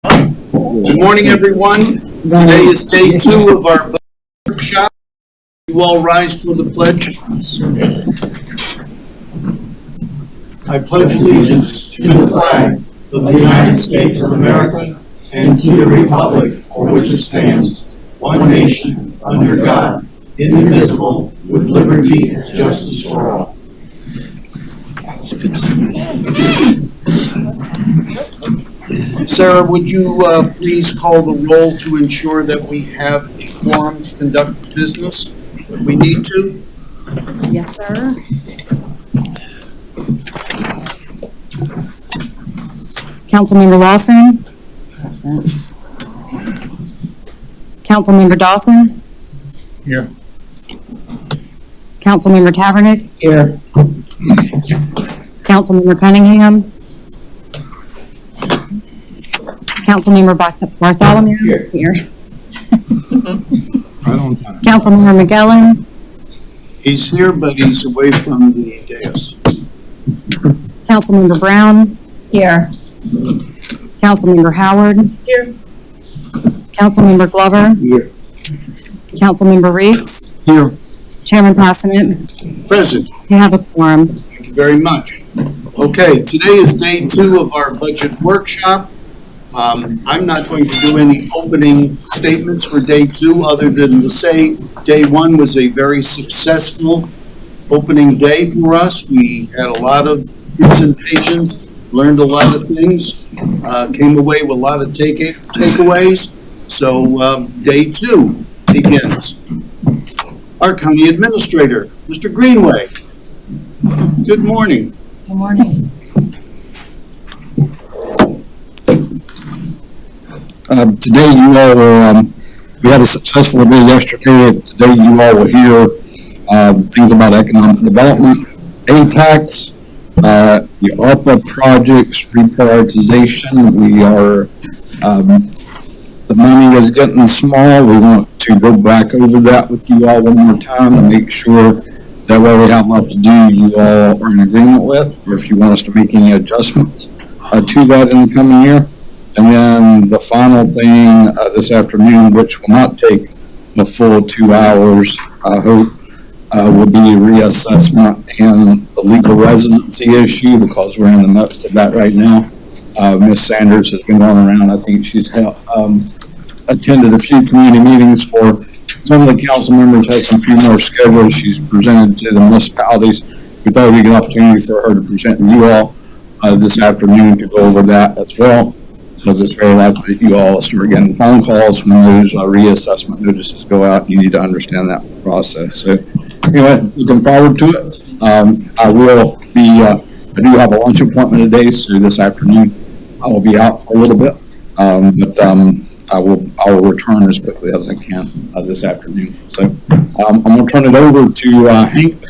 Good morning, everyone. Today is day 2 of our workshop. You all rise for the pledge. I pledge allegiance to the flag of the United States of America and to the republic for which it stands, one nation, under God, indivisible, with liberty and justice for all. Sarah, would you please call the roll to ensure that we have a quorum to conduct business if we need to? Yes, sir. Councilmember Lawson? Present. Councilmember Dawson? Here. Councilmember Tavernick? Here. Councilmember Cunningham? Councilmember Bartholomew? Here. Councilmember McGillen? He's here, but he's away from the dais. Councilmember Brown? Here. Councilmember Howard? Here. Councilmember Glover? Here. Councilmember Reeks? Here. Chairman Passanant? Present. You have a quorum. Thank you very much. Okay, today is day 2 of our budget workshop. I'm not going to do any opening statements for day 2 other than to say day 1 was a very successful opening day for us. We had a lot of presentations, learned a lot of things, came away with a lot of takeaways. So day 2 begins. Our county administrator, Mr. Greenway. Good morning. Good morning. Today you all were, we had a successful day yesterday. Today you all will hear things about economic development, ATAX, the ARPA projects, reprioritization. We are, the money is getting small. We want to go back over that with you all one more time and make sure that what we have left to do you all are in agreement with, or if you want us to make any adjustments to that in the coming year. And then the final thing this afternoon, which will not take the full 2 hours, I hope, will be reassessment and the legal residency issue, because we're in the midst of that right now. Ms. Sanders has been going around. I think she's attended a few community meetings for some of the council members, has some few more scheduled. She's presented to the municipalities. We thought it would be a good opportunity for her to present to you all this afternoon to go over that as well, because it's very likely that you all start getting phone calls when those reassessment notices go out. You need to understand that process. So anyway, looking forward to it. I will be, I do have a lunch appointment today, so this afternoon I will be out for a little bit, but I will return as quickly as I can this afternoon. So I'm going to turn it over to Hank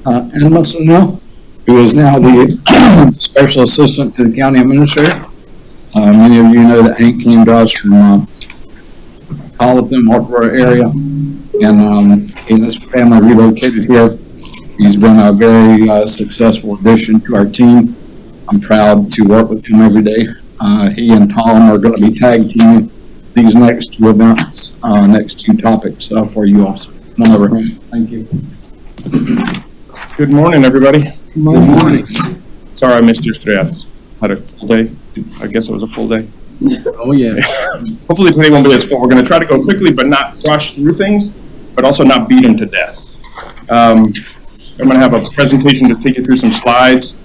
Edmondson now, who is now the Special Assistant to the County Administrator. Many of you know that Hank came to us from Colleton, Marlboro area, and he and his family relocated here. He's been a very successful addition to our team. I'm proud to work with him every day. He and Tom are going to be tag teaming these next 2 events, next 2 topics for you all. Come on over here. Thank you. Good morning, everybody. Good morning. Sorry I missed yesterday. I had a full day. I guess it was a full day. Oh, yeah. Hopefully today won't be as full. We're going to try to go quickly, but not rush through things, but also not beat them to death. I'm going to have a presentation to take you through some slides.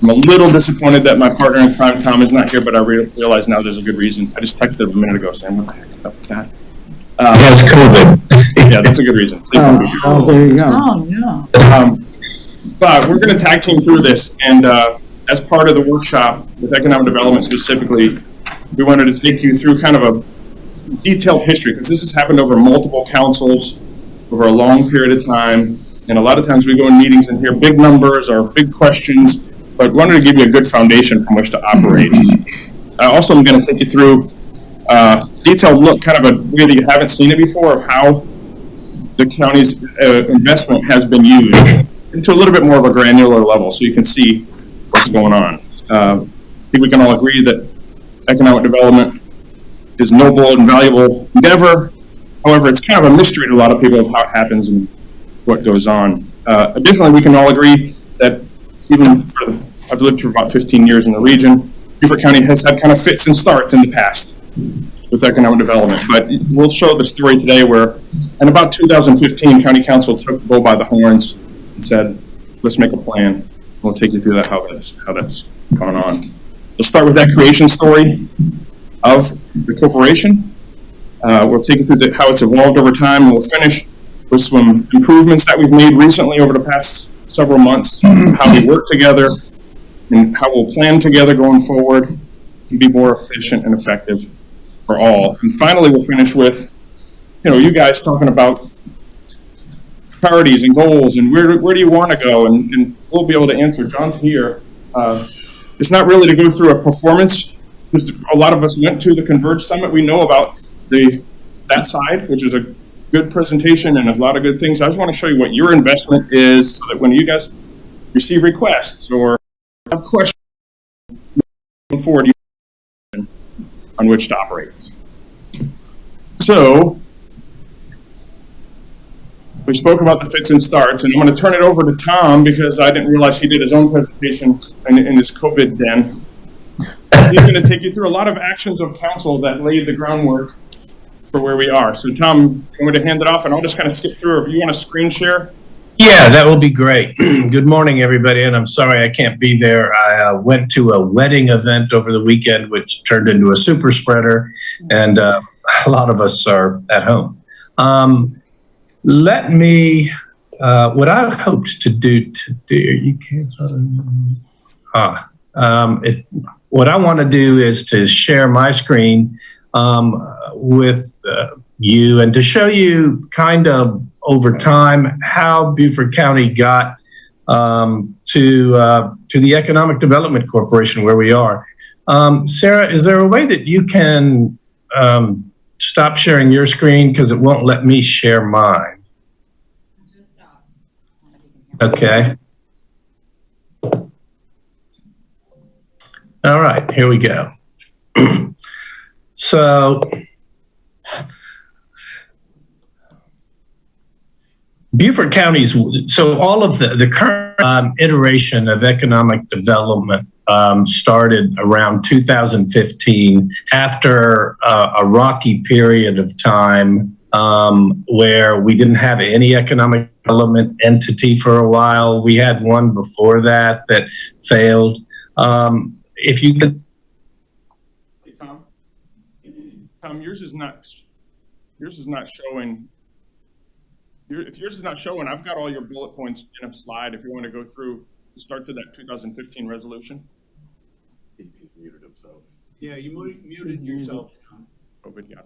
I'm a little disappointed that my partner in crime, Tom, is not here, but I realize now there's a good reason. I just texted him a minute ago saying, what the heck is up with that? He has COVID. Yeah, that's a good reason. Please don't be here. Oh, there you go. Oh, no. But we're going to tag team through this, and as part of the workshop with economic development specifically, we wanted to take you through kind of a detailed history, because this has happened over multiple councils over a long period of time, and a lot of times we go in meetings and hear big numbers or big questions, but wanted to give you a good foundation from which to operate. I also am going to take you through a detailed look, kind of a way that you haven't seen it before, of how the county's investment has been used into a little bit more of a granular level, so you can see what's going on. I think we can all agree that economic development his noble and valuable endeavor. However, it's kind of a mystery to a lot of people of how it happens and what goes on. Additionally, we can all agree that even I've lived for about 15 years in the region, Beaufort County has had kind of fits and starts in the past with economic development. But we'll show the story today where in about 2015, County Council took the bull by the horns and said, let's make a plan. We'll take you through that, how that's gone on. We'll start with that creation story of the corporation. We'll take you through how it's evolved over time, and we'll finish with some improvements that we've made recently over the past several months, how we work together, and how we'll plan together going forward and be more efficient and effective for all. And finally, we'll finish with, you guys talking about priorities and goals and where do you want to go, and we'll be able to answer. John's here. It's not really to go through a performance, because a lot of us went to the Converge Summit. We know about that side, which is a good presentation and a lot of good things. I just want to show you what your investment is, so that when you guys receive requests or have questions going forward, you on which to operate. So we spoke about the fits and starts, and I'm going to turn it over to Tom because I didn't realize he did his own presentation in his COVID den. He's going to take you through a lot of actions of council that laid the groundwork for where we are. So Tom, I'm going to hand it off, and I'll just kind of skip through. If you want to screen share. Yeah, that will be great. Good morning, everybody, and I'm sorry I can't be there. I went to a wedding event over the weekend, which turned into a super spreader, and a lot of us are at home. Let me, what I hoped to do today, you can't, what I want to do is to share my screen with you and to show you kind of over time how Beaufort County got to the Economic Development Corporation where we are. Sarah, is there a way that you can stop sharing your screen, because it won't let me share mine? Okay. All right, here we go. So Beaufort County's, so all of the current iteration of economic development started around 2015 after a rocky period of time where we didn't have any economic development entity for a while. We had one before that failed. If you could. Hey, Tom, yours is not showing. If yours is not showing, I've got all your bullet points in a slide. If you want to go through the start to that 2015 resolution. He muted himself. Yeah, you muted yourself. Oh, good, yeah.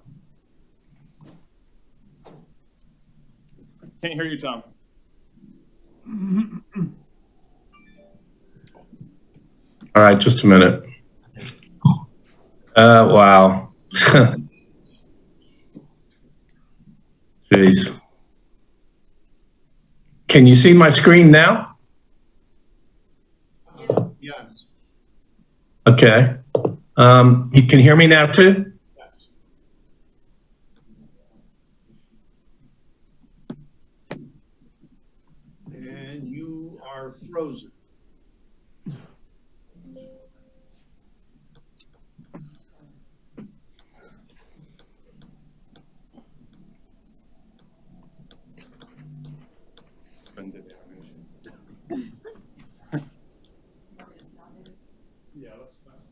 Can't hear you, Tom. All right, just a minute. Wow. Jeez. Can you see my screen now? Yes. Okay. You can hear me now too? Yes. And you are frozen. Yeah, that's fast.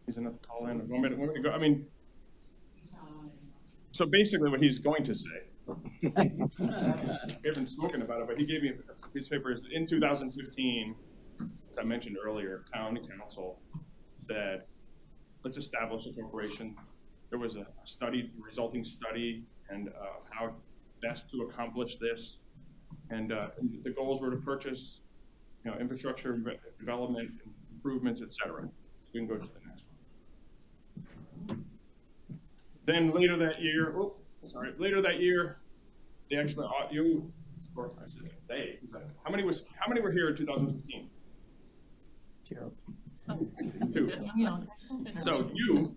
He's enough to call in. Want me to go? I mean, so basically what he's going to say, we haven't spoken about it, but he gave me a piece of paper. In 2015, as I mentioned earlier, County Council said, let's establish a corporation. There was a resulting study, and how best to accomplish this. And the goals were to purchase, infrastructure development, improvements, et cetera. We can go to the next one. Then later that year, they actually, how many were here in 2015? Two. So you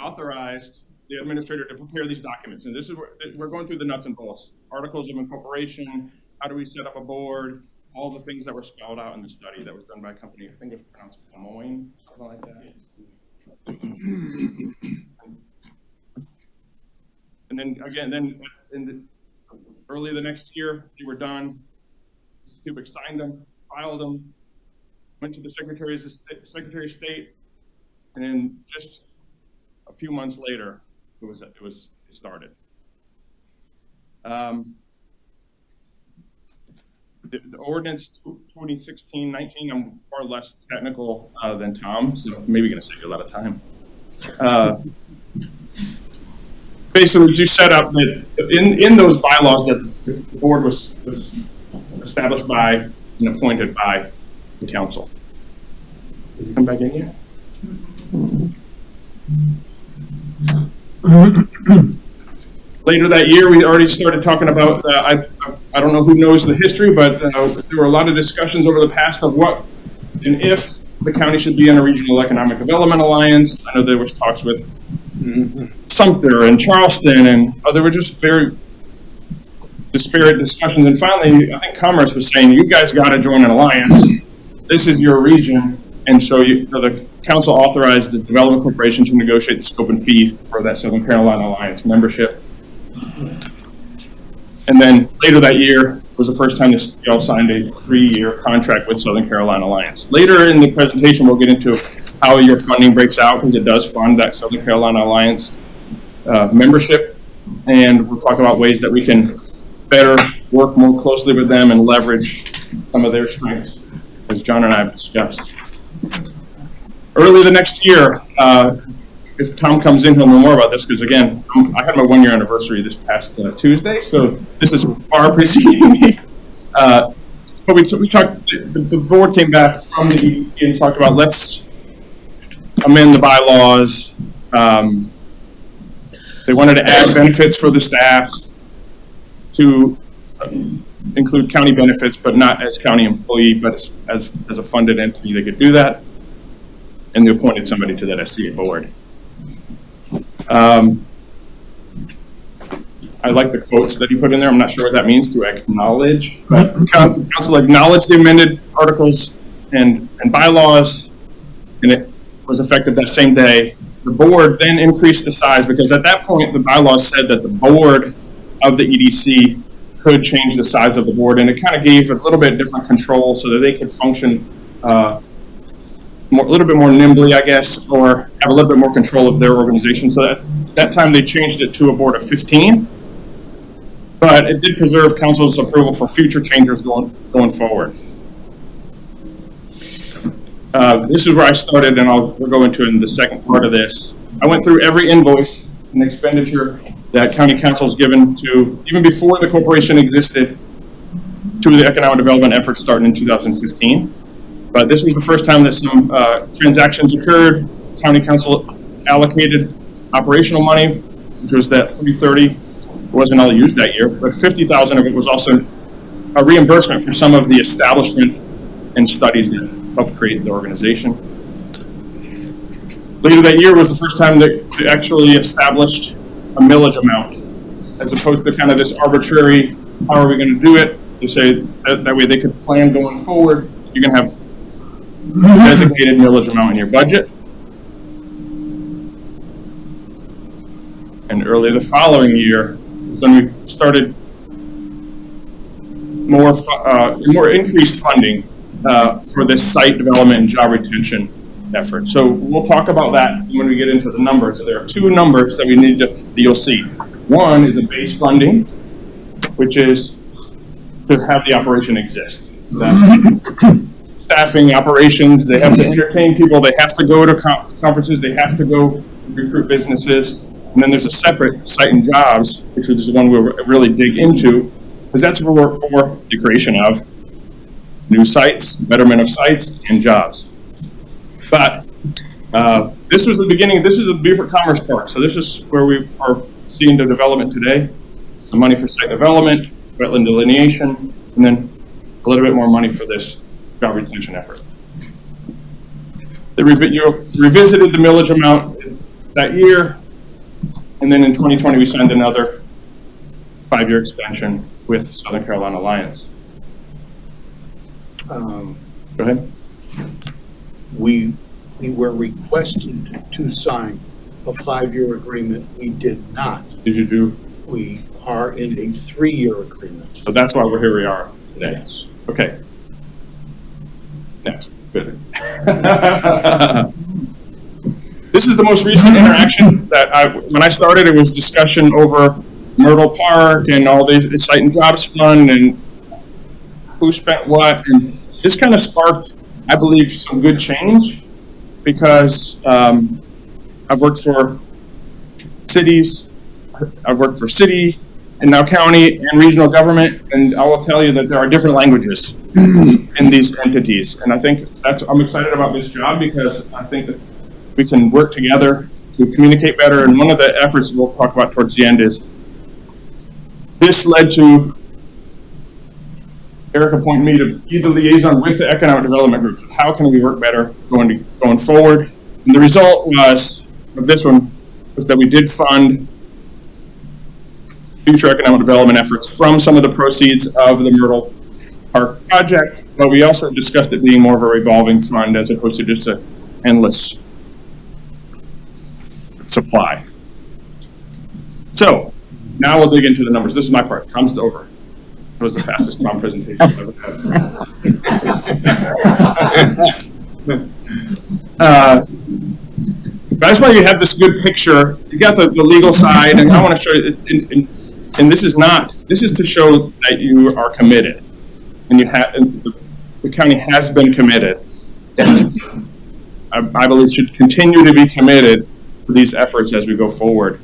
authorized the administrator to prepare these documents, and this is where we're going through the nuts and bolts. Articles of incorporation, how do we set up a board, all the things that were spelled out in the study that was done by a company, I think it was pronounced Lemoyne, something like that. And then again, early the next year, they were done. Cubic signed them, filed them, went to the Secretary of State, and then just a few months later, it started. The ordinance 2016-19, I'm far less technical than Tom, so maybe going to save you a lot of time. Basically, you set up that in those bylaws that the board was established by and appointed by the council. Did you come back in yet? Later that year, we already started talking about, I don't know who knows the history, but there were a lot of discussions over the past of what and if the county should be in a regional economic development alliance. I know there was talks with Sumter and Charleston, and there were just very disparate discussions. And finally, I think Commerce was saying, you guys got to join an alliance. This is your region. And so the council authorized the Development Corporation to negotiate the scope and fee for that Southern Carolina Alliance membership. And then later that year was the first time y'all signed a 3-year contract with Southern Carolina Alliance. Later in the presentation, we'll get into how your funding breaks out, because it does fund that Southern Carolina Alliance membership. And we'll talk about ways that we can better work more closely with them and leverage some of their strengths, as John and I have discussed. Early the next year, if Tom comes in, he'll know more about this, because again, I had my 1-year anniversary this past Tuesday, so this is far preceding me. But we talked, the board came back from the EDC and talked about, let's amend the bylaws. They wanted to add benefits for the staff to include county benefits, but not as county employee, but as a funded entity, they could do that. And they appointed somebody to that SCA board. I like the quotes that he put in there. I'm not sure what that means, to acknowledge. But council acknowledged the amended articles and bylaws, and it was effective that same day. The board then increased the size, because at that point, the bylaws said that the board of the EDC could change the size of the board, and it kind of gave a little bit different control so that they could function a little bit more nimbly, I guess, or have a little bit more control of their organization. So at that time, they changed it to a board of 15, but it did preserve council's approval for future changes going forward. This is where I started, and we'll go into in the second part of this. I went through every invoice and expenditure that county council has given to, even before the corporation existed, to the economic development efforts starting in 2015. But this was the first time that some transactions occurred. County council allocated operational money, which was that $330. It wasn't all used that year, but $50,000 of it was also a reimbursement for some of the establishment and studies that helped create the organization. Later that year was the first time that they actually established a millage amount, as opposed to kind of this arbitrary, how are we going to do it? They say that way they could plan going forward. You're going to have a designated millage amount in your budget. And early the following year, when we started more increased funding for this site development and job retention effort. So we'll talk about that when we get into the numbers. So there are two numbers that we need that you'll see. One is a base funding, which is to have the operation exist. Staffing, operations, they have to entertain people, they have to go to conferences, they have to go recruit businesses. And then there's a separate site and jobs, which is the one we'll really dig into, because that's what we're for the creation of. new sites, betterment of sites, and jobs. But this was the beginning. This is the Beaufort Commerce Park. So this is where we are seeing the development today. The money for site development, wetland delineation, and then a little bit more money for this drought retention effort. They revisited the millage amount that year, and then in 2020 we signed another 5-year extension with Southern Carolina Alliance. Go ahead. We were requested to sign a 5-year agreement. We did not. Did you do? We are in a 3-year agreement. So that's why here we are today. Yes. Okay. Next. Good. This is the most recent interaction that when I started, it was discussion over Myrtle Park and all the Site and Jobs Fund and who spent what. And this kind of sparked, I believe, some good change because I've worked for cities, I've worked for city and now county and regional government, and I will tell you that there are different languages in these entities. And I think I'm excited about this job because I think that we can work together to communicate better. And one of the efforts we'll talk about towards the end is this led to Eric appointing me to be the liaison with the economic development group. How can we work better going forward? And the result of this one was that we did fund future economic development efforts from some of the proceeds of the Myrtle Park project, but we also discussed it being more of a revolving fund as opposed to just an endless supply. So now we'll dig into the numbers. This is my part. Tom's over. It was the fastest Tom presentation I've ever had. But I just want you to have this good picture. You got the legal side, and I want to show you. And this is to show that you are committed, and the county has been committed, and I believe should continue to be committed to these efforts as we go forward.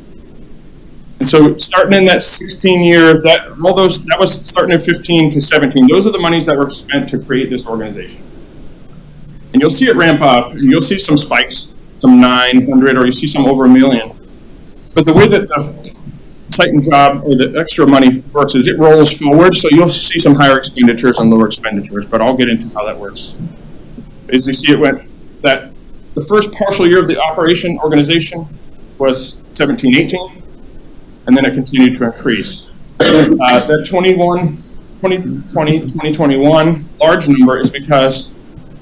And so, starting in that 16-year, that was starting in 15 to 17. Those are the monies that were spent to create this organization, and you'll see it ramp up, and you'll see some spikes, some 900, or you see some over $1 million. But the way that the site and job or the extra money works is it rolls forward, so you'll see some higher expenditures and lower expenditures, but I'll get into how that works. As you see, it went that the first partial year of the operation organization was 17-18, and then it continued to increase. That 2020-2021 large number is because,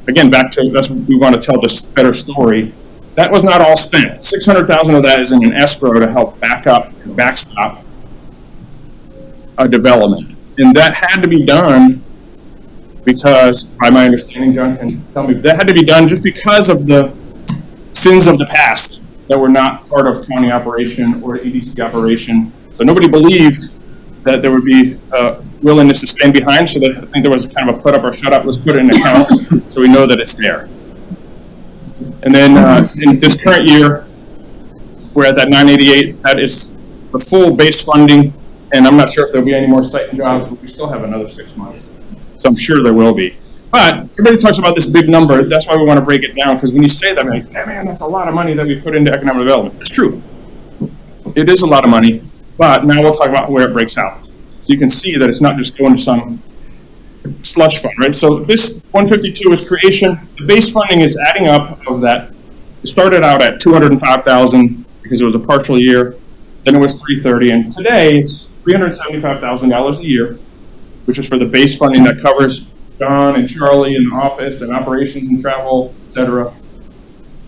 again, back to that's what we want to tell this better story. That was not all spent. $600,000 of that is in an escrow to help back up and backstop a development. And that had to be done because, by my understanding, John can tell me, that had to be done just because of the sins of the past that were not part of county operation or EDC operation. So nobody believed that there would be a willingness to stand behind, so that I think there was kind of a put up or shut up, let's put it in an account so we know that it's there. And then in this current year, we're at that 988. That is the full base funding, and I'm not sure if there'll be any more site and jobs, but we still have another 6 months. So I'm sure there will be. But everybody talks about this big number. That's why we want to break it down, because when you say that, I'm like, hey, man, that's a lot of money that we put into economic development. It's true. It is a lot of money, but now we'll talk about where it breaks out. So you can see that it's not just going to some slush fund, right? So this 152 is creation. The base funding is adding up of that. It started out at $205,000 because it was a partial year. Then it was $330,000, and today it's $375,000 a year, which is for the base funding that covers John and Charlie in the office and operations and travel, etc.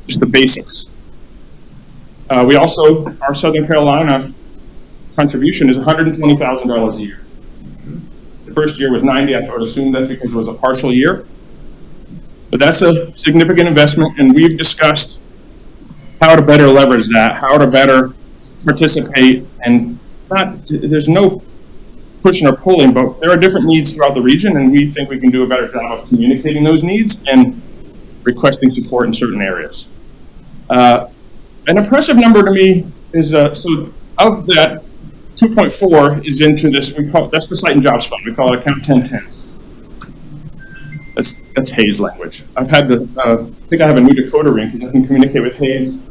Just the basics. We also, our Southern Carolina contribution is $120,000 a year. The first year was 90. I would assume that's because it was a partial year. But that's a significant investment, and we've discussed how to better leverage that, how to better participate, and there's no pushing or pulling, but there are different needs throughout the region, and we think we can do a better job of communicating those needs and requesting support in certain areas. An impressive number to me is, so of that, 2.4 is into this, that's the Site and Jobs Fund. We call it account 1010. That's Hayes language. I've had to, I think I have a new decoder ring because I can communicate with Hayes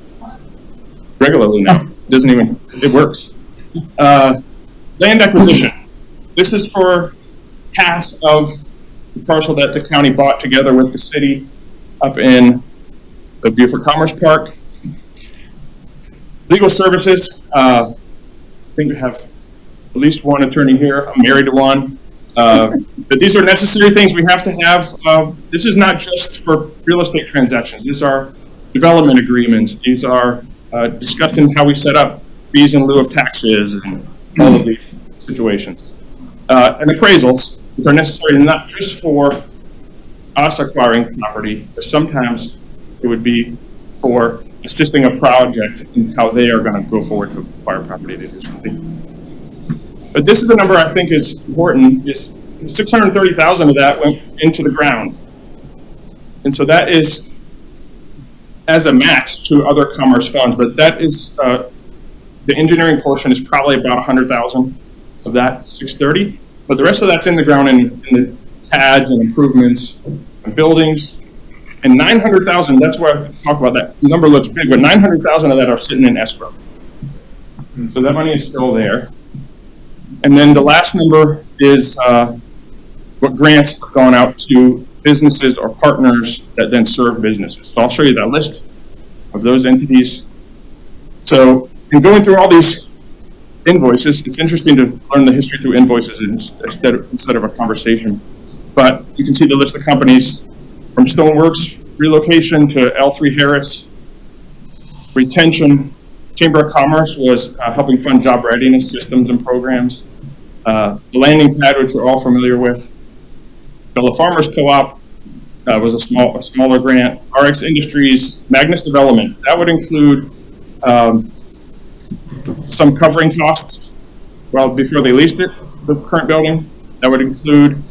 regularly now. It doesn't even, it works. Land acquisition. This is for half of the parcel that the county bought together with the city up in the Beaufort Commerce Park. Legal services. I think we have at least one attorney here. I'm married to one. But these are necessary things we have to have. This is not just for real estate transactions. These are development agreements. These are discussing how we set up fees in lieu of taxes and all of these situations. And appraisals, which are necessary not just for us acquiring property, but sometimes it would be for assisting a project in how they are going to go forward to acquire property to do something. But this is the number I think is important, is 630,000 of that went into the ground. And so that is as a match to other commerce funds, but that is, the engineering portion is probably about 100,000 of that 630, but the rest of that's in the ground in the pads and improvements and buildings. And 900,000, that's why I talk about that number looks big, but 900,000 of that are sitting in escrow. So that money is still there. And then the last number is what grants have gone out to businesses or partners that then serve businesses. So I'll show you that list of those entities. So in going through all these invoices, it's interesting to learn the history through invoices instead of a conversation. But you can see the list of companies from Stoneworks relocation to L3 Harris, retention. Chamber of Commerce was helping fund job readiness systems and programs. The landing pad, which we're all familiar with. Fellow Farmers Co-op was a smaller grant. RX Industries, Magnus Development, that would include some covering costs before they leased it, the current building. That would include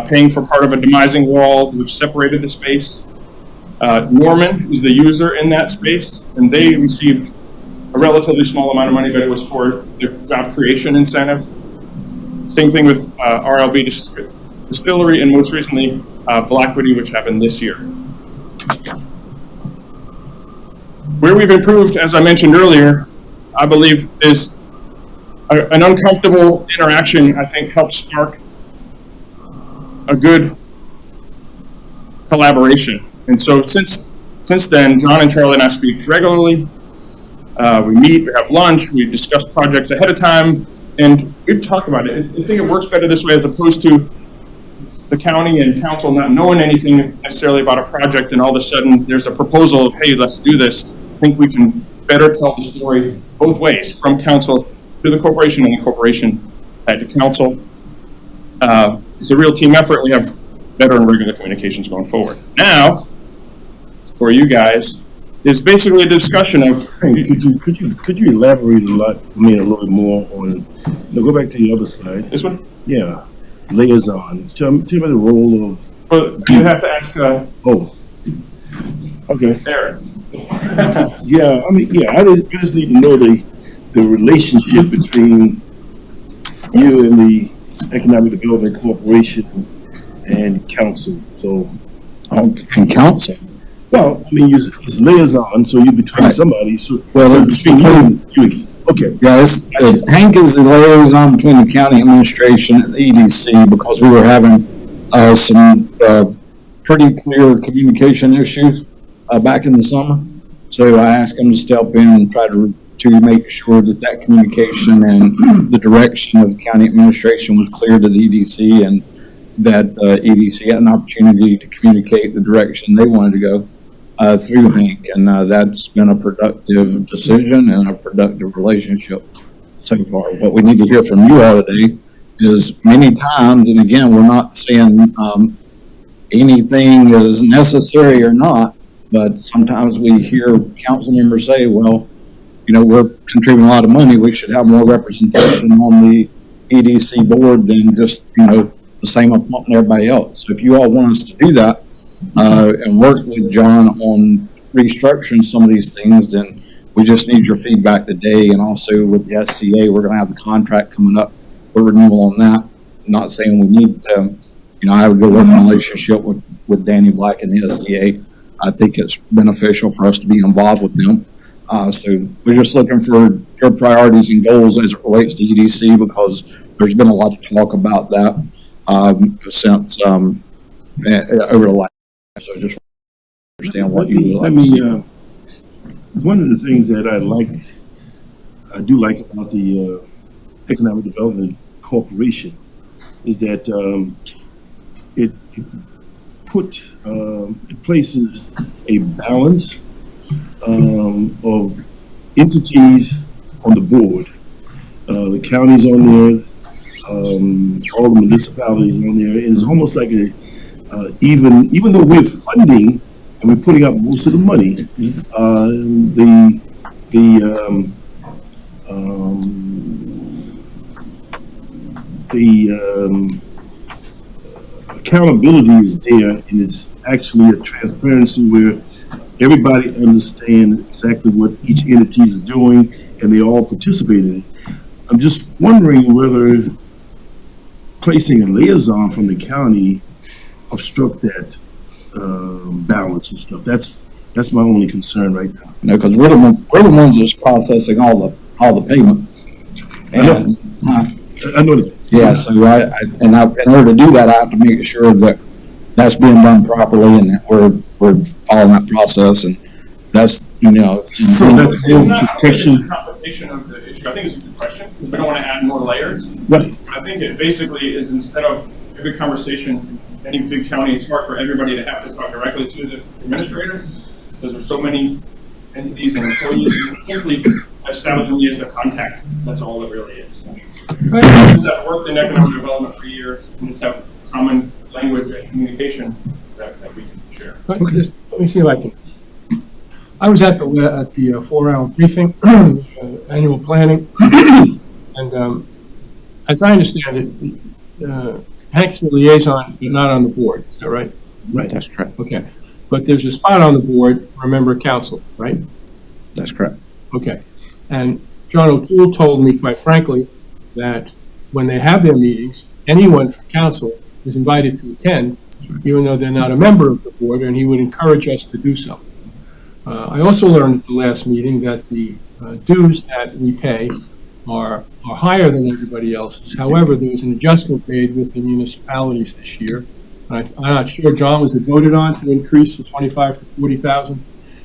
paying for part of a demising wall which separated the space. Norman is the user in that space, and they received a relatively small amount of money, but it was for their job creation incentive. Same thing with RLB Distillery, and most recently Blackwoody, which happened this year. Where we've improved, as I mentioned earlier, I believe is an uncomfortable interaction, I think, helps spark a good collaboration. And so since then, John and Charlie and I speak regularly. We meet, we have lunch, we discuss projects ahead of time, and we've talked about it. I think it works better this way as opposed to the county and council not knowing anything necessarily about a project, and all of a sudden there's a proposal of, hey, let's do this. I think we can better tell the story both ways, from council to the corporation and the corporation to council. It's a real team effort. We have better and regular communications going forward. Now, for you guys, is basically a discussion of. Hey, could you elaborate a little bit more on? No, go back to the other slide. This one? Yeah, liaison. Tell me the role of. Well, you have to ask. Oh, okay. Eric. Yeah, I just need to know the relationship between you and the Economic Development Corporation and council. So, And council. well, it's liaison, so you're between somebody. So between you. Okay. Yeah, Hank is the liaison between the county administration and the EDC, because we were having some pretty clear communication issues back in the summer. So I asked him to step in and try to make sure that communication and the direction of the county administration was clear to the EDC, and that EDC had an opportunity to communicate the direction they wanted to go through Hank. And that's been a productive decision and a productive relationship so far. What we need to hear from you all today is many times, and again, we're not saying anything is necessary or not, but sometimes we hear council members say, well, we're contributing a lot of money, we should have more representation on the EDC board than just, the same amount and everybody else. So if you all want us to do that and work with John on restructuring some of these things, then we just need your feedback today. And also with the SCA, we're going to have the contract coming up for renewal on that. I'm not saying we need to, I have a good working relationship with with Danny Black and the SCA. I think it's beneficial for us to be involved with them. So we're just looking for your priorities and goals as it relates to EDC, because there's been a lot of talk about that since over the last. So just understand what you would like to see. One of the things that I do like about the Economic Development Corporation is that it places a balance of entities on the board. The county's on there, all the municipalities on there, and it's almost like even though we're funding and we're putting up most of the money, the accountability is there, and it's actually a transparency where everybody understands exactly what each entity is doing, and they all participate in it. I'm just wondering whether placing a liaison from the county obstruct that balance and stuff. That's my only concern right now. You know, because we're the ones that's processing all the payments. And, I know that. yeah, so in order to do that, I have to make sure that that's being done properly and that we're following that process, and that's, you know. So that's It's not protection. a complication of the issue. I think it's a good question. We don't want to add more layers. Right. I think it basically is, instead of every conversation, any big county, it's hard for everybody to have to talk directly to the administrator, because there's so many entities and employees, and simply establishing me as the contact. That's all it really is. Companies that worked in economic development for years and just have common language and communication that we can share. Let me see if I can. I was at the 4-hour briefing, annual planning, and as I understand it, Hank's the liaison, but not on the board. Is that right? Right. That's correct. Okay. But there's a spot on the board for a member of council, right? That's correct. Okay. And John O'Toole told me, quite frankly, that when they have their meetings, anyone from council is invited to attend, even though they're not a member of the board, and he would encourage us to do so. I also learned at the last meeting that the dues that we pay are higher than everybody else's. However, there was an adjustment made with the municipalities this year. I'm not sure, John, was it voted on to increase from 25 to 40,000?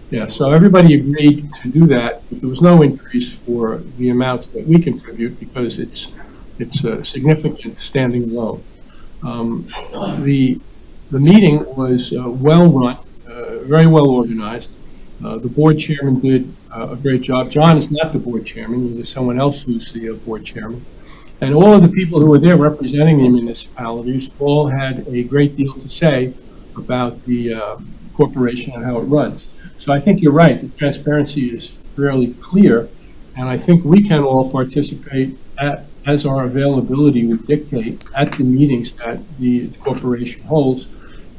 Yeah, so everybody agreed to do that, but there was no increase for the amounts that we contribute because it's a significant standing loan. The meeting was well run, very well organized. The board chairman did a great job. John is not the board chairman, there's someone else who's the board chairman. And all of the people who were there representing the municipalities all had a great deal to say about the corporation and how it runs. So I think you're right, the transparency is fairly clear, and I think we can all participate as our availability would dictate at the meetings that the corporation holds.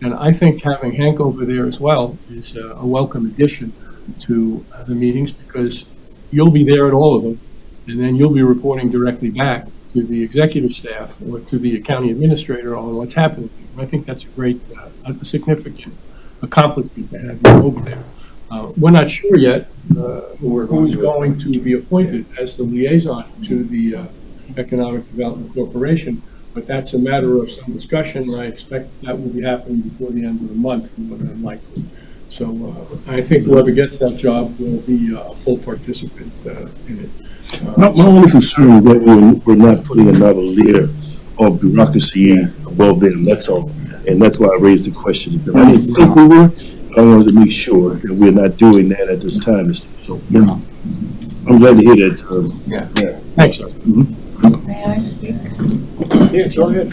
And I think having Hank over there as well is a welcome addition to the meetings, because you'll be there at all of them, and then you'll be reporting directly back to the executive staff or to the county administrator on what's happening. I think that's a great, a significant accomplishment to have you over there. We're not sure yet who's going to be appointed as the liaison to the Economic Development Corporation, but that's a matter of some discussion, and I expect that will be happening before the end of the month, more than likely. So I think whoever gets that job will be a full participant in it. My only concern is that we're not putting another layer of bureaucracy above them, that's all. And that's why I raised the question. If I didn't think we were, I wanted to make sure that we're not doing that at this time. So, yeah, I'm glad to hear that. Yeah. Thanks, sir. May I speak? Yeah, go ahead.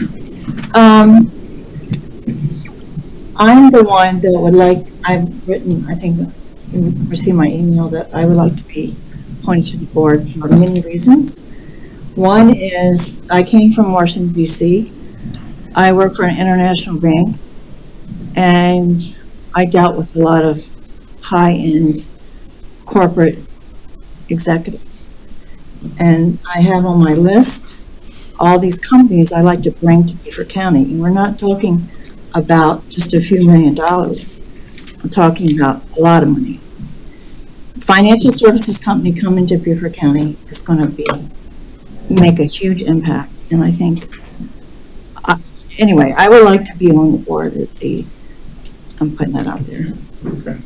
I'm the one that would like, I've written, I think you received my email, that I would like to be appointed to the board for many reasons. One is I came from Washington, D.C. I work for an international bank, and I dealt with a lot of high-end corporate executives. And I have on my list all these companies I like to bring to Beaufort County. And we're not talking about just a few $1 million. I'm talking about a lot of money. Financial services company coming to Beaufort County is going to make a huge impact. And I think, anyway, I would like to be on the board at I'm putting that out there. Okay.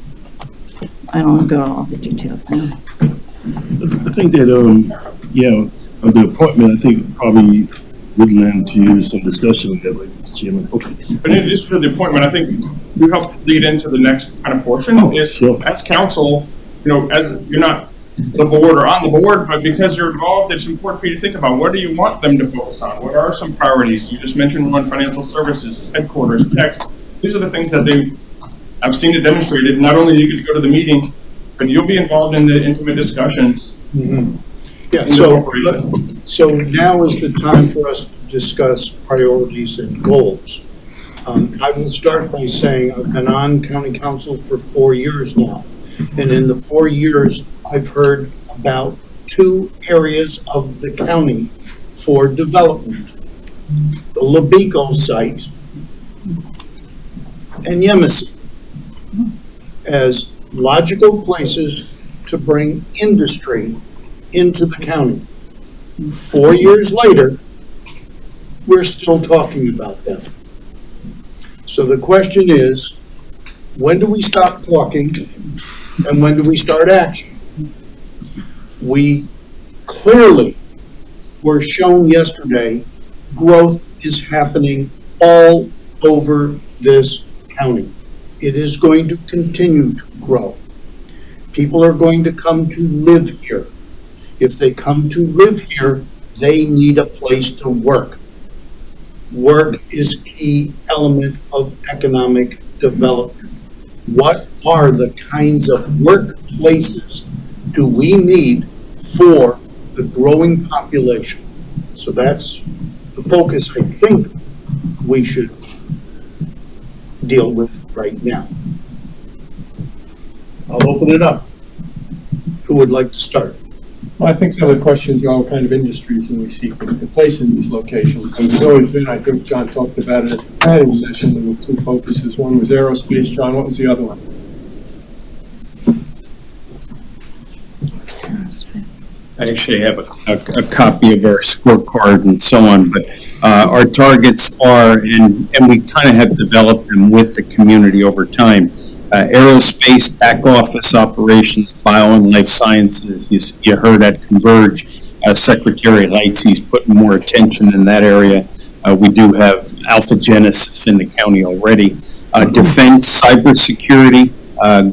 I don't want to go into all the details now. I think that, the appointment, I think probably would lend to some discussion on that, like, Mr. Chairman. Okay. But in addition to the appointment, I think you helped lead into the next kind of portion is sure. as council, as you're not the board or on the board, but because you're involved, it's important for you to think about what do you want them to focus on? What are some priorities? You just mentioned one, financial services, headquarters, tech. These are the things that I've seen it demonstrated. Not only you get to go to the meeting, but you'll be involved in the intimate discussions. Mm-hmm. Yeah, so now is the time for us to discuss priorities and goals. I will start by saying I've been on county council for 4 years now. And in the 4 years, I've heard about 2 areas of the county for development. The Lebico site and Yemisi as logical places to bring industry into the county. 4 years later, we're still talking about them. So the question is, when do we stop talking and when do we start action? We clearly were shown yesterday growth is happening all over this county. It is going to continue to grow. People are going to come to live here. If they come to live here, they need a place to work. Work is a key element of economic development. What are the kinds of workplaces do we need for the growing population? So that's the focus I think we should deal with right now. I'll open it up. Who would like to start? Well, I think some of the questions are all kind of industries that we seek to place in these locations. And there's always been, I think John talked about it at the planning session, there were 2 focuses. One was aerospace. John, what was the other one? I actually have a copy of our scorecard and so on, but our targets are, and we kind of have developed them with the community over time. Aerospace, back office operations, bio and life sciences. You heard at Converge, Secretary Lightsey's putting more attention in that area. We do have Alpha Genesis in the county already. Defense, cybersecurity,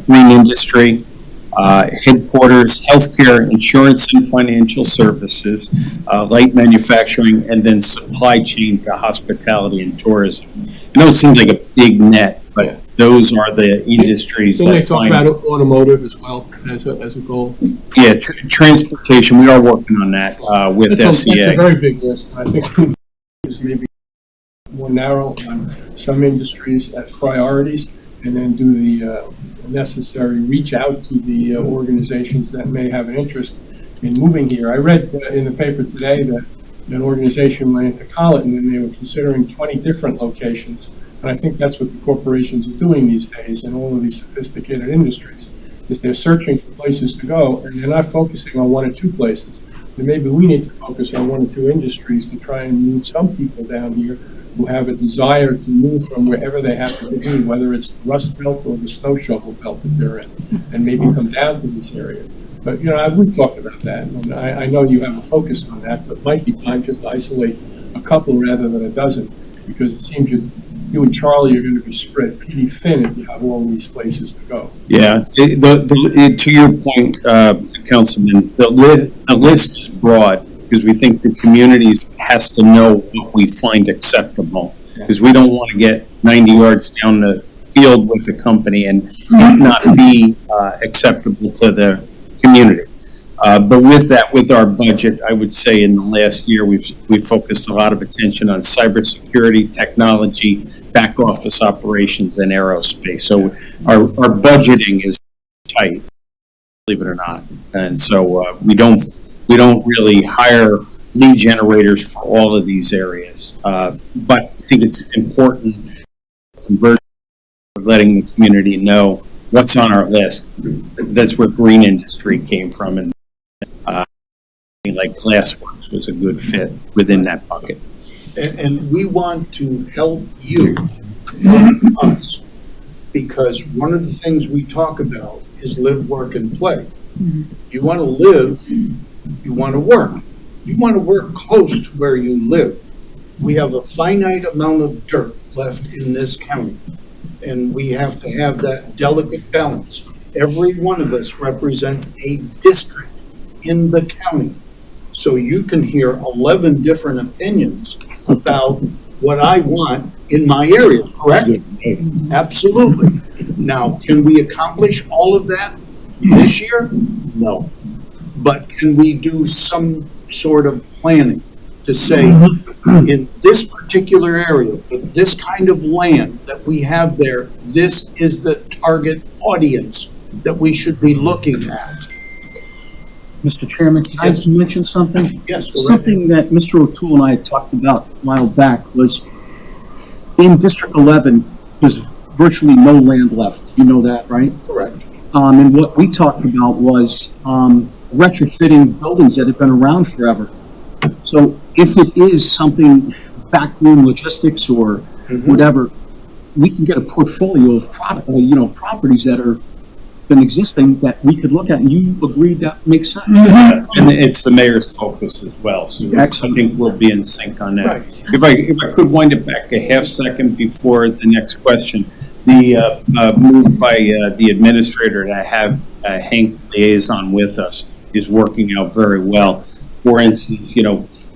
green industry, headquarters, healthcare, insurance and financial services, light manufacturing, and then supply chain to hospitality and tourism. I know it seems like a big net, but those are the industries Didn't they that talk find. about automotive as well as a goal? Yeah, transportation, we are working on that with That's a SEA. very big list. I think it's maybe more narrow on some industries as priorities, and then do the necessary reach out to the organizations that may have an interest in moving here. I read in the paper today that an organization went into Colleton and they were considering 20 different locations. And I think that's what the corporations are doing these days in all of these sophisticated industries, is they're searching for places to go and they're not focusing on 1 or 2 places. And maybe we need to focus on 1 or 2 industries to try and move some people down here who have a desire to move from wherever they happen to be, whether it's the Rust Belt or the snow shovel belt that they're in, and maybe come down to this area. But, we talked about that, and I know you have a focus on that, but it might be time just to isolate a couple rather than a dozen, because it seems you and Charlie are going to be spread pretty thin if you have all these places to go. Yeah, to your point, Councilman, the list is broad because we think the communities has to know what we find acceptable, because we don't want to get 90 yards down the field with the company and it not be acceptable to the community. But with that, with our budget, I would say in the last year, we've focused a lot of attention on cybersecurity, technology, back office operations, and aerospace. So our budgeting is tight, believe it or not. And so we don't really hire lead generators for all of these areas. But I think it's important conversion, letting the community know what's on our list. That's where green industry came from, and like Glassworks was a good fit within that bucket. And we want to help you, help us, because one of the things we talk about is live, work, and play. You want to live, you want to work. You want to work close to where you live. We have a finite amount of dirt left in this county, and we have to have that delicate balance. Every one of us represents a district in the county. So you can hear 11 different opinions about what I want in my area, correct? Absolutely. Now, can we accomplish all of that this year? No. But can we do some sort of planning to say, in this particular area, with this kind of land that we have there, this is the target audience that we should be looking at? Mr. Chairman, can I Yes. mention something? Yes, go right Something that Mr. O'Toole and I had talked about a while back was in District 11, there's virtually no land left. You know that, right? Correct. And what we talked about was retrofitting buildings that have been around forever. So if it is something backroom logistics or whatever, we can get a portfolio of properties that are been existing that we could look at, and you agreed that makes sense. And it's the mayor's focus as well, so Excellent. I think we'll be in sync on that. Right. If I could wind it back a half second before the next question, the move by the administrator to have Hank liaison with us is working out very well. For instance,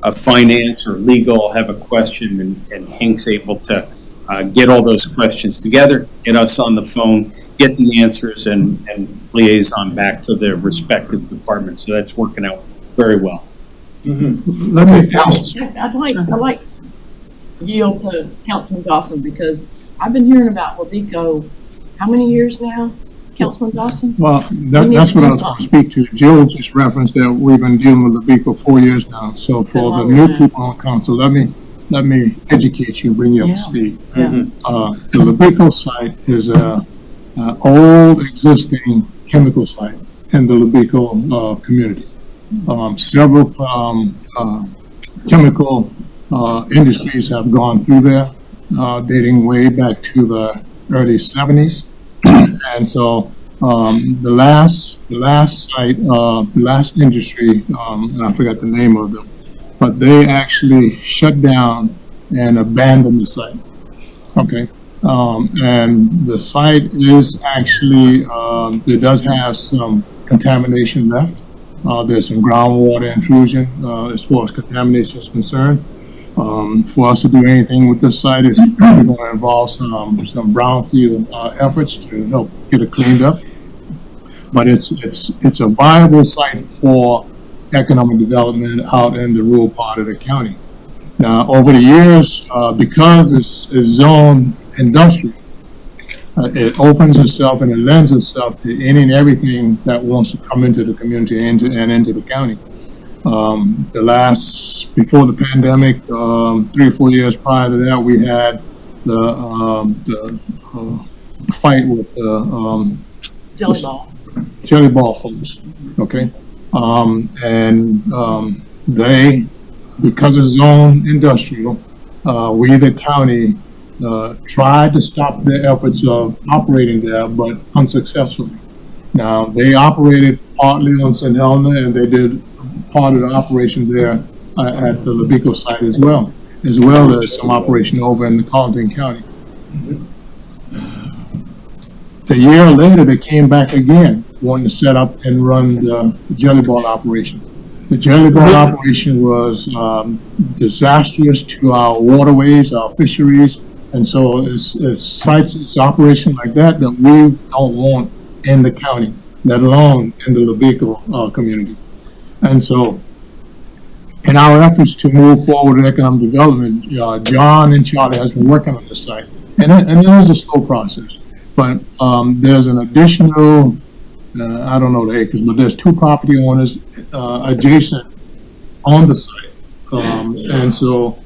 a finance or legal have a question, and Hank's able to get all those questions together, get us on the phone, get the answers, and liaison back to their respective departments. So that's working out very well. Let me, I'd like to yield to Councilman Dawson, because I've been hearing about Wabeco, how many years now, Councilman Dawson? well, that's what I was going to speak to. Jill just referenced that we've been dealing with LaBeco 4 years now. So for the new people on council, let me educate you, bring you up to speed. The LaBeco site is a old existing chemical site in the LaBeco community. Several chemical industries have gone through there, dating way back to the early 70s. And so the last site, the last industry, I forgot the name of them, but they actually shut down and abandoned the site. Okay. And the site is actually, it does have some contamination left. There's some groundwater intrusion as far as contamination is concerned. For us to do anything with this site, it's probably going to involve some brownfield efforts to help get it cleaned up. But it's a viable site for economic development out in the rural part of the county. Now, over the years, because it's zoned industrial, it opens itself and it lends itself to any and everything that wants to come into the community and into the county. Before the pandemic, 3 or 4 years prior to that, we had the fight with the jelly ball folks. Okay, they, because it's zone industrial, we the county tried to stop their efforts of operating there, but unsuccessfully. Now, they operated partly on St. Helena, and they did part of the operation there at the LaBeco site as well as some operation over in Carleton County. A year later, they came back again, wanting to set up and run the jelly ball operation. The jelly ball operation was disastrous to our waterways, our fisheries, and so it's operation like that we don't want in the county, let alone in the LaBeco community. And so, in our efforts to move forward in economic development, John and Charlie has been working on this site, and it is a slow process. But there's an additional, I don't know the acres, but there's 2 property owners adjacent on the site, and so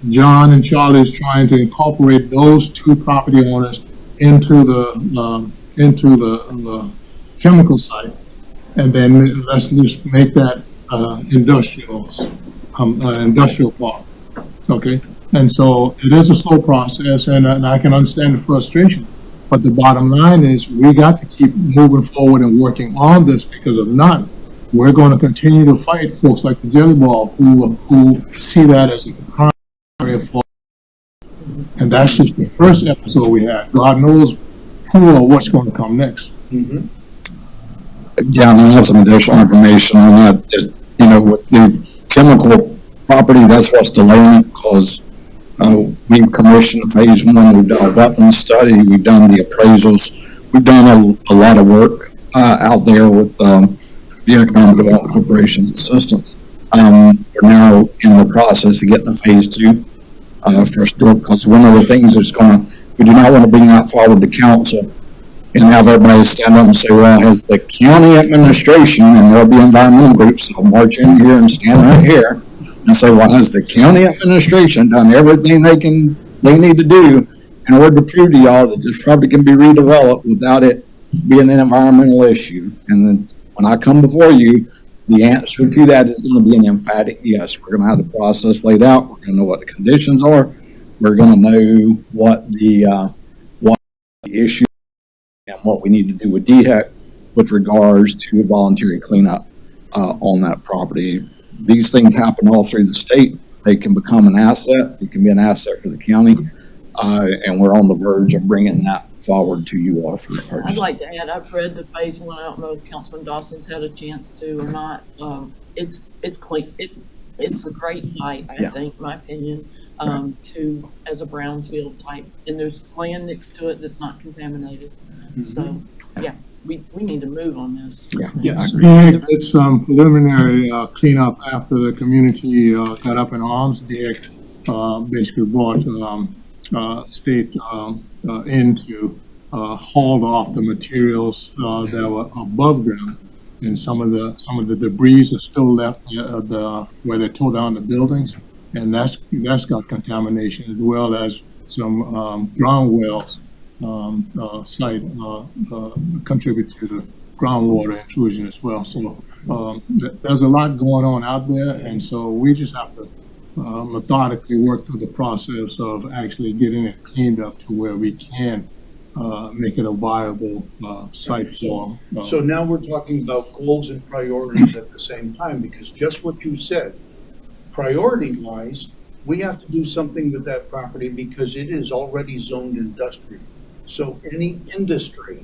John and Charlie is trying to incorporate those two property owners into the chemical site. And then let's just make that industrial park, okay? And so it is a slow process, and I can understand the frustration. But the bottom line is we got to keep moving forward and working on this, because if not, we're going to continue to fight folks like the Jelly Ball who see that as a primary flaw. And that's just the first episode we had. God knows who or what's going to come next. Mm-hmm. Yeah, and I have some additional information on that. Just, with the chemical property, that's what's delaying it, because we've commissioned phase one, we've done a weapons study, we've done the appraisals, we've done a lot of work out there with the Economic Development Corporation's assistance. We're now in the process of getting the phase two for sure, because one of the things is we do not want to bring that forward to council and have everybody stand up and say, well, has the county administration, and there'll be environmental groups that'll march in here and stand right here and say, well, has the county administration done everything they need to do in order to prove to y'all that this property can be redeveloped without it being an environmental issue? And then when I come before you, the answer to that is going to be an emphatic yes. We're going to have the process laid out. We're going to know what the conditions are. We're going to know what the issue and what we need to do with DHEC with regards to voluntary cleanup on that property. These things happen all through the state. They can become an asset. It can be an asset for the county, and we're on the verge of bringing that forward to you all for your purchase. I'd like to add, I've read the phase one. I don't know if Councilman Dawson's had a chance to or not. It's clean. It's a great site, I think, in my opinion, as a brownfield type. And there's land next to it that's not contaminated. Mm-hmm. So, yeah, we need to move on this. Yeah. Yes. We did some preliminary cleanup after the community got up in arms. Dick basically brought state in to haul off the materials that were above ground, and some of the debris is still left where they tore down the buildings, and that's got contamination, as well as some ground wells site contribute to the groundwater intrusion as well. So there's a lot going on out there, and so we just have to methodically work through the process of actually getting it cleaned up to where we can make it a viable site for. So now we're talking about goals and priorities at the same time, because just what you said, priority-wise, we have to do something with that property because it is already zoned industrial. So any industry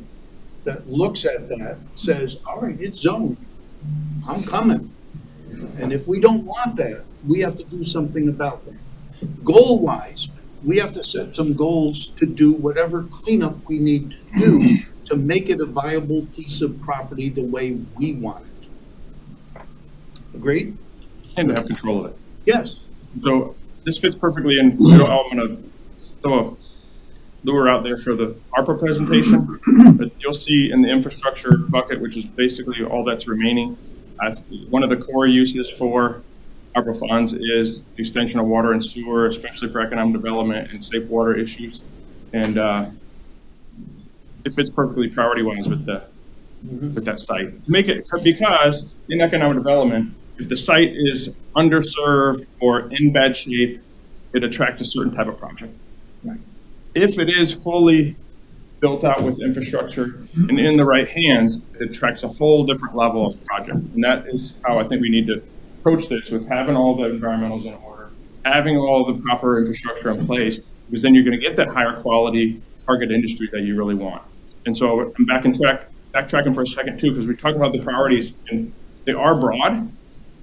that looks at that says, all right, it's zoned, I'm coming. And if we don't want that, we have to do something about that. Goal-wise, we have to set some goals to do whatever cleanup we need to do to make it a viable piece of property the way we want it. Agreed? And to have control of it. Yes. So this fits perfectly in. I'm going to throw a lure out there for the ARPA presentation. But you'll see in the infrastructure bucket, which is basically all that's remaining, one of the core uses for ARPA funds is the extension of water and sewer, especially for economic development and safe water issues. And it fits perfectly priority-wise with that site. Make it, because in economic development, if the site is underserved or in bad shape, it attracts a certain type of project. Right. If it is fully built out with infrastructure and in the right hands, it attracts a whole different level of project. And that is how I think we need to approach this, with having all the environmentals in order, having all the proper infrastructure in place, because then you're going to get that higher quality target industry that you really want. And so I'm backtracking for a second too, because we talk about the priorities, and they are broad,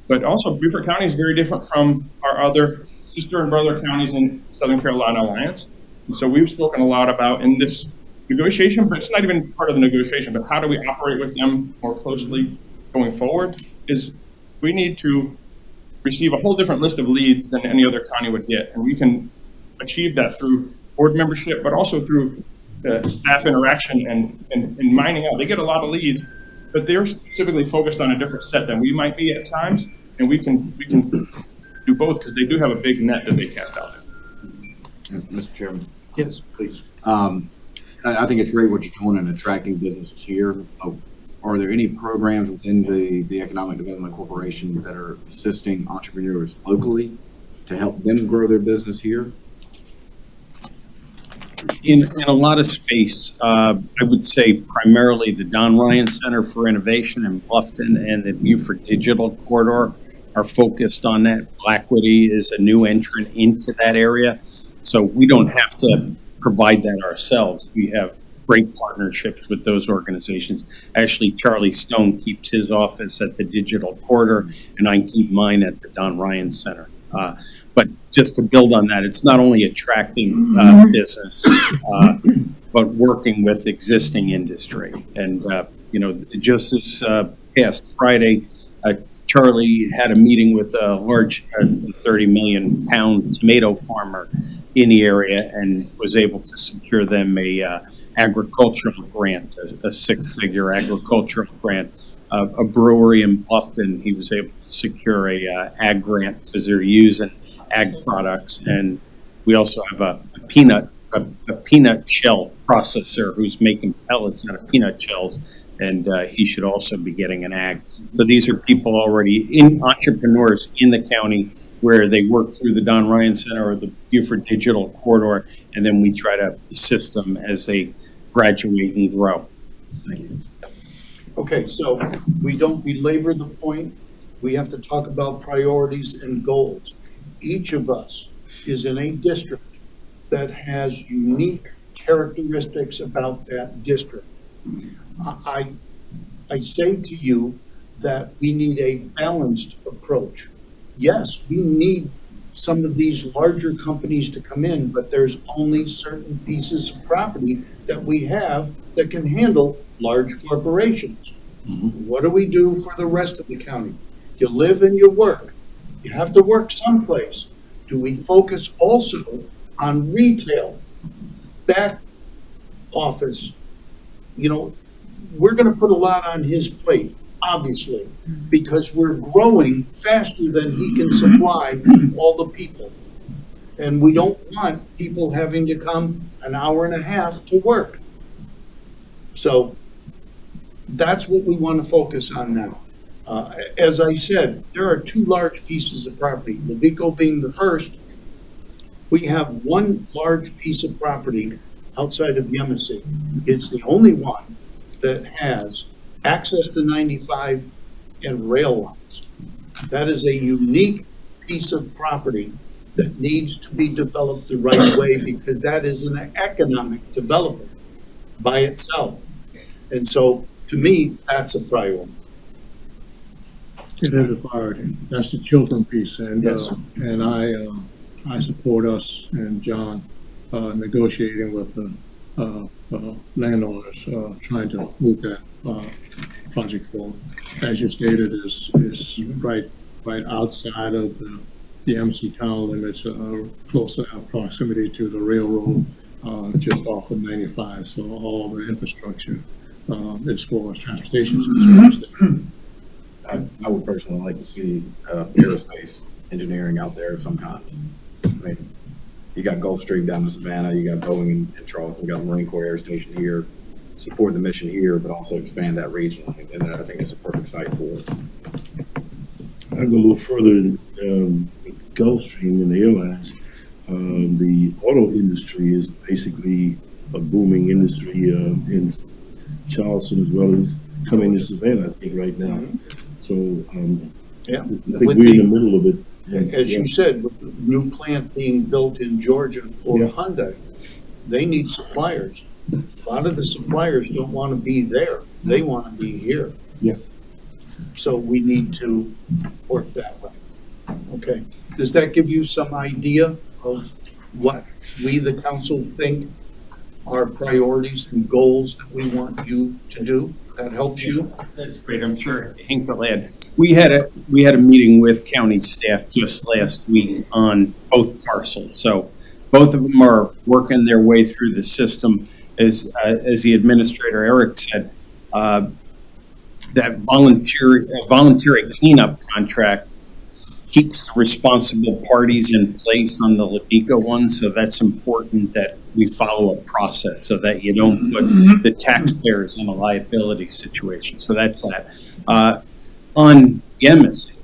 but also Beaufort County is very different from our other sister and brother counties in Southern Carolina Alliance. And so we've spoken a lot about in this negotiation, but it's not even part of the negotiation, but how do we operate with them more closely going forward, is we need to receive a whole different list of leads than any other county would get. And we can achieve that through board membership, but also through staff interaction and mining out. They get a lot of leads, but they're specifically focused on a different set than we might be at times. And we can do both because they do have a big net that they cast out. Mr. Chairman, Yes, please. I think it's great what you're doing in attracting businesses here. Are there any programs within the Economic Development Corporation that are assisting entrepreneurs locally to help them grow their business here? In a lot of space, I would say primarily the Don Ryan Center for Innovation in Bluffton and the Beaufort Digital Corridor are focused on that. Blackwoody is a new entrant into that area, so we don't have to provide that ourselves. We have great partnerships with those organizations. Actually, Charlie Stone keeps his office at the Digital Corridor, and I keep mine at the Don Ryan Center. But just to build on that, it's not only attracting businesses, but working with existing industry. And, just this past Friday, Charlie had a meeting with a large 30 million pound tomato farmer in the area and was able to secure them a agricultural grant, a six-figure agricultural grant. A brewery in Bluffton, he was able to secure a ag grant because they're using ag products. And we also have a peanut shell processor who's making pellets out of peanut shells, and he should also be getting an ag. So these are people already entrepreneurs in the county where they work through the Don Ryan Center or the Beaufort Digital Corridor, and then we try to assist them as they graduate and grow. Thank you. Okay, so we don't belabor the point. We have to talk about priorities and goals. Each of us is in a district that has unique characteristics about that district. I say to you that we need a balanced approach. Yes, we need some of these larger companies to come in, but there's only certain pieces of property that we have that can handle large corporations. What do we do for the rest of the county? You live and you work. You have to work someplace. Do we focus also on retail, back office? We're going to put a lot on his plate, obviously, because we're growing faster than he can supply all the people. And we don't want people having to come an hour and a half to work. So that's what we want to focus on now. As I said, there are two large pieces of property, Levico being the first. We have one large piece of property outside of Yemassee. It's the only one that has access to 95 and rail lines. That is a unique piece of property that needs to be developed the right way because that is an economic development by itself. And so, to me, that's a priority. It is a priority. That's the children piece, and Yes. and I support us and John negotiating with landowners trying to move that project forward. As you stated, is right outside of the MC town limits, close proximity to the railroad, just off of 95. So all the infrastructure as far as transportation is I would personally like to see aerospace engineering out there of some kind. I mean, you got Gulfstream down in Savannah, you got Boeing in Charleston, you got Marine Corps Air Station here, support the mission here, but also expand that regionally. And I think it's a perfect site for it. I go a little further with Gulfstream and the airlines. The auto industry is basically a booming industry in Charleston as well as coming to Savannah, I think, right now. So Yeah. I think we're in the middle of it. As you said, with the new plant being built in Georgia for Yeah. Hyundai, they need suppliers. A lot of the suppliers don't want to be there. They want to be here. Yeah. So we need to work that way. Okay. Does that give you some idea of what we, the council, think are priorities and goals that we want you to do? That helps you? That's great. I'm sure Hank will add. We had a meeting with county staff just last week on both parcels. So both of them are working their way through the system. As the administrator Eric said, that voluntary cleanup contract keeps the responsible parties in place on the Levico one, so that's important that we follow a process so that you don't put the taxpayers in a liability situation. So that's that. On the embassy,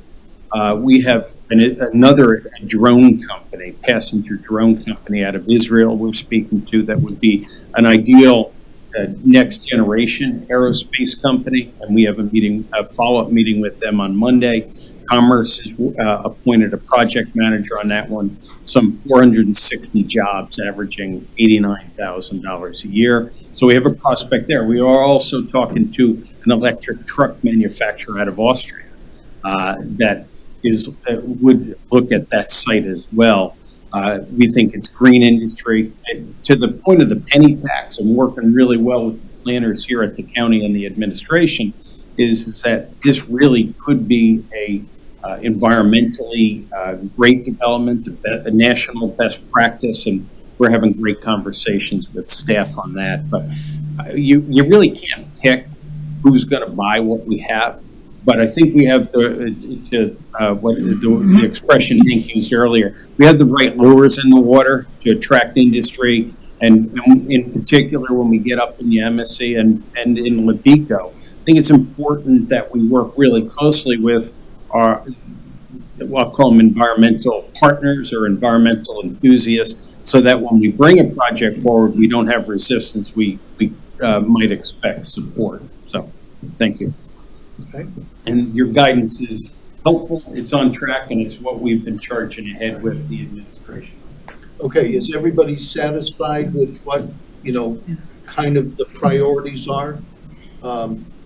we have another drone company, passenger drone company out of Israel we're speaking to that would be an ideal next generation aerospace company, and we have a follow-up meeting with them on Monday. Commerce has appointed a project manager on that one, some 460 jobs averaging $89,000 a year. So we have a prospect there. We are also talking to an electric truck manufacturer out of Austria that would look at that site as well. We think it's green industry. To the point of the penny tax, and working really well with the planners here at the county and the administration, is that this really could be a environmentally great development, a national best practice, and we're having great conversations with staff on that. But you really can't pick who's going to buy what we have. But I think we have the expression Hank used earlier. We have the right lures in the water to attract industry, and in particular when we get up in the embassy and in Levico, I think it's important that we work really closely with our, I'll call them environmental partners or environmental enthusiasts, so that when we bring a project forward, we don't have resistance. We might expect support. So, thank you. Okay. And your guidance is helpful, it's on track, and it's what we've been charging ahead with the administration. Okay, is everybody satisfied with what, kind of the priorities are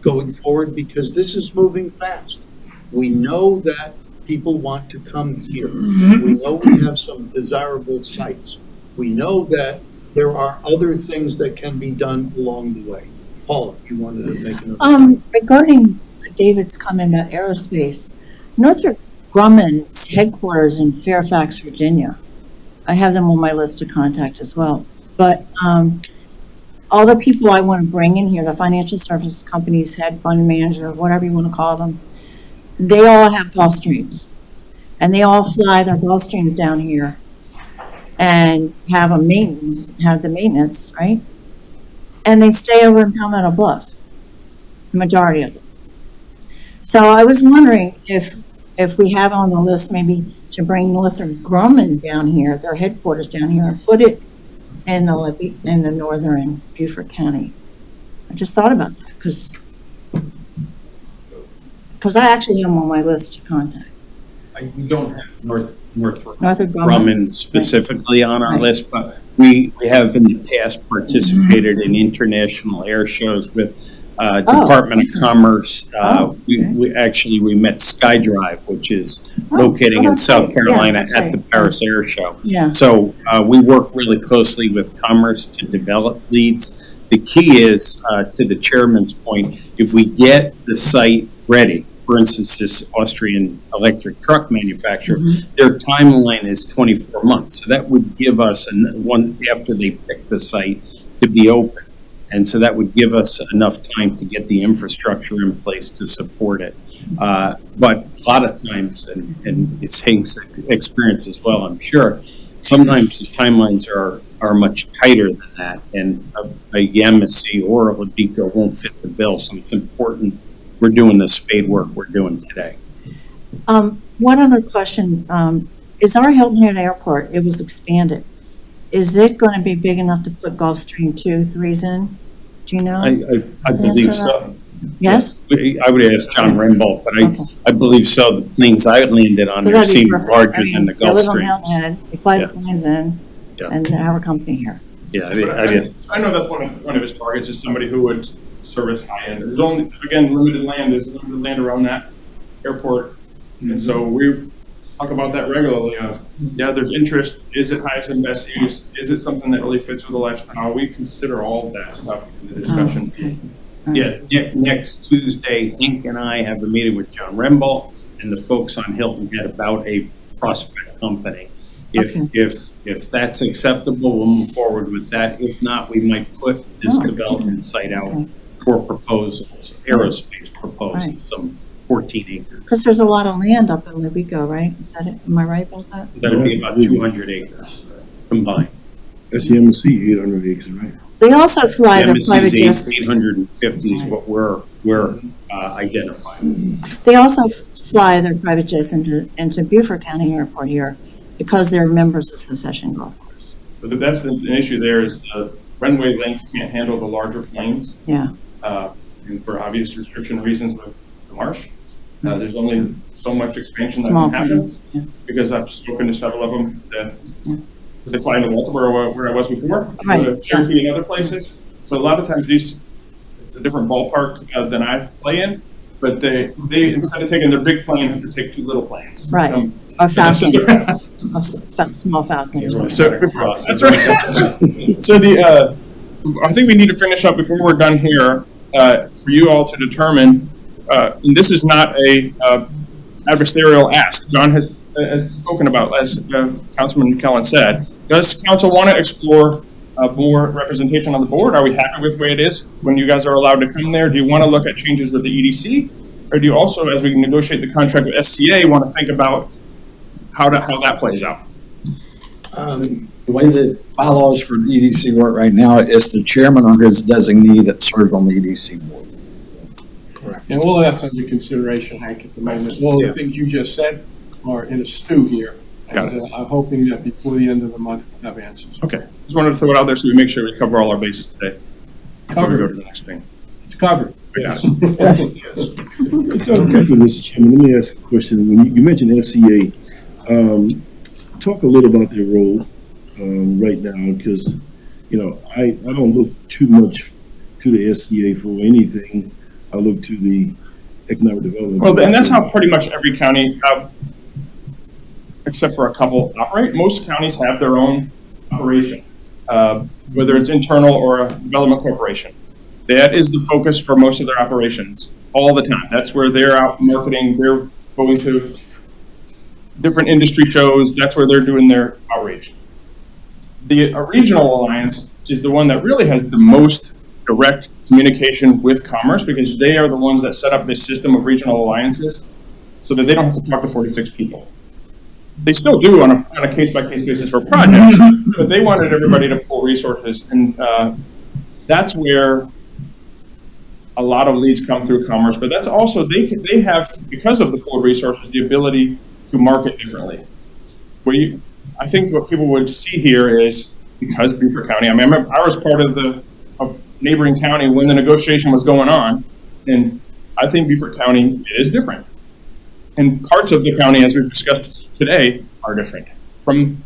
going forward? Because this is moving fast. We know that people want to come here. We know we have some desirable sites. We know that there are other things that can be done along the way. Paula, you wanted to make another regarding David's comment about aerospace, Northrop Grumman's headquarters in Fairfax, Virginia. I have them on my list to contact as well. But all the people I want to bring in here, the financial service companies, head fund manager, whatever you want to call them, they all have Gulfstreams. And they all fly their Gulfstreams down here and have the maintenance, right? And they stay over in Palmetto Bluff, the majority of them. So I was wondering if we have on the list maybe to bring Northrop Grumman down here, their headquarters down here, and put it in the northern Beaufort County. I just thought about that because I actually have them on my list to contact. We don't have Northrop Grumman specifically on our list, but we have in the past participated in international air shows with Department of Commerce. We met SkyDrive, which is located in South Carolina at the Paris Air Show. Yeah. So we work really closely with Commerce to develop leads. The key is, to the chairman's point, if we get the site ready, for instance, this Austrian electric truck manufacturer, their timeline is 24 months. So that would give us one after they pick the site to be open. And so that would give us enough time to get the infrastructure in place to support it. But a lot of times, and it's Hank's experience as well, I'm sure, sometimes the timelines are much tighter than that, and a Yamassee or a Levico won't fit the bill. So it's important we're doing the spade work we're doing today. One other question. Is our Hilton Head Airport, it was expanded. Is it going to be big enough to put Gulfstream 2, 3s in? Do you know? I believe so. Yes? I would ask John Rembold, but I believe so. The planes I landed on there seemed larger than the They live on Gulfstream. Hilton Head, they fly the planes in, and they have a company here. Yeah, I guess. I know that's one of his targets is somebody who would service high end. There's only, again, limited land around that airport. And so we talk about that regularly. There's interest. Is it highest and best use? Is it something that really fits with the lifestyle? We consider all of that stuff in the discussion. Yeah, next Tuesday, Hank and I have a meeting with John Rembold and the folks on Hilton Head about a prospect company. If that's acceptable, we'll move forward with that. If not, we might put this development site out for proposals, aerospace proposals, some 14 acres. Because there's a lot of land up in Libico, right? Is that it? Am I right about that? That'd be about 200 acres combined. That's the MSC, 800 acres, right? They also fly their private MSC's jets. 850 is what we're identifying. They also fly their private jets into Beaufort County Airport here because they're members of Secession Golf Course. But that's an issue there is the runway length can't handle the larger planes. Yeah. And for obvious restriction reasons with the marsh. There's only so much expansion that Small can happen. planes. Yeah. Because I've spoken to several of them that, Yeah. because they fly into Baltimore where I was before, Right, Cherokee and other places. So a lot of times it's a different ballpark than I play in, but they instead of taking their big plane, have to take two little planes. Right. Or Falcon. Small Falcon or something. So, that's right. So I think we need to finish up before we're done here, for you all to determine, and this is not a adversarial ask. John has spoken about, as Councilman McKellen said. Does council want to explore more representation on the board? Are we happy with the way it is when you guys are allowed to come there? Do you want to look at changes with the EDC? Or do you also, as we negotiate the contract with STA, want to think about how that plays out? The way the bylaws for the EDC work right now is the chairman or his designee that serves on the EDC board. And all of that's under consideration, Hank, at the moment. All the things you just said are in a stew here. Got And I'm hoping that before the end of the month, we'll have answers. Okay, just wanted to throw it out there so we make sure we cover all our bases today. Before we go to the next thing. It's covered. Yes. Mr. Chairman, let me ask a question. When you mentioned SCA, talk a little about their role right now, because, I don't look too much to the SCA for anything. I look to the economic development. Well, and that's how pretty much every county, except for a couple, operate. Most counties have their own operation, whether it's internal or a development corporation. That is the focus for most of their operations all the time. That's where they're out marketing. They're going to different industry shows. That's where they're doing their outreach. The regional alliance is the one that really has the most direct communication with commerce, because they are the ones that set up this system of regional alliances so that they don't have to talk to 46 people. They still do on a case-by-case basis for projects, but they wanted everybody to pull resources. And that's where a lot of leads come through commerce, but that's also, they have, because of the pooled resources, the ability to market differently. I think what people would see here is, because Beaufort County, I was part of neighboring county when the negotiation was going on, and I think Beaufort County is different. And parts of the county, as we've discussed today, are different. From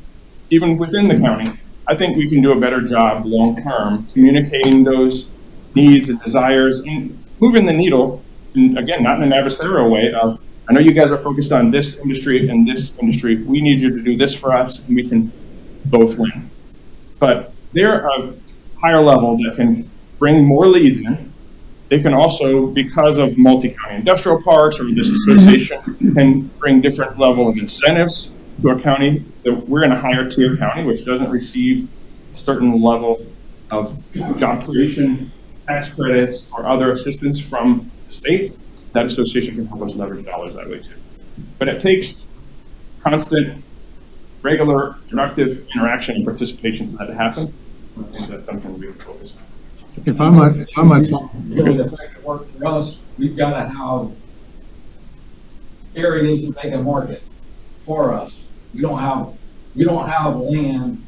even within the county, I think we can do a better job long-term communicating those needs and desires and moving the needle, and again, not in an adversarial way of, I know you guys are focused on this industry and this industry. We need you to do this for us, and we can both win. But they're a higher level that can bring more leads in. They can also, because of multi-county industrial parks or this association, can bring different level of incentives to our county. We're in a higher tier county, which doesn't receive a certain level of job creation, tax credits, or other assistance from the state. That association can help us leverage dollars that way too. But it takes constant, regular, productive interaction and participation for that to happen. I think that's something we can focus on. If I might, Really, the fact that works for us, we've got to have areas that they can market for us. We don't have land,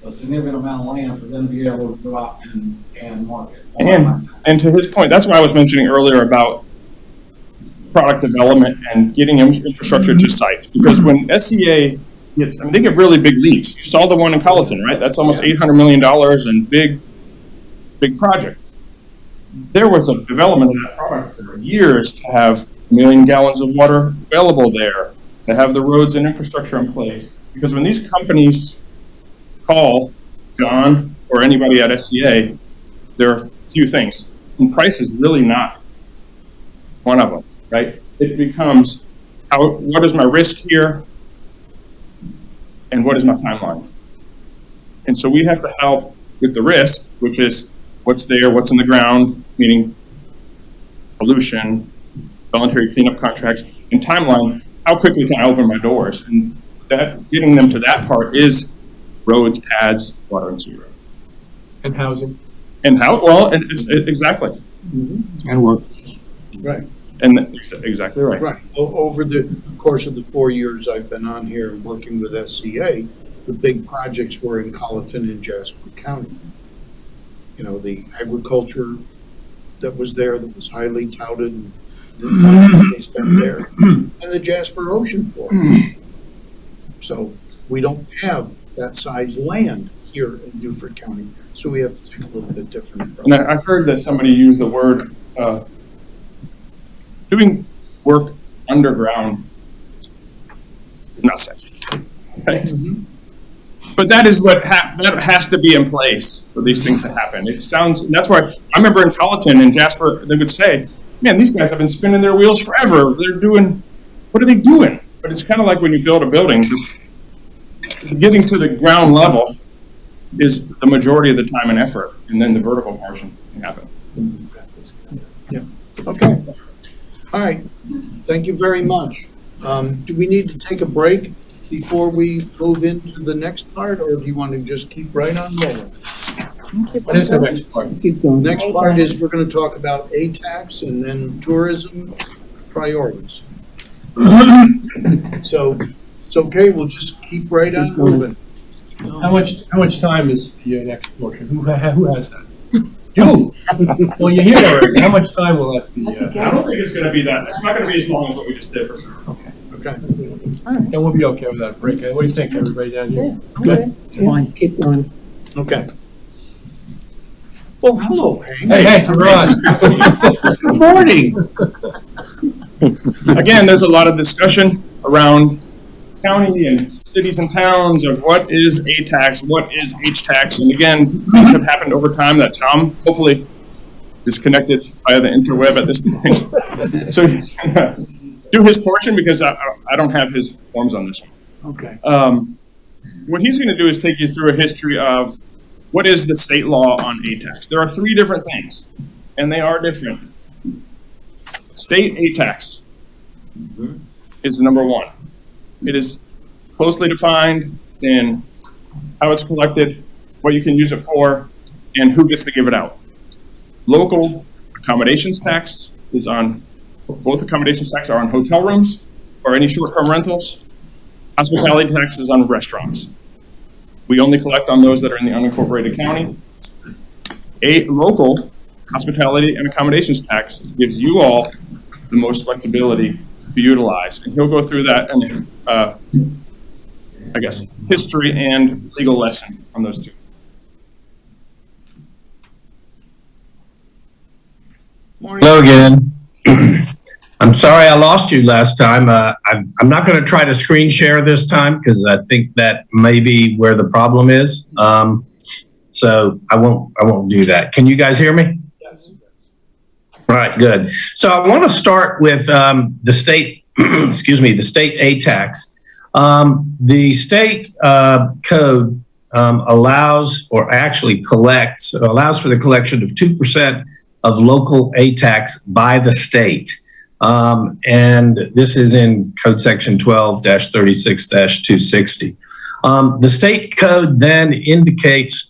a significant amount of land for them to be able to go out and market. And to his point, that's why I was mentioning earlier about product development and getting infrastructure to sites. Because when SCA gets, they get really big leads. You saw the one in Colleton, right? That's almost $800 million and big project. There was a development of that product for years to have 1 million gallons of water available there, to have the roads and infrastructure in place. Because when these companies call John or anybody at SCA, there are a few things. And price is really not one of them, right? It becomes, what is my risk here? And what is my timeline? And so we have to help with the risk, which is what's there, what's in the ground, meaning pollution, voluntary cleanup contracts, and timeline, how quickly can I open my doors? And that, getting them to that part is roads, pads, water and sewer. And housing. And how, well, exactly. And work. Right. And exactly right. Right. Over the course of the 4 years I've been on here and working with SCA, the big projects were in Colleton and Jasper County. You know, the agriculture that was there that was highly touted and the money that they spent there, and the Jasper Ocean Port. So we don't have that size land here in Beaufort County, so we have to take a little bit different approach. And I heard that somebody used the word, doing work underground is not sexy. Right? But that is what that has to be in place for these things to happen. It sounds, and that's why I remember in Colleton and Jasper, they would say, man, these guys have been spinning their wheels forever. They're doing, what are they doing? But it's kind of like when you build a building, getting to the ground level is the majority of the time and effort, and then the vertical portion can happen. Yeah. Okay. All right. Thank you very much. Do we need to take a break before we move into the next part, or do you want to just keep right on rolling? What is the next part? Keep going. Next part is we're going to talk about ATAX and then tourism priorities. So it's okay. We'll just keep right on moving. How much time is your next portion? Who has that? You. Well, you're here already. How much time will that be? I don't think it's going to be that. It's not going to be as long as what we just did for sure. Okay. Okay. Then we'll be okay with that break. What do you think, everybody down here? Good. Fine, keep going. Okay. Well, hello, Hank. Hey, Ron. Good morning. Again, there's a lot of discussion around county and cities and towns of what is A-tax, what is H-tax, and again, things have happened over time that Tom hopefully is connected via the interweb at this point. So he's gonna do his portion because I don't have his forms on this one. Okay. What he's going to do is take you through a history of what is the state law on A-tax. There are three different things, and they are different. State A-tax is number one. It is closely defined in how it's collected, what you can use it for, and who gets to give it out. Local accommodations tax is on, both accommodations tax are on hotel rooms or any short-term rentals. Hospitality tax is on restaurants. We only collect on those that are in the unincorporated county. A local hospitality and accommodations tax gives you all the most flexibility to utilize. And he'll go through that in, I guess, history and legal lesson on those two. Morning. Hello again. I'm sorry I lost you last time. I'm not going to try to screen share this time because I think that may be where the problem is. So I won't do that. Can you guys hear me? Yes. All right, good. So I want to start with the state, the state A-tax. The state code allows for the collection of 2% of local A-tax by the state. And this is in Code Section 12-36-260. The state code then mandates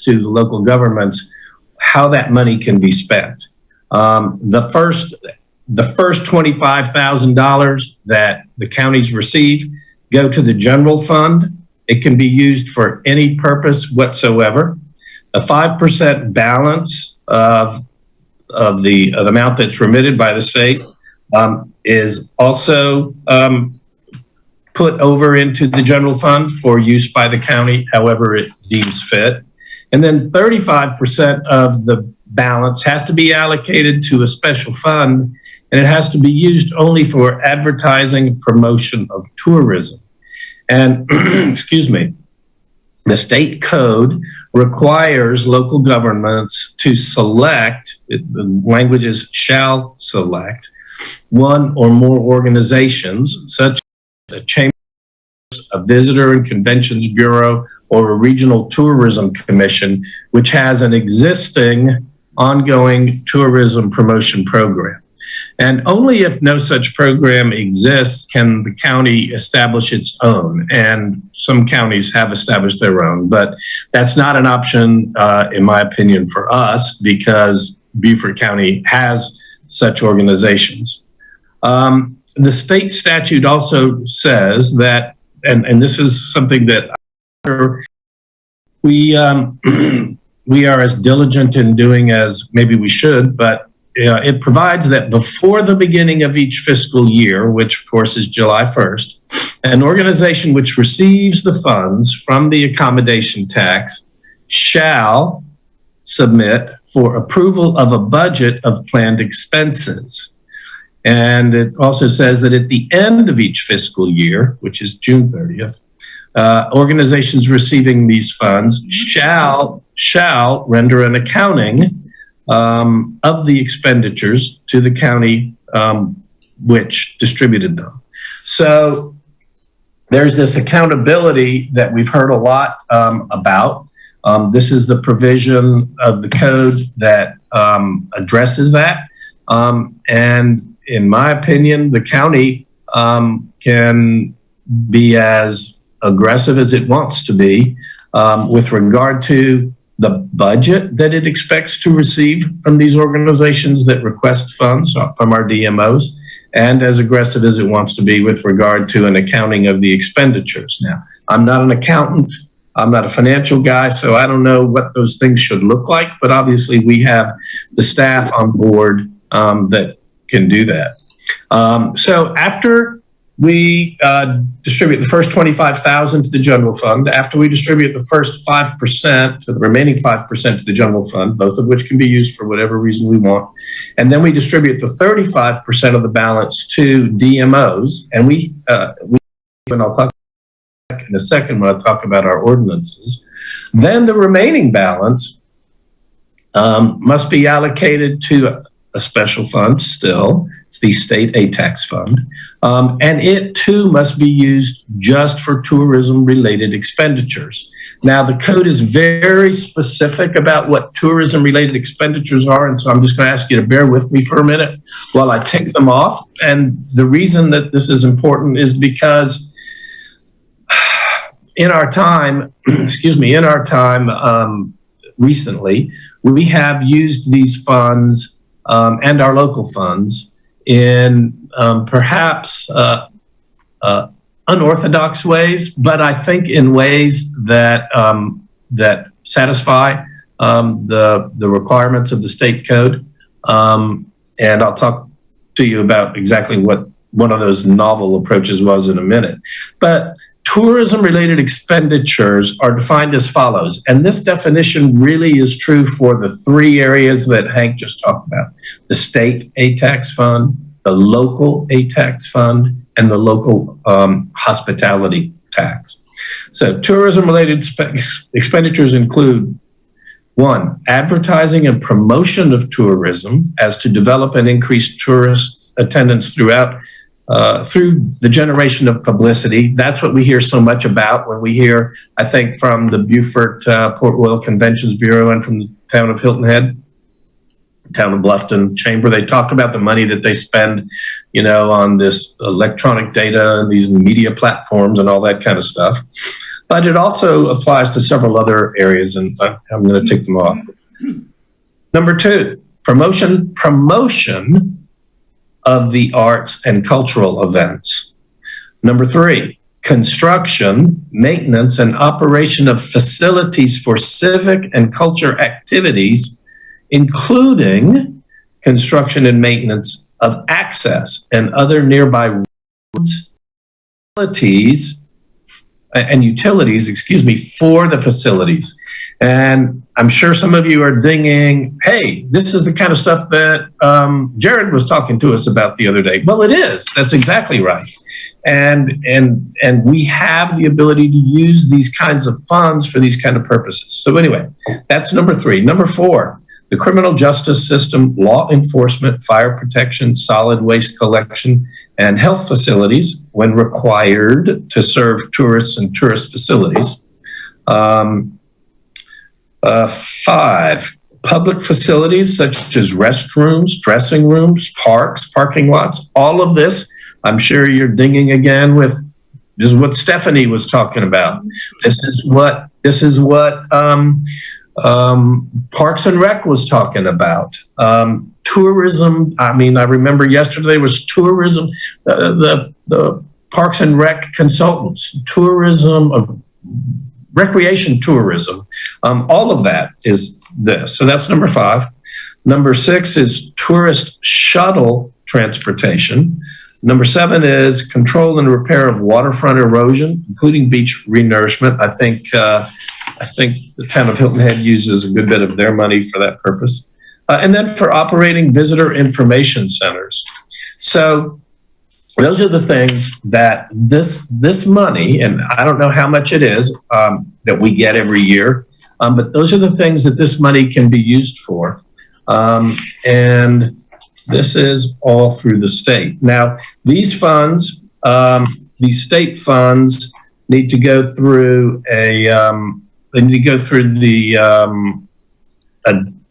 to the local governments how that money can be spent. The first $25,000 that the counties receive go to the general fund. It can be used for any purpose whatsoever. A 5% balance of the amount that's remitted by the state is also put over into the general fund for use by the county, however it deems fit. And then 35% of the balance has to be allocated to a special fund, and it has to be used only for advertising, promotion of tourism. And, the state code requires local governments to select, the language is shall select, one or more organizations such as a chamber, a visitor and conventions bureau, or a regional tourism commission, which has an existing ongoing tourism promotion program. And only if no such program exists can the county establish its own. And some counties have established their own, but that's not an option, in my opinion, for us because Beaufort County has such organizations. The state statute also says that, and this is something that we are as diligent in doing as maybe we should, but it provides that before the beginning of each fiscal year, which of course is July 1st, an organization which receives the funds from the accommodation tax shall submit for approval of a budget of planned expenses. And it also says that at the end of each fiscal year, which is June 30th, organizations receiving these funds shall render an accounting of the expenditures to the county which distributed them. So there's this accountability that we've heard a lot about. This is the provision of the code that addresses that. And in my opinion, the county can be as aggressive as it wants to be with regard to the budget that it expects to receive from these organizations that request funds from our DMOs, and as aggressive as it wants to be with regard to an accounting of the expenditures. Now, I'm not an accountant, I'm not a financial guy, so I don't know what those things should look like, but obviously we have the staff on board that can do that. So after we distribute the first $25,000 to the general fund, after we distribute the first 5% to the remaining 5% to the general fund, both of which can be used for whatever reason we want, and then we distribute the 35% of the balance to DMOs, and and I'll talk in a second when I talk about our ordinances, then the remaining balance must be allocated to a special fund still. It's the state ATAX fund. And it too must be used just for tourism related expenditures. Now the code is very specific about what tourism related expenditures are. And so I'm just going to ask you to bear with me for a minute while I tick them off. And the reason that this is important is because in our time, recently, we have used these funds and our local funds in perhaps unorthodox ways, but I think in ways that that satisfy the requirements of the state code. And I'll talk to you about exactly what one of those novel approaches was in a minute. But tourism-related expenditures are defined as follows, and this definition really is true for the three areas that Hank just talked about: the state ATAX fund, the local ATAX fund, and the local hospitality tax. So tourism-related expenditures include: 1, advertising and promotion of tourism as to develop and increase tourist attendance throughout through the generation of publicity. That's what we hear so much about when we hear, I think, from the Beaufort Port Royal Conventions Bureau and from the town of Hilton Head, town of Bluffton Chamber. They talk about the money that they spend, on this electronic data and these media platforms and all that kind of stuff. But it also applies to several other areas, and I'm going to tick them off. Number 2, promotion of the arts and cultural events. Number 3, construction, maintenance, and operation of facilities for civic and culture activities, including construction and maintenance of access and other nearby roads, utilities, for the facilities. And I'm sure some of you are dinging, hey, this is the kind of stuff that Jared was talking to us about the other day. Well, it is. That's exactly right. And we have the ability to use these kinds of funds for these kind of purposes. So anyway, that's number 3. Number 4, the criminal justice system, law enforcement, fire protection, solid waste collection, and health facilities when required to serve tourists and tourist facilities. 5, public facilities such as restrooms, dressing rooms, parks, parking lots, all of this, I'm sure you're dinging again with, this is what Stephanie was talking about. This is what Parks and Rec was talking about. Tourism, I mean, I remember yesterday was tourism, the Parks and Rec consultants, tourism, recreation tourism, all of that is this. So that's number 5. Number 6 is tourist shuttle transportation. Number 7 is control and repair of waterfront erosion, including beach renourishment. I think the town of Hilton Head uses a good bit of their money for that purpose. And then for operating visitor information centers. So those are the things that this money, and I don't know how much it is that we get every year, but those are the things that this money can be used for. And this is all through the state. Now, these funds, these state funds need to go through they need to go through the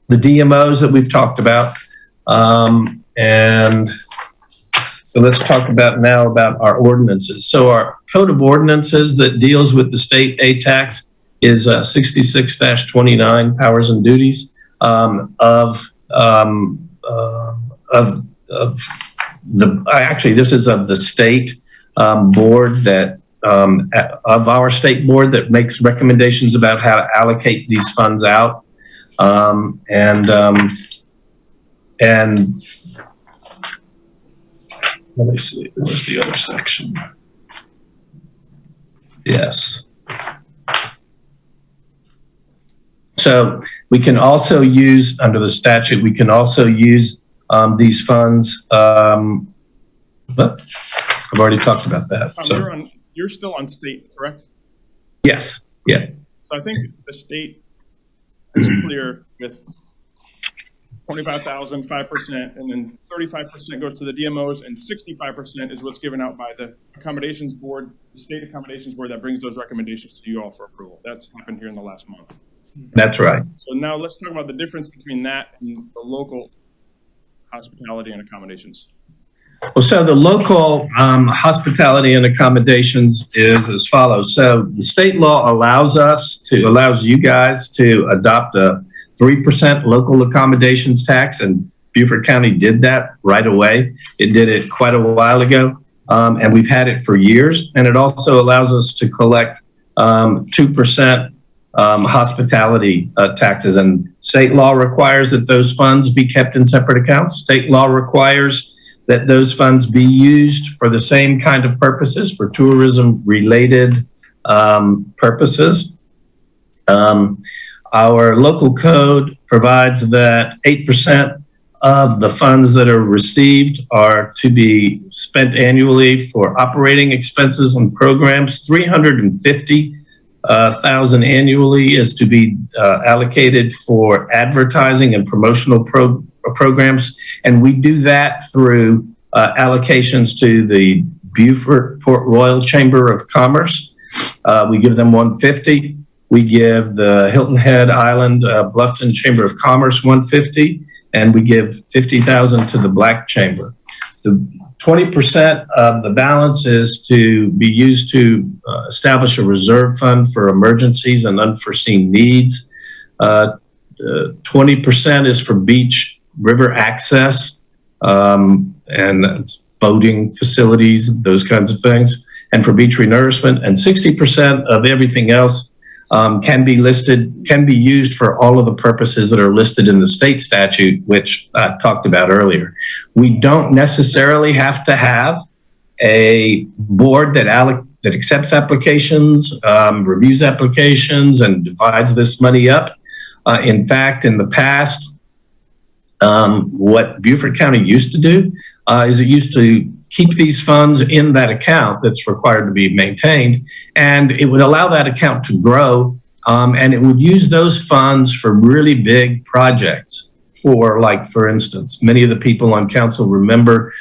DMOs that we've talked about. And so let's talk about our ordinances. So our code of ordinances that deals with the state A tax is 66-29 powers and duties this is of the state board that of our state board that makes recommendations about how to allocate these funds out. And let me see, where's the other section? Yes. So we can also use, under the statute, we can also use these funds, but I've already talked about that. So You're still on state, correct? yes, yeah. So I think the state is clear with 25,000, 5%, and then 35% goes to the DMOs, and 65% is what's given out by the accommodations board, the state accommodations board that brings those recommendations to you all for approval. That's happened here in the last month. That's right. So now let's talk about the difference between that and the local hospitality and accommodations. Well, so the local hospitality and accommodations is as follows. So the state law allows you guys to adopt a 3% local accommodations tax, and Beaufort County did that right away. It did it quite a while ago, and we've had it for years. And it also allows us to collect 2% hospitality taxes, and state law requires that those funds be kept in separate accounts. State law requires that those funds be used for the same kind of purposes, for tourism-related purposes. Our local code provides that 8% of the funds that are received are to be spent annually for operating expenses and programs. $350,000 annually is to be allocated for advertising and promotional programs, and we do that through allocations to the Beaufort Port Royal Chamber of Commerce. We give them $150. We give the Hilton Head Island Bluffton Chamber of Commerce $150, and we give $50,000 to the Black Chamber. The 20% of the balance is to be used to establish a reserve fund for emergencies and unforeseen needs. 20% is for beach river access and boating facilities, those kinds of things, and for beach renourishment. And 60% of everything else can be used for all of the purposes that are listed in the state statute, which I talked about earlier. We don't necessarily have to have a board that accepts applications, reviews applications, and divides this money up. In fact, in the past, what Beaufort County used to do is it used to keep these funds in that account that's required to be maintained, and it would allow that account to grow, and it would use those funds for really big projects. For instance, many of the people on council remember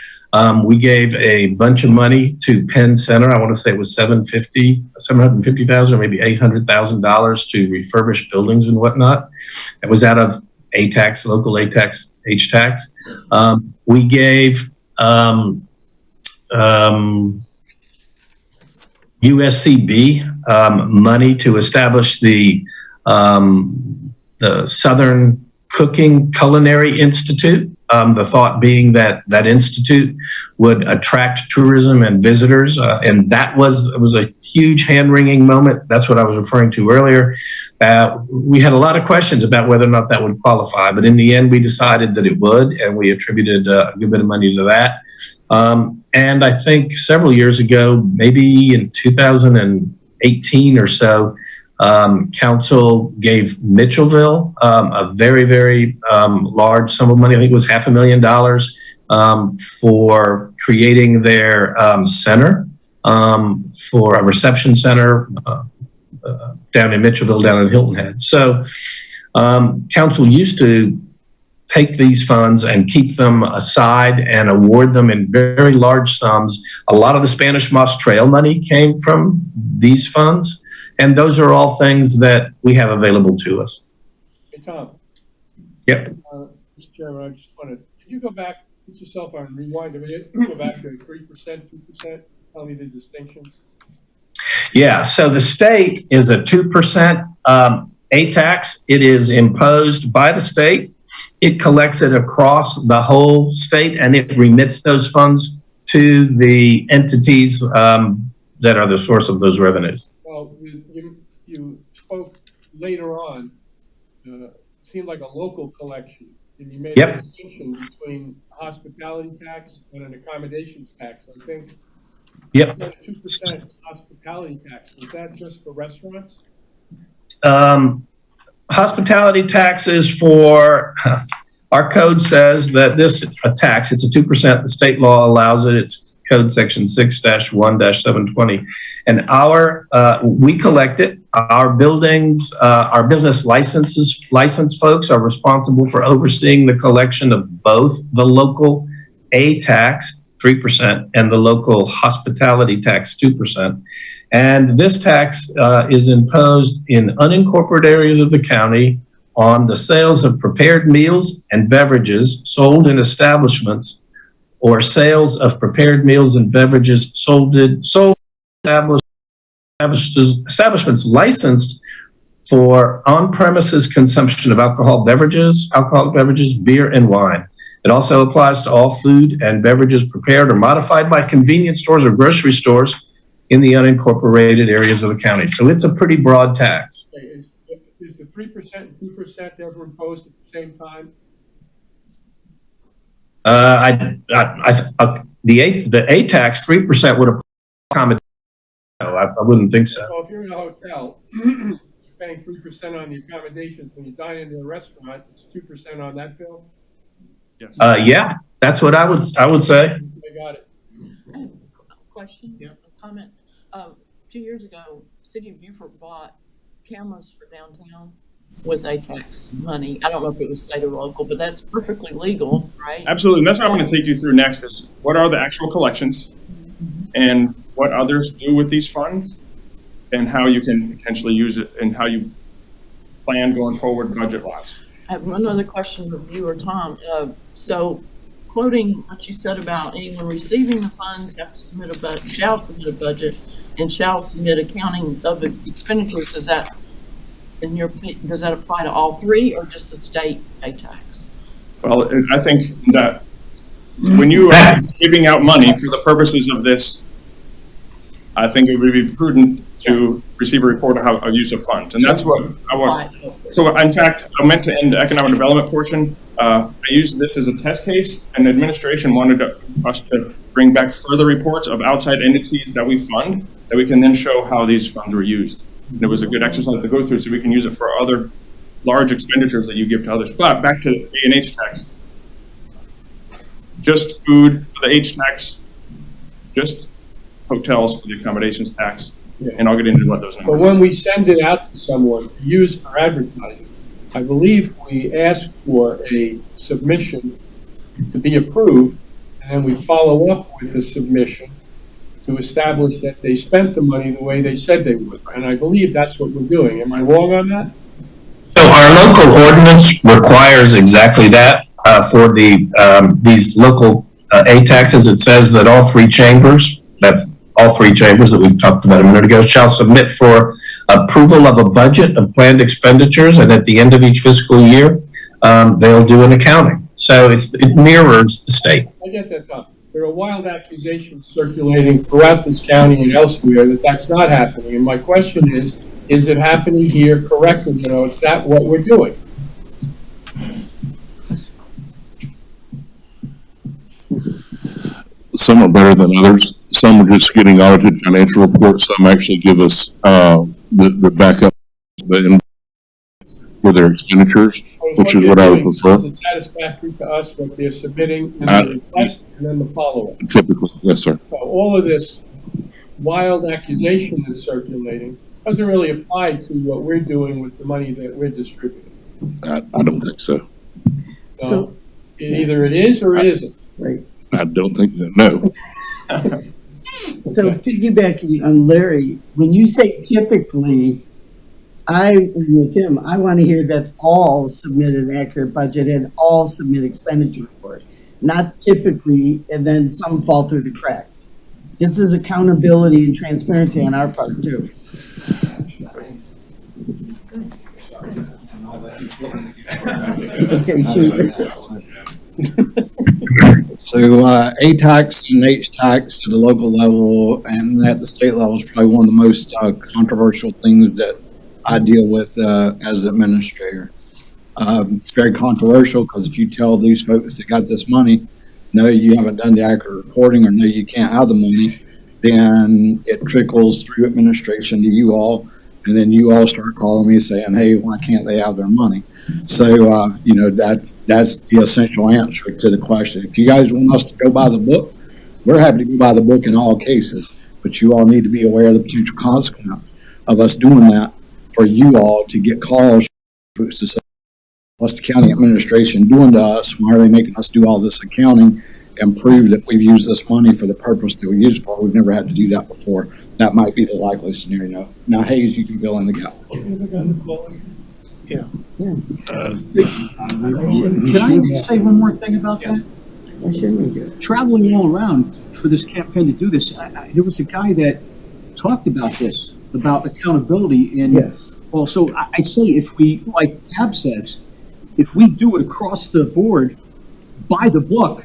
we gave a bunch of money to Penn Center. I want to say it was $750,000 or maybe $800,000 to refurbish buildings and whatnot. It was out of A-tax, local A-tax, H-tax. We gave USCB money to establish the Southern Cooking Culinary Institute. The thought being that that institute would attract tourism and visitors, and that was a huge hand-wringing moment. That's what I was referring to earlier. We had a lot of questions about whether or not that would qualify, but in the end, we decided that it would, and we attributed a good bit of money to that. And I think several years ago, maybe in 2018 or so, council gave Mitchellville a very, very large sum of money. I think it was $500,000 for creating their center, for a reception center down in Mitchellville, down in Hilton Head. So council used to take these funds and keep them aside and award them in very large sums. A lot of the Spanish Moss Trail money came from these funds. And those are all things that we have available to us. Hey, Tom. Yep. Mr. Chairman, I just wanted, can you go back, put yourself on rewind a minute, go back to 3%, 2%, tell me the distinctions. Yeah, so the state is a 2% A-tax. It is imposed by the state. It collects it across the whole state, and it remits those funds to the entities that are the source of those revenues. Well, you spoke later on, seemed like a local collection, and you made a distinction between hospitality tax and an accommodations tax, I think. Yep. 2% hospitality tax, was that just for restaurants? Hospitality taxes for, our code says that this a tax, it's a 2%, the state law allows it, it's code section 6-1-720. And we collect it, our buildings, our business license folks are responsible for overseeing the collection of both the local A tax, 3%, and the local hospitality tax, 2%. And this tax is imposed in unincorporated areas of the county on the sales of prepared meals and beverages sold in establishments, or sales of prepared meals and beverages sold establishments licensed for on-premises consumption of alcoholic beverages, beer, and wine. It also applies to all food and beverages prepared or modified by convenience stores or grocery stores in the unincorporated areas of the county. So it's a pretty broad tax. Okay, is the 3% and 2% ever imposed at the same time? The A tax, 3% would accommodate. No, I wouldn't think so. So if you're in a hotel, you're paying 3% on the accommodations. When you dine into a restaurant, it's 2% on that bill? Yes. Yeah, that's what I would say. I got it. I have a question, a comment. A few years ago, City of Beaufort bought cameras for downtown with A-tax money. I don't know if it was state or local, but that's perfectly legal, right? Absolutely. And that's what I'm going to take you through next is what are the actual collections and what others do with these funds and how you can potentially use it and how you plan going forward budget-wise. I have one other question for you or Tom. So quoting what you said about anyone receiving the funds have to submit shall submit a budget and shall submit accounting of expenditures, does that apply to all three or just the state A-tax? Well, I think that when you are giving out money for the purposes of this, I think it would be prudent to receive a report of how use of funds. And that's what I want. So in fact, I meant to end the economic development portion. I used this as a test case, and administration wanted us to bring back further reports of outside entities that we fund that we can then show how these funds were used. And it was a good exercise to go through so we can use it for other large expenditures that you give to others. But back to the A and H tax. Just food for the H tax, just hotels for the accommodations tax. And I'll get into what those numbers But when we send it out to someone to use for advertising, I believe we ask for a submission to be approved, and then we follow up with the submission to establish that they spent the money the way they said they would. And I believe that's what we're doing. Am I wrong on that? So our local ordinance requires exactly that for these local A taxes. It says that all three chambers, that's all three chambers that we talked about a minute ago, shall submit for approval of a budget of planned expenditures, and at the end of each fiscal year, they'll do an accounting. So it mirrors the state. I get that, Tom. There are wild accusations circulating throughout this county and elsewhere that that's not happening. And my question is it happening here correctly? You know, is that what we're doing? Some are better than others. Some are just getting audited financial reports. Some actually give us the backup for their expenditures, which is what I would prefer. Is it satisfactory to us what they're submitting in the request and then the follow-up? Typically, yes, sir. So all of this wild accusation that's circulating doesn't really apply to what we're doing with the money that we're distributing. I don't think so. So either it is or it isn't. Right. I don't think that, no. So piggybacking on Larry, when you say typically, with him, I want to hear that all submit an accurate budget and all submit expenditure report, not typically, and then some fall through the cracks. This is accountability and transparency on our part too. Okay, shoot. So A tax and H tax at the local level and at the state level is probably one of the most controversial things that I deal with as an administrator. It's very controversial because if you tell these folks that got this money, no, you haven't done the accurate reporting, or no, you can't have the money, then it trickles through administration to you all, and then you all start calling me saying, hey, why can't they have their money? So, you know, that's the essential answer to the question. If you guys want us to go by the book, we're happy to go by the book in all cases, but you all need to be aware of the potential consequence of us doing that for you all to get calls to say, what's the county administration doing to us? Why are they making us do all this accounting and prove that we've used this money for the purpose that we used it for? We've never had to do that before. That might be the likely scenario. Now, Hayes, you can fill in the gap. Yeah. Can I say one more thing about that? Why shouldn't we do it? Traveling all around for this campaign to do this, there was a guy that talked about this, about accountability. And yes. Also, I'd say if we, like Tab says, if we do it across the board by the book,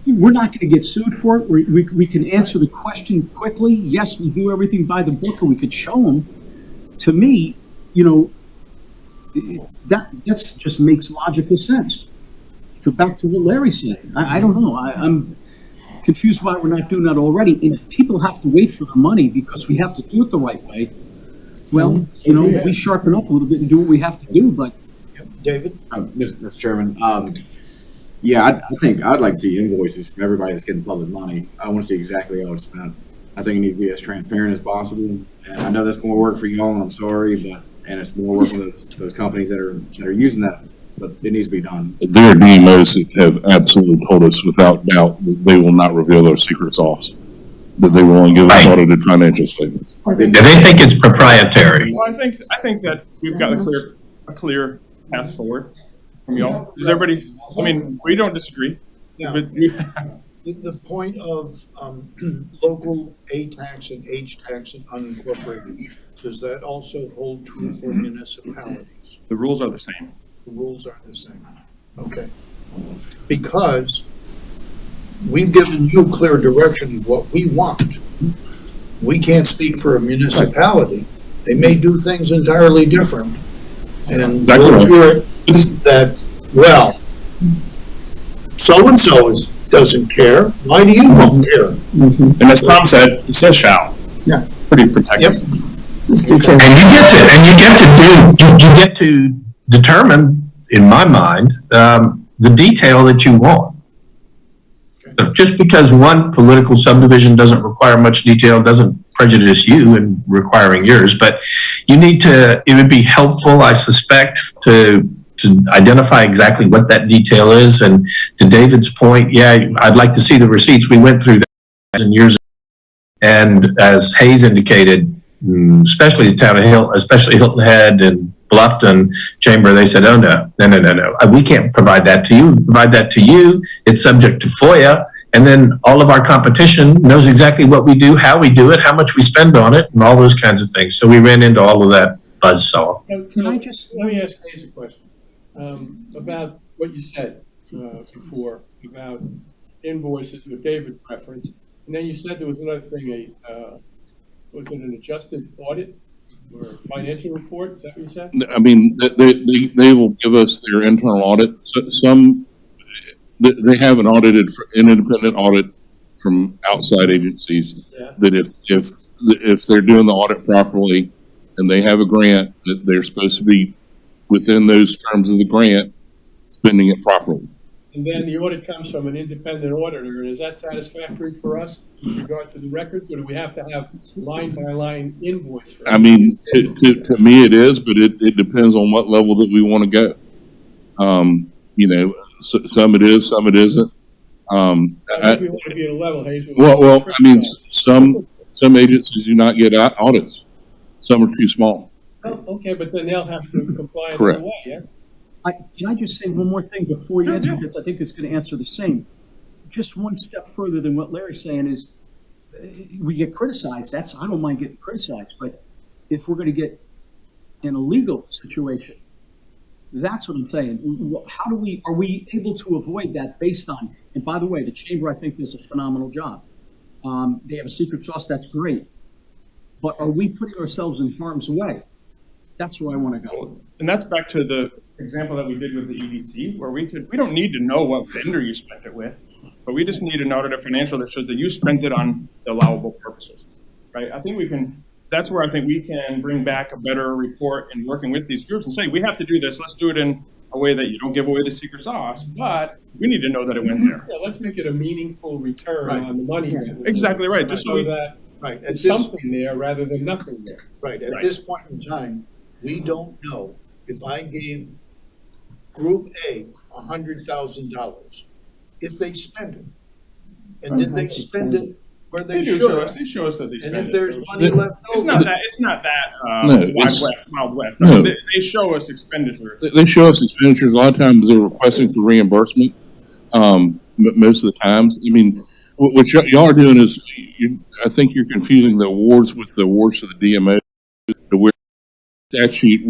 we're not going to get sued for it. We can answer the question quickly. Yes, we do everything by the book, and we could show them. To me, you know, that's just makes logical sense. So back to what Larry said. I don't know. I'm confused why we're not doing that already. And if people have to wait for the money because we have to do it the right way, well, you know, we sharpen up a little bit and do what we have to do. But David? Mr. Chairman, yeah, I think I'd like to see invoices from everybody that's getting public money. I want to see exactly how it's spent. I think it needs to be as transparent as possible. And I know that's more work for y'all, and I'm sorry, and it's more work for those companies that are using that, but it needs to be done. There are DMOs that have absolutely told us without doubt that they will not reveal their secret sauce, that they will only give us audited financial statements. They think it's proprietary. Well, I think that we've got a clear path forward from y'all. Does everybody? I mean, we don't disagree. Yeah. But The point of local A tax and H tax and unincorporated, does that also hold true for municipalities? the rules are the same. The rules are the same. Okay. Because we've given you clear direction of what we want. We can't speak for a municipality. They may do things entirely different. And we'll hear that, well, so-and-so doesn't care. Why do you not care? And as Tom said, it says shall. Yeah. Pretty protective. Yep. And you get to determine, in my mind, the detail that you want. So just because one political subdivision doesn't require much detail doesn't prejudice you in requiring yours, but you need to, it would be helpful, I suspect, to identify exactly what that detail is. And to David's point, yeah, I'd like to see the receipts. We went through that in years ago. And as Hayes indicated, especially the town of Hilton, especially Hilton Head and Bluffton Chamber, they said, oh, no. We can't provide that to you. We provide that to you. It's subject to FOIA. And then all of our competition knows exactly what we do, how we do it, how much we spend on it, and all those kinds of things. So we ran into all of that buzzsaw. Can I just, let me ask Hayes a question, about what you said, before, about invoices with David's reference. And then you said there was another thing, was it an adjusted audit or financial report? Is that what you said? I mean, they will give us their internal audit. Some, they have an independent audit from outside agencies. Yeah. That if they're doing the audit properly and they have a grant, that they're supposed to be within those terms of the grant, spending it properly. And then the audit comes from an independent auditor, and is that satisfactory for us with regard to the records, or do we have to have line-by-line invoice for it? I mean, to me it is, but it depends on what level that we want to go. You know, some it is, some it isn't. I think we want to be at a level, Hayes. Well, I mean, some agencies do not get audits. Some are too small. Oh, okay, but then they'll have to comply in Correct. a way, yeah? Can I just say one more thing before you answer this? I think it's going to answer the same. Just one step further than what Larry's saying is, we get criticized. I don't mind getting criticized, but if we're going to get in a legal situation, that's what I'm saying. Are we able to avoid that based on, and by the way, the chamber, I think, does a phenomenal job. They have a secret sauce, that's great. But are we putting ourselves in harm's way? That's where I want to go. And that's back to the example that we did with the EDC, where we don't need to know what vendor you spent it with, but we just need an audited financial that shows that you spent it on the allowable purposes, right? I think that's where I think we can bring back a better report in working with these groups and say, we have to do this, let's do it in a way that you don't give away the secret sauce, but we need to know that it went there. Yeah, let's make it a meaningful return on the money. Exactly right. Just so that Right. there's something there rather than nothing there. Right, at this point in time, we don't know if I gave Group A $100,000, if they spend it. And did they spend it where they should? They show us that they spend it. And if there's money left over. It's not that Wild West. No. They show us expenditures. They show us expenditures. A lot of times they're requesting for reimbursement. Most of the times, I mean, what y'all are doing is, I think you're confusing the awards with the awards to the DMO. The statute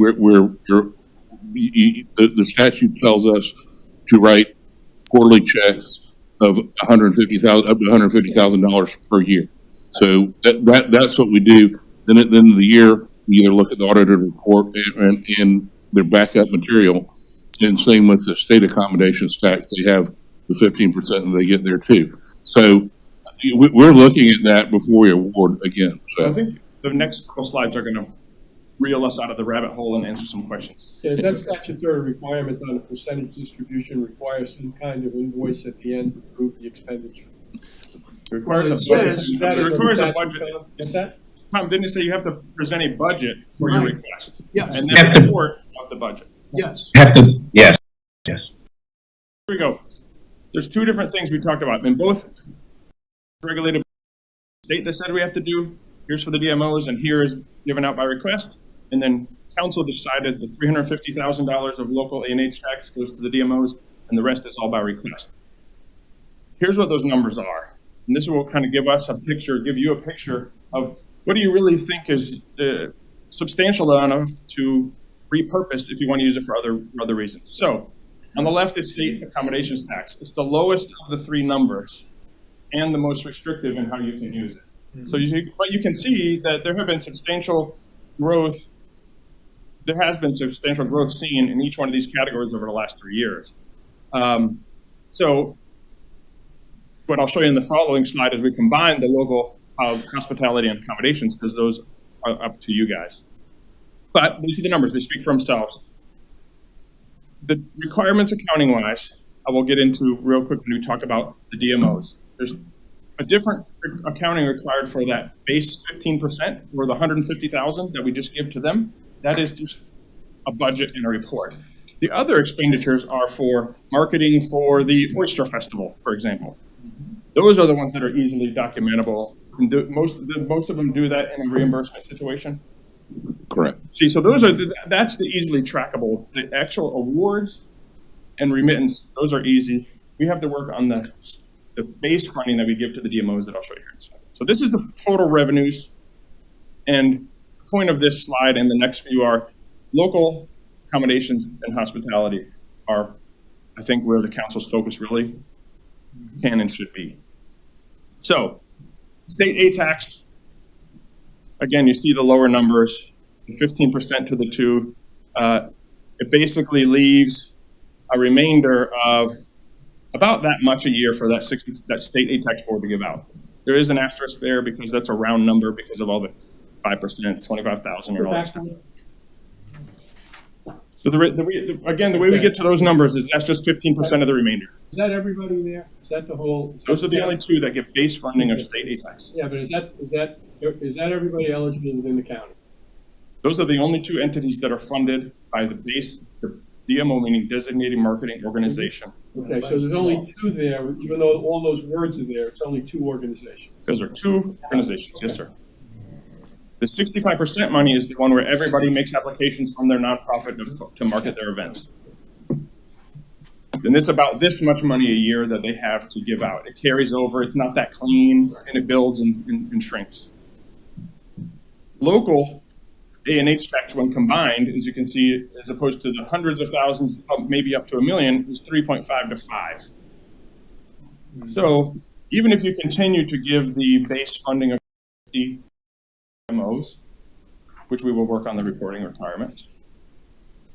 the statute tells us to write quarterly checks of $150,000 up to $150,000 per year. So that's what we do. Then at the end of the year, we either look at the audited report and their backup material, and same with the state accommodations tax. They have the 15% and they get there too. So we're looking at that before we award again. So I think the next couple slides are going to reel us out of the rabbit hole and answer some questions. Yeah, is that statutory requirement on a percentage distribution requires some kind of invoice at the end to prove the expenditure? It requires a budget. Tom, didn't it say you have to present a budget for your request? Yes. And then a report of the budget. Yes. Yes. Here we go. There's two different things we talked about. In both regulated state that said we have to do, here's for the DMOs and here is given out by request. And then council decided the $350,000 of local A&H tax goes to the DMOs and the rest is all by request. Here's what those numbers are. And this will kind of give us a picture, give you a picture of what do you really think is substantial enough to repurpose if you want to use it for other reasons. So on the left is state accommodations tax. It's the lowest of the three numbers and the most restrictive in how you can use it. Mm-hmm. So but you can see that there have been substantial growth. There has been substantial growth seen in each one of these categories over the last 3 years. So what I'll show you in the following slide is we combine the local hospitality and accommodations because those are up to you guys. But these are the numbers. They speak for themselves. The requirements accounting-wise, I will get into real quick when we talk about the DMOs. There's a different accounting required for that base 15% or the $150,000 that we just give to them. That is just a budget and a report. The other expenditures are for marketing for the Oyster Festival, for example. Those are the ones that are easily documentable. Most of them do that in a reimbursement situation. Correct. See, so that's the easily trackable. The actual awards and remittance, those are easy. We have to work on the base funding that we give to the DMOs that I'll show you here in a second. So this is the total revenues. And the point of this slide and the next few are local accommodations and hospitality are, I think, where the council's focus really can and should be. So state A tax, again, you see the lower numbers, 15% to the two. It basically leaves a remainder of about that much a year for that state aid tax board to give out. There is an asterisk there because that's a round number because of all the 5%, 25,000 and all that stuff. So again, the way we get to those numbers is that's just 15% of the remainder. Is that everybody there? Is that the whole? Those are the only two that get base funding of state aid tax. Yeah, but is that everybody eligible within the county? Those are the only two entities that are funded by the DMO, meaning designated marketing organization. Okay, so there's only two there, even though all those words are there, it's only two organizations. Those are two organizations, yes, sir. The 65% money is the one where everybody makes applications from their nonprofit to market their events. And it's about this much money a year that they have to give out. It carries over, it's not that clean, and it builds and shrinks. Local A&H tax, when combined, as you can see, as opposed to the hundreds of thousands, maybe up to $1 million, is 3.5 to 5. So even if you continue to give the base funding of 50 DMOs, which we will work on the reporting requirements,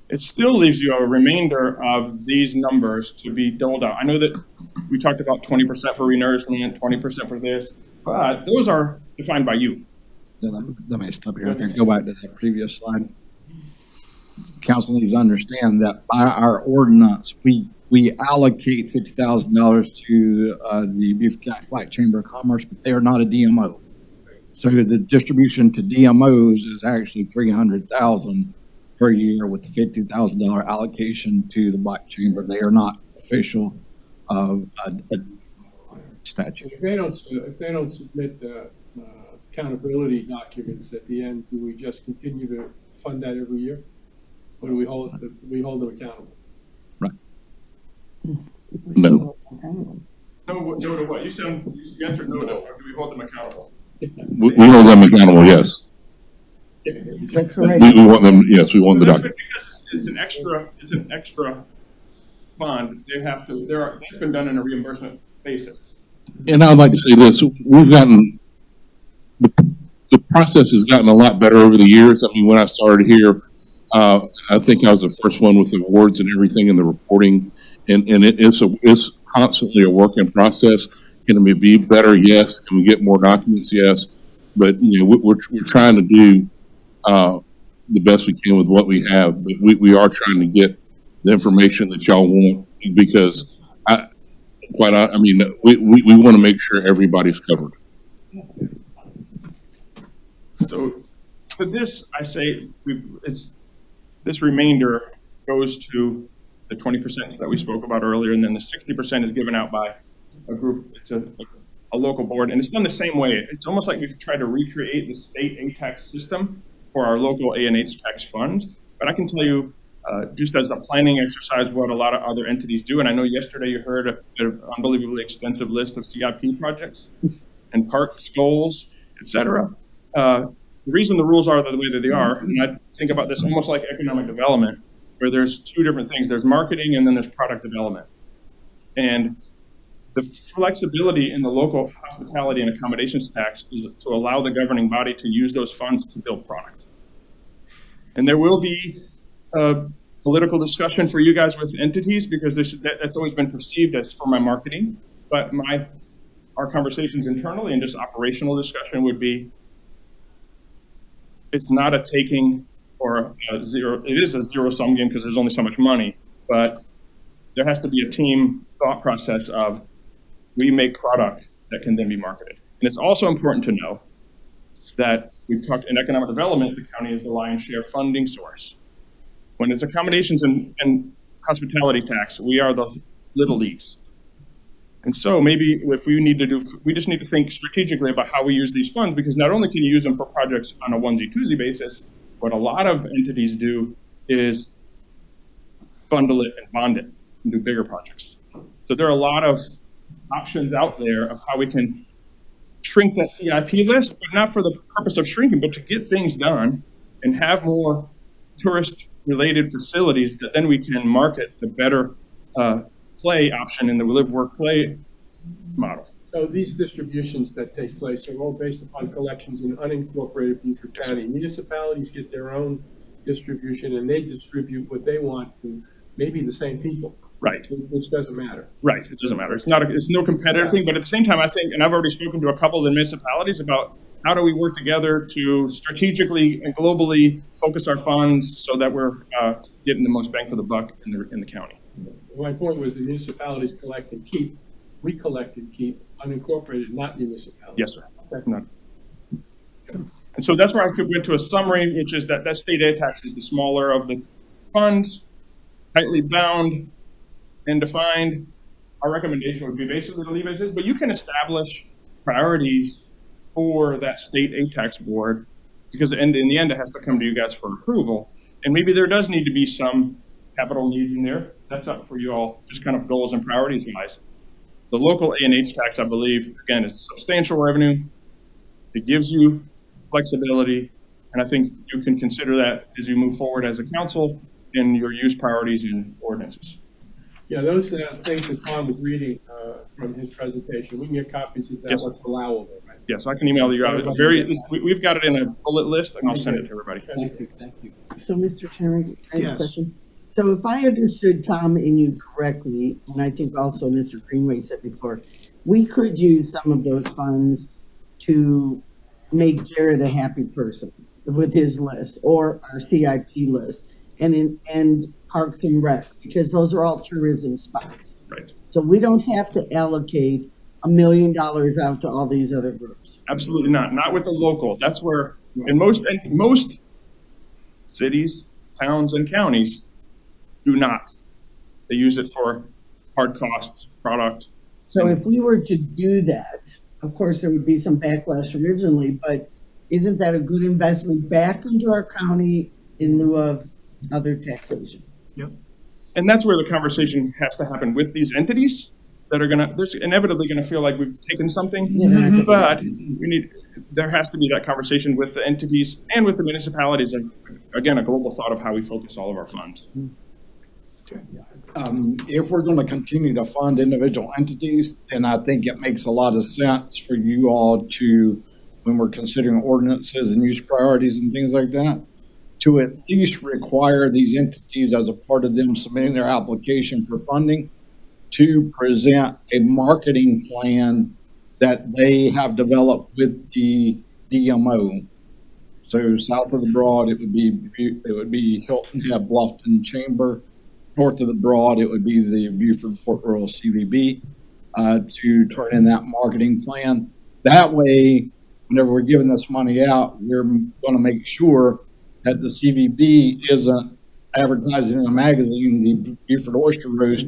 it still leaves you a remainder of these numbers to be doled out. I know that we talked about 20% for renourishment, 20% for this, but those are defined by you. Let me stop here. Okay, go back to that previous slide. Council needs to understand that by our ordinance, we allocate $50,000 to the Beaufort County Black Chamber of Commerce, but they are not a DMO. So the distribution to DMOs is actually $300,000 per year with the $50,000 allocation to the Black Chamber. They are not official statute. If they don't submit the accountability documents at the end, do we just continue to fund that every year? Or do we hold them accountable? Right. No. No to what? You said you answered no to what? Do we hold them accountable? We hold them accountable, yes. That's right. We want them, yes, we want the That's document. because it's an extra fund. That's been done on a reimbursement basis. And I'd like to say this, we've gotten, the process has gotten a lot better over the years. I mean, when I started here, I think I was the first one with the awards and everything and the reporting, and it's constantly a work in process. Can it be better? Yes. Can we get more documents? Yes. But we're trying to do the best we can with what we have. But we are trying to get the information that y'all want because we want to make sure everybody's covered. So for this, I say this remainder goes to the 20% that we spoke about earlier, and then the 60% is given out by a group. It's a local board, and it's done the same way. It's almost like we've tried to recreate the state tax system for our local A&H tax funds. But I can tell you, just as a planning exercise, what a lot of other entities do. And I know yesterday you heard an unbelievably extensive list of CIP projects and parks goals, et cetera. The reason the rules are the way that they are, and I think about this almost like economic development, where there's two different things. There's marketing and then there's product development. And the flexibility in the local hospitality and accommodations tax is to allow the governing body to use those funds to build product. And there will be a political discussion for you guys with entities because that's always been perceived as for my marketing. But our conversations internally and just operational discussion would be, it's not a taking or a zero. It is a zero-sum game because there's only so much money, but there has to be a team thought process of we make product that can then be marketed. And it's also important to know that we've talked in economic development, the county is the lion's share funding source. When it's accommodations and hospitality tax, we are the little leagues. And so maybe if we just need to think strategically about how we use these funds, because not only can you use them for projects on a onesie-twosie basis, What a lot of entities do is bundle it and bond it and do bigger projects. So there are a lot of options out there of how we can shrink that CIP list, but not for the purpose of shrinking, but to get things done and have more tourist-related facilities that then we can market the better play option in the live, work, play model. So these distributions that take place are all based upon collections in unincorporated Beaufort County. Municipalities get their own distribution and they distribute what they want to maybe the same people. Right. Which doesn't matter. Right. It doesn't matter. It's no competitive thing, but at the same time, I think, and I've already spoken to a couple of the municipalities about how do we work together to strategically and globally focus our funds so that we're getting the most bang for the buck in the county. My point was the municipalities collect and keep, we collect and keep unincorporated, not municipalities. Yes, sir. Not. And so that's where I could went to a summary, which is that state aid tax is the smaller of the funds, tightly bound and defined. Our recommendation would be basically to leave as is, but you can establish priorities for that state aid tax board because in the end, it has to come to you guys for approval. And maybe there does need to be some capital needs in there. That's up for you all, just kind of goals and priorities wise. The local A&H tax, I believe, again, is substantial revenue. It gives you flexibility. And I think you can consider that as you move forward as a council in your use priorities and ordinances. Yeah, those things that Tom was reading from his presentation, we can get copies of that, Yes. what's allowable, right? Yes, I can email you out. We've got it in a bullet list, and I'll send it to everybody. Thank you. So, Mr. Chairman, I have Yes. a question. So if I understood Tom and you correctly, and I think also Mr. Greenway said before, we could use some of those funds to make Jared a happy person with his list or our CIP list and Parks and Rec, because those are all tourism spots. Right. So we don't have to allocate $1 million out to all these other groups. Absolutely not. Not with the local. That's where, in most cities, towns, and counties do not. They use it for hard costs, product. So if we were to do that, of course, there would be some backlash originally, but isn't that a good investment back into our county in lieu of other taxation? Yep. And that's where the conversation has to happen with these entities that are there's inevitably gonna feel like we've taken something, Yeah. but there has to be that conversation with the entities and with the municipalities of, again, a global thought of how we focus all of our funds. If we're going to continue to fund individual entities, then I think it makes a lot of sense for you all to, when we're considering ordinances and use priorities and things like that, to at least require these entities as a part of them submitting their application for funding to present a marketing plan that they have developed with the DMO. So south of the Broad, it would be Hilton Head Bluffton Chamber. North of the Broad, it would be the Beaufort Port Royal CVB to turn in that marketing plan. That way, whenever we're giving this money out, we're going to make sure that the CVB isn't advertising in a magazine, the Beaufort Oyster Roast,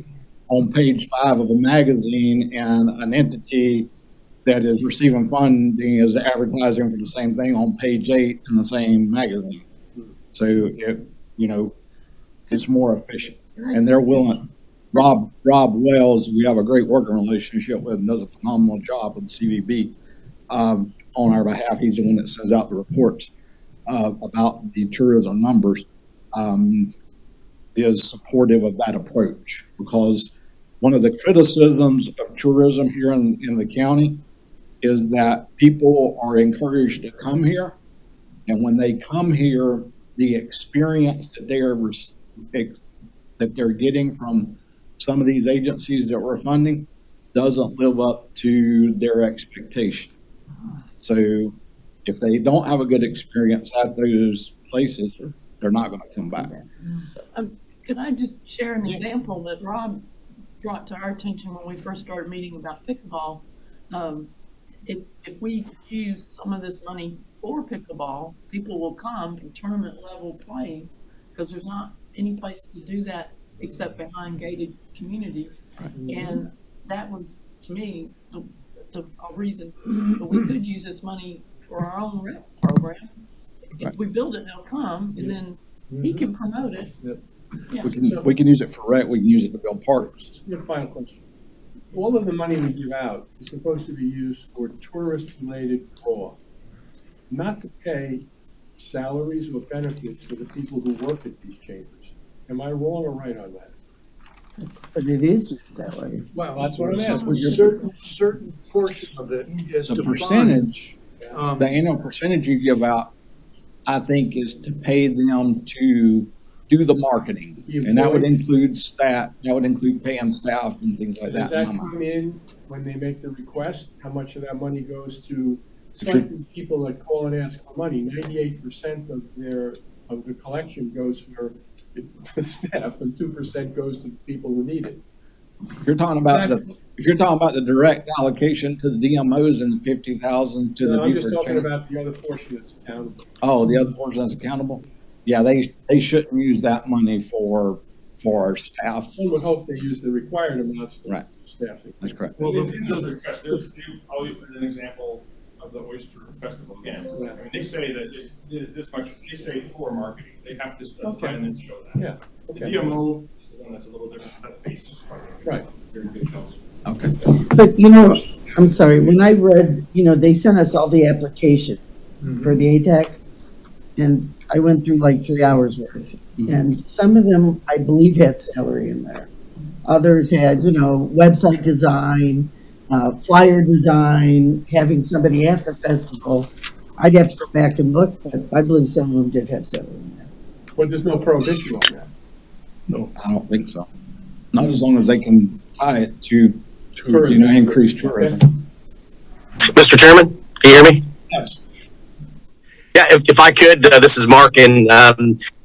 on page 5 of a magazine, and an entity that is receiving funding is advertising for the same thing on page 8 in the same magazine. So, it's more efficient. And they're willing. Rob Wells, we have a great working relationship with, and does a phenomenal job with the CVB on our behalf. He's the one that sends out the reports about the tourism numbers. Is supportive of that approach, because one of the criticisms of tourism here in the county is that people are encouraged to come here, and when they come here, the experience that they're getting from some of these agencies that we're funding doesn't live up to their expectation. So if they don't have a good experience at those places, they're not going to come back. Could I just share an example that Rob brought to our attention when we first started meeting about pickleball? If we use some of this money for pickleball, people will come to tournament level playing because there's not any place to do that except behind gated communities. Right. And that was, to me, a reason that we could use this money for our own rep program if we build it, they'll come, and then he can promote it. Yeah. We can use it for rent, we can use it to build parks. Your final question. All of the money we give out is supposed to be used for tourist-related costs, not to pay salaries or benefits for the people who work at these chambers. Am I wrong or right on that? But it is used that way. Well, That's what I'm asking. certain portion of it is The defined. percentage, the annual percentage you give out, I think, is to pay them to do the marketing. And that would include staff, that would include paying staff and things like Does that. that come in when they make the request? How much of that money goes to certain people that call and ask for money? 98% of the collection goes for staff, and 2% goes to the people who need it. If you're talking about the direct allocation to the DMOs and the 50,000 to the I'm just Beaufort talking County. about the other portion that's accountable. Oh, the other portion that's accountable? Yeah, they shouldn't use that money for our staff. One would hope they use the required amounts for Right. staffing. That's correct. Well, I'll use an example of the Oyster Festival again. I mean, they say that it is this much, they say for marketing, they have to specify and then show that. Yeah. The DMO is the one that's a little different, that's basic. Right. Okay. But, I'm sorry, when I read, they sent us all the applications for the ATAX, and I went through like 3 hours worth. And some of them, I believe, had salary in there. Others had, website design, flyer design, having somebody at the festival. I'd have to go back and look, but I believe some of them did have salary in there. But there's no prohibition on that. No, I don't think so. Not as long as they can tie it to Tourism. increased tourism. Mr. Chairman, can you hear me? Yes. Yeah, if I could, this is Mark, and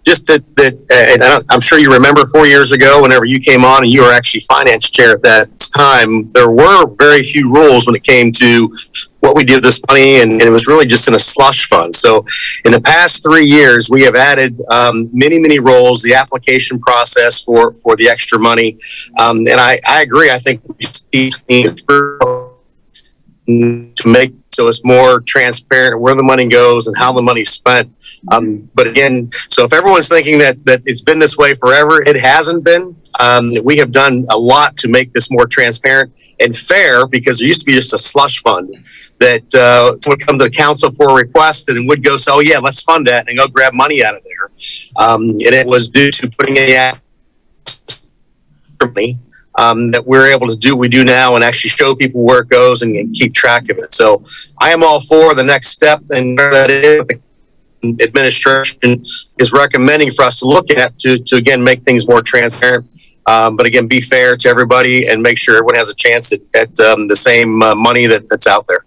just and I'm sure you remember 4 years ago, whenever you came on and you were actually finance chair at that time, there were very few rules when it came to what we did with this money, and it was really just in a slush fund. So in the past 3 years, we have added many rules, the application process for the extra money, and I agree. I think we just need to make so it's more transparent where the money goes and how the money's spent. But again, so if everyone's thinking that it's been this way forever, it hasn't been. We have done a lot to make this more transparent and fair, because there used to be just a slush fund that would come to the council for a request and would go, so yeah, let's fund that, and go grab money out of there. And it was due to putting in the that we're able to do what we do now and actually show people where it goes and keep track of it. So I am all for the next step, and that is the administration is recommending for us to look at to again make things more transparent, but again be fair to everybody and make sure everyone has a chance at the same money that's out there.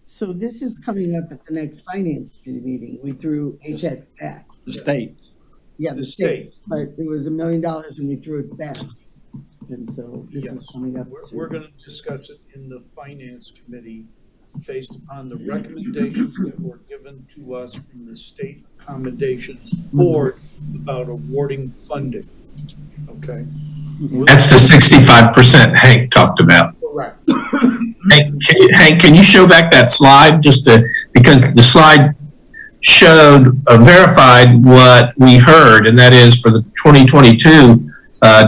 So this is coming up at the next finance committee meeting. We threw HX back. The state. Yeah, the state, but it was $1 million and we threw it back. And so this is coming up. We're going to discuss it in the finance committee based upon the recommendations that were given to us from the state accommodations board about awarding funding. Okay. That's the 65% Hank talked about. Correct. Hank, can you show back that slide because the slide showed verified what we heard, and that is for the 2022,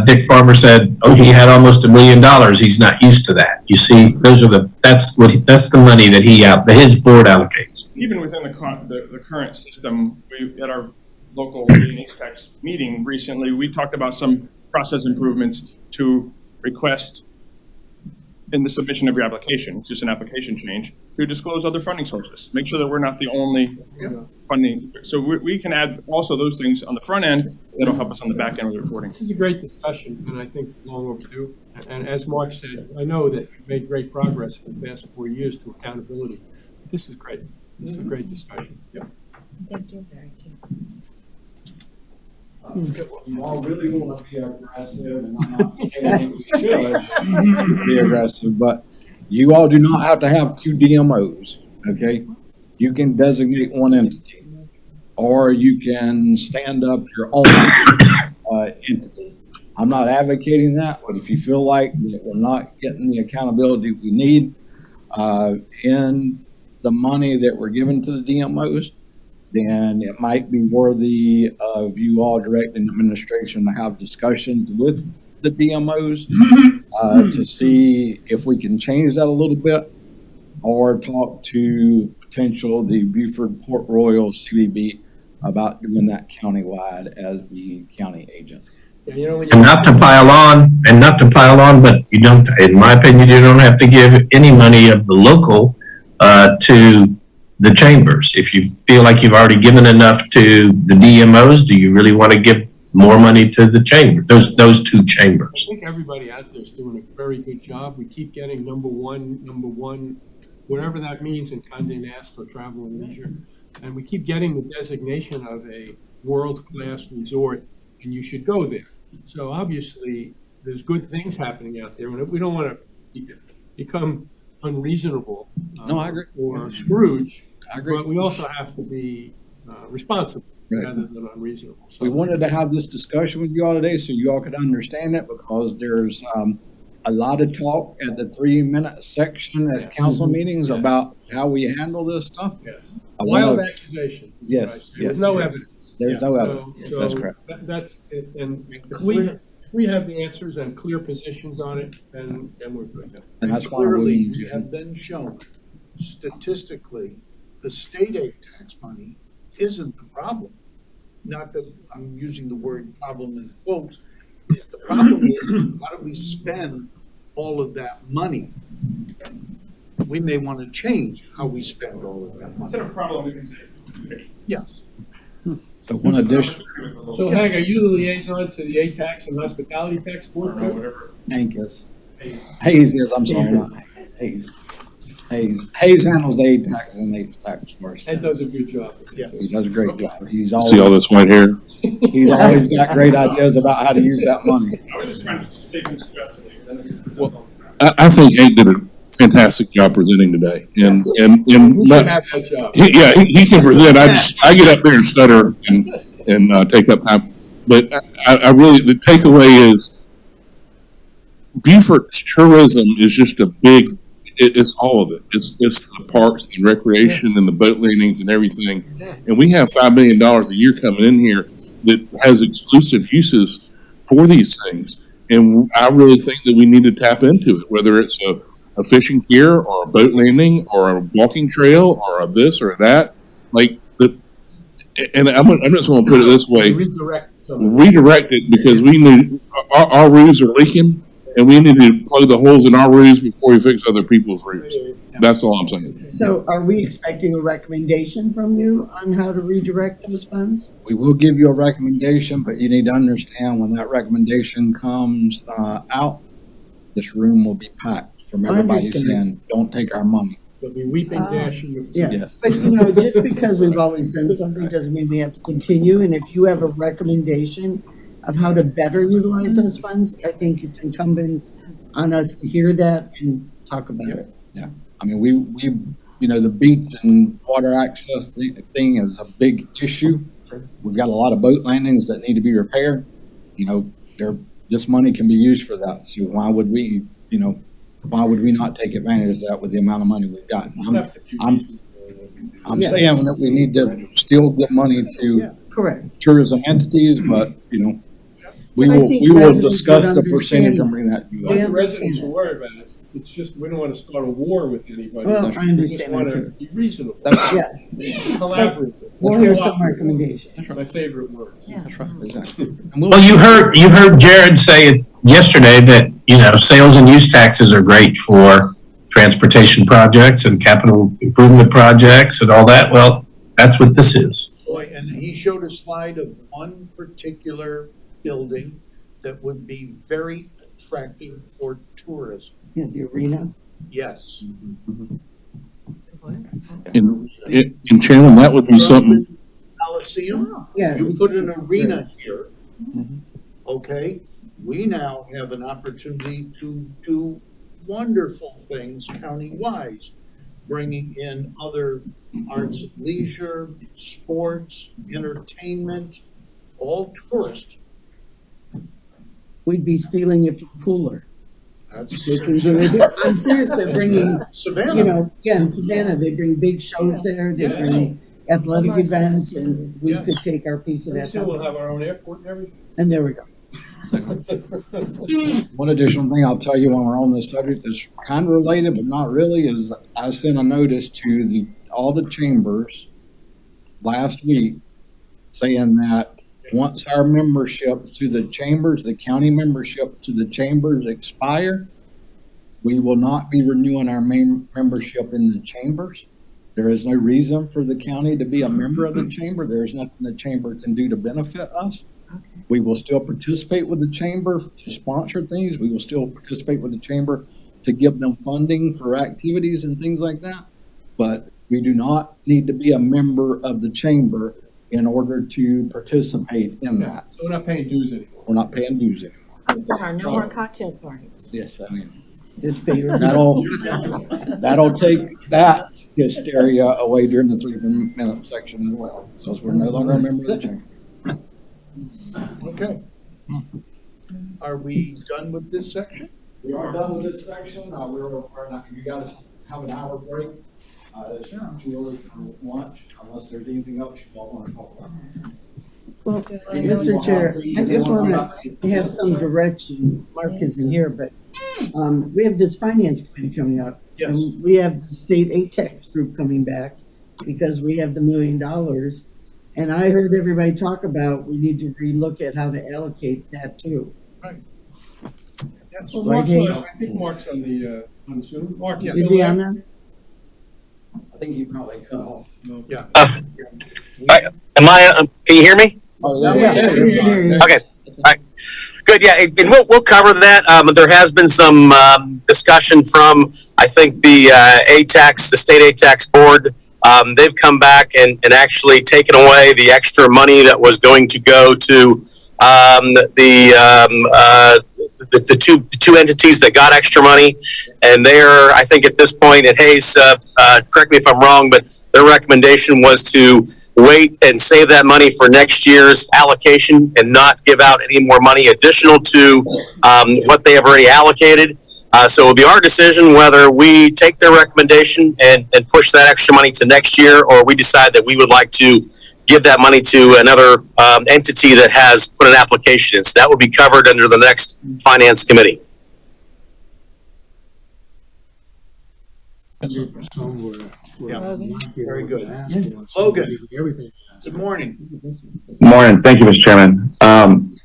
Dick Farmer said, he had almost $1 million. He's not used to that. You see, that's the money that his board allocates. Even within the current system, we at our local HTAX meeting recently, we talked about some process improvements to request in the submission of your application. It's just an application change to disclose other funding sources. Make sure that we're not the only funding. So we can add also those things on the front end that'll help us on the back end with the reporting. This is a great discussion, and I think long overdue. And as Mark said, I know that you've made great progress in the past 4 years to accountability. This is great. This is a great discussion. Thank you, very too. You all really want to be aggressive, and I'm not saying we should. Be aggressive, but you all do not have to have 2 DMOs, okay? You can designate one entity, or you can stand up your own entity. I'm not advocating that, but if you feel like that we're not getting the accountability we need in the money that we're giving to the DMOs, then it might be worthy of you all directing administration to have discussions with the DMOs to see if we can change that a little bit, or talk to the Beaufort Port Royal CBB about doing that countywide as the county agents. Yeah, you know, when And not to pile on, but you don't, in my opinion, you don't have to give any money of the local to the chambers. If you feel like you've already given enough to the DMOs, do you really want to give more money to the chamber, those two chambers? I think everybody out there is doing a very good job. We keep getting number one, whatever that means in Condé Nast for travel and leisure. And we keep getting the designation of a world-class resort, and you should go there. So obviously, there's good things happening out there, and we don't want to become unreasonable No, I agree. or Scrooge. I agree. But we also have to be responsible Right. rather than unreasonable. So We wanted to have this discussion with you all today so you all could understand it, because there's a lot of talk at the 3-minute section at council meetings about how we handle this stuff. Yeah. I Wild wanna- accusations. Yes, There's yes, no yes. evidence. There's no evidence. So That's correct. That's, and if we have the answers and clear positions on it, then we're good. And that's why Clearly, we we have been shown statistically, the state aid tax money isn't the problem. Not that I'm using the word problem in quotes. The problem is, how do we spend all of that money? We may want to change how we spend all of that money. Instead of problem, we can say. Yes. So one addition, So Hank, are you the liaison to the A-tax and hospitality tax board too? Hank is. Hayes is, I'm sorry, not Hayes. Hayes handles aid tax and aid tax first. Ed does a good job. Yes. He does a great job. He's See all always, this white hair? he's always got great ideas about how to use that money. I was just trying to save you stress. I think Hank did a fantastic job presenting today, and Who not- should have that job? he can present. I get up there and stutter and take up time. But I really, the takeaway is Beaufort's tourism is just a big. It's all of it. It's the parks, the recreation, and the boat landings and everything. And we have $5 million a year coming in here that has exclusive uses for these things. And I really think that we need to tap into it, whether it's a fishing pier or a boat landing or a walking trail or a this or that. And I'm just going to put it this way: redirect it, because we need our roofs are leaking, and we need to plug the holes in our roofs before we fix other people's roofs. That's all I'm saying. So are we expecting a recommendation from you on how to redirect those funds? We will give you a recommendation, but you need to understand when that recommendation comes out, this room will be packed from everybody saying, don't take our money. There'll be weeping dashing of Yeah, Yes. but just because we've always done something doesn't mean we have to continue. And if you have a recommendation of how to better utilize those funds, I think it's incumbent on us to hear that and talk about it. Yeah. I mean, we the beach and water access thing is a big issue. We've got a lot of boat landings that need to be repaired. This money can be used for that. So why would we not take advantage of that with the amount of money we've got? I'm saying that we need to still give money to correct tourism entities, but we But I will think discuss residents the would percentage and understand bring that to you. What the residents are worried about, it's just, we don't want to start a war with anybody. Well, I We just understand want that to too. be reasonable. Yeah. Collaborative. We'll hear some recommendations. That's my favorite word. That's right, exactly. Well, you heard Jared say yesterday that, sales and use taxes are great for transportation projects and capital improvement projects and all that. Well, that's what this is. Boy, and he showed a slide of one particular building that would be very attractive for tourism. Yeah, the arena. Yes. In Chairman, that would be something. Coliseum. Yeah. You put an arena here. Okay, we now have an opportunity to do wonderful things county-wise, bringing in other arts and leisure, sports, entertainment, all tourist. We'd be stealing it from Cooler. They can do it. I'm serious, they're bringing, Savannah. you know, yeah, in Savannah, they bring big shows there, they Yes. bring athletic events, and we Yes. could take our piece of that. Soon we'll have our own airport and everything. And there we go. One additional thing I'll tell you when we're on this subject is kind of related, but not really, is I sent a notice to all the chambers last week saying that once our membership to the chambers, the county membership to the chambers expire, we will not be renewing our main membership in the chambers. There is no reason for the county to be a member of the chamber. There is nothing the chamber can do to benefit us. We will still participate with the chamber to sponsor things. We will still participate with the chamber to give them funding for activities and things like that. But we do not need to be a member of the chamber in order to participate in that. So we're not paying dues anymore. We're not paying dues anymore. There are no more cocktail parties. Yes, I mean, It's bigger. that'll take that hysteria away during the 3-minute section as well. So we're no longer a member of the chamber. Okay. Are we done with this section? We are done with this section. You guys have an hour break. It's too early for lunch, unless there's anything else you all want to talk about. Well, Mr. Chair, I just want to have some direction. Mark isn't here, but we have this finance committee coming up. Yes. And we have the state ATEX group coming back because we have the $1 million. And I heard everybody talk about we need to relook at how to allocate that too. Right. Yes. Well, Right, Mark's Hayes? I think Mark's on the Zoom. Mark, Yeah. you Is still he there? on there? I think you probably cut off. No. Yeah. Am I, can you hear me? Oh, Yeah. Okay. All right. Good. Yeah. And we'll cover that. There has been some discussion from, I think, the ATAX, the state ATAX board. They've come back and actually taken away the extra money that was going to go to the two entities that got extra money. And they're, I think at this point, and Hayes, correct me if I'm wrong, but their recommendation was to wait and save that money for next year's allocation and not give out any more money additional to what they have already allocated. So it'll be our decision whether we take their recommendation and push that extra money to next year, or we decide that we would like to give that money to another entity that has put an application in. So that will be covered under the next finance committee. Yeah. Very good. Logan. Everything. Good morning. Morning. Thank you, Mr. Chairman.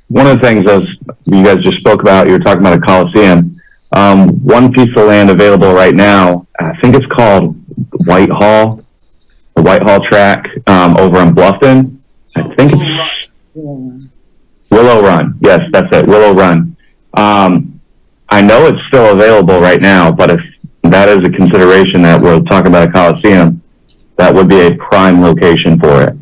One of the things as you guys just spoke about, you were talking about a Coliseum. One piece of land available right now, I think it's called Whitehall, the Whitehall track over in Bluffton. I think it's Willow Run. Yes, that's it, Willow Run. I know it's still available right now, but if that is a consideration that we're talking about a Coliseum, that would be a prime location for it.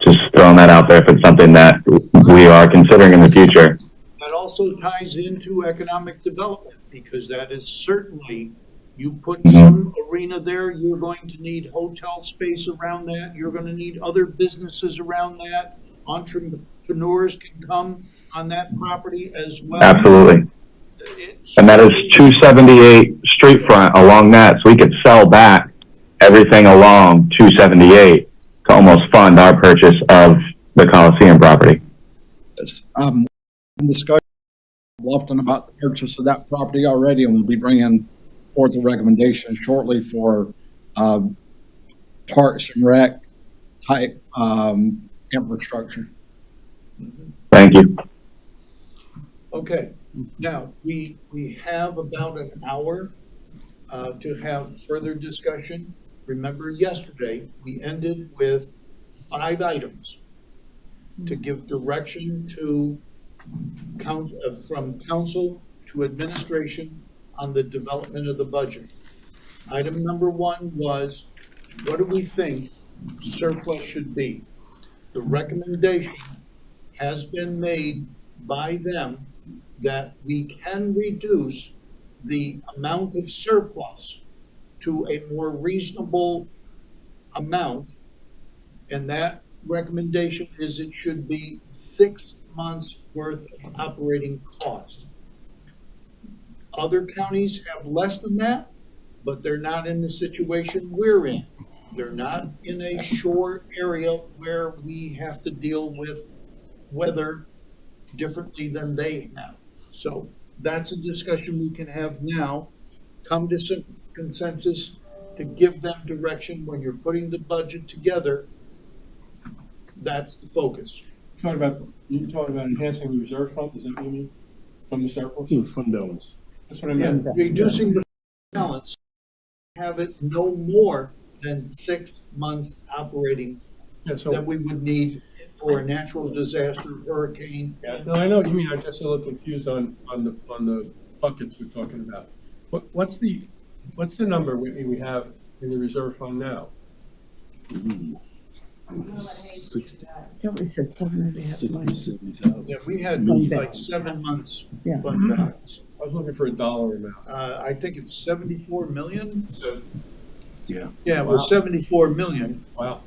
Just throwing that out there if it's something that we are considering in the future. That also ties into economic development, because that is certainly, you put some arena there, you're going to need hotel space around that, you're going to need other businesses around that, entrepreneurs can come on that property as well. Absolutely. And that is 278 street front along that, so we could sell back everything along 278 to almost fund our purchase of the Coliseum property. Discussion often about the purchase of that property already, and we'll be bringing forth a recommendation shortly for Parks and Rec type infrastructure. Thank you. Okay, now, we have about an hour to have further discussion. Remember yesterday, we ended with 5 items to give direction to from council to administration on the development of the budget. Item number 1 was, what do we think surplus should be? The recommendation has been made by them that we can reduce the amount of surplus to a more reasonable amount, and that recommendation is it should be 6 months worth of operating cost. Other counties have less than that, but they're not in the situation we're in. They're not in a shore area where we have to deal with weather differently than they have. So that's a discussion we can have now. Come to some consensus to give them direction when you're putting the budget together. That's the focus. You talking about enhancing the reserve fund, is that what you mean? From the surplus? Fund balance. That's what I Yeah, meant. reducing the balance, have it no more than 6 months operating Yeah, so, that we would need for a natural disaster, hurricane. yeah, no, I know what you mean, I'm just a little confused on the buckets we're talking about. What's the number we have in the reserve fund now? Yeah, we said 7.5 months. 70,000. Yeah, we had Fund like balance. 7 months Yeah. fund balance. I was looking for a dollar amount. I think it's 74 million. Yeah. Yeah, it was 74 million, Wow.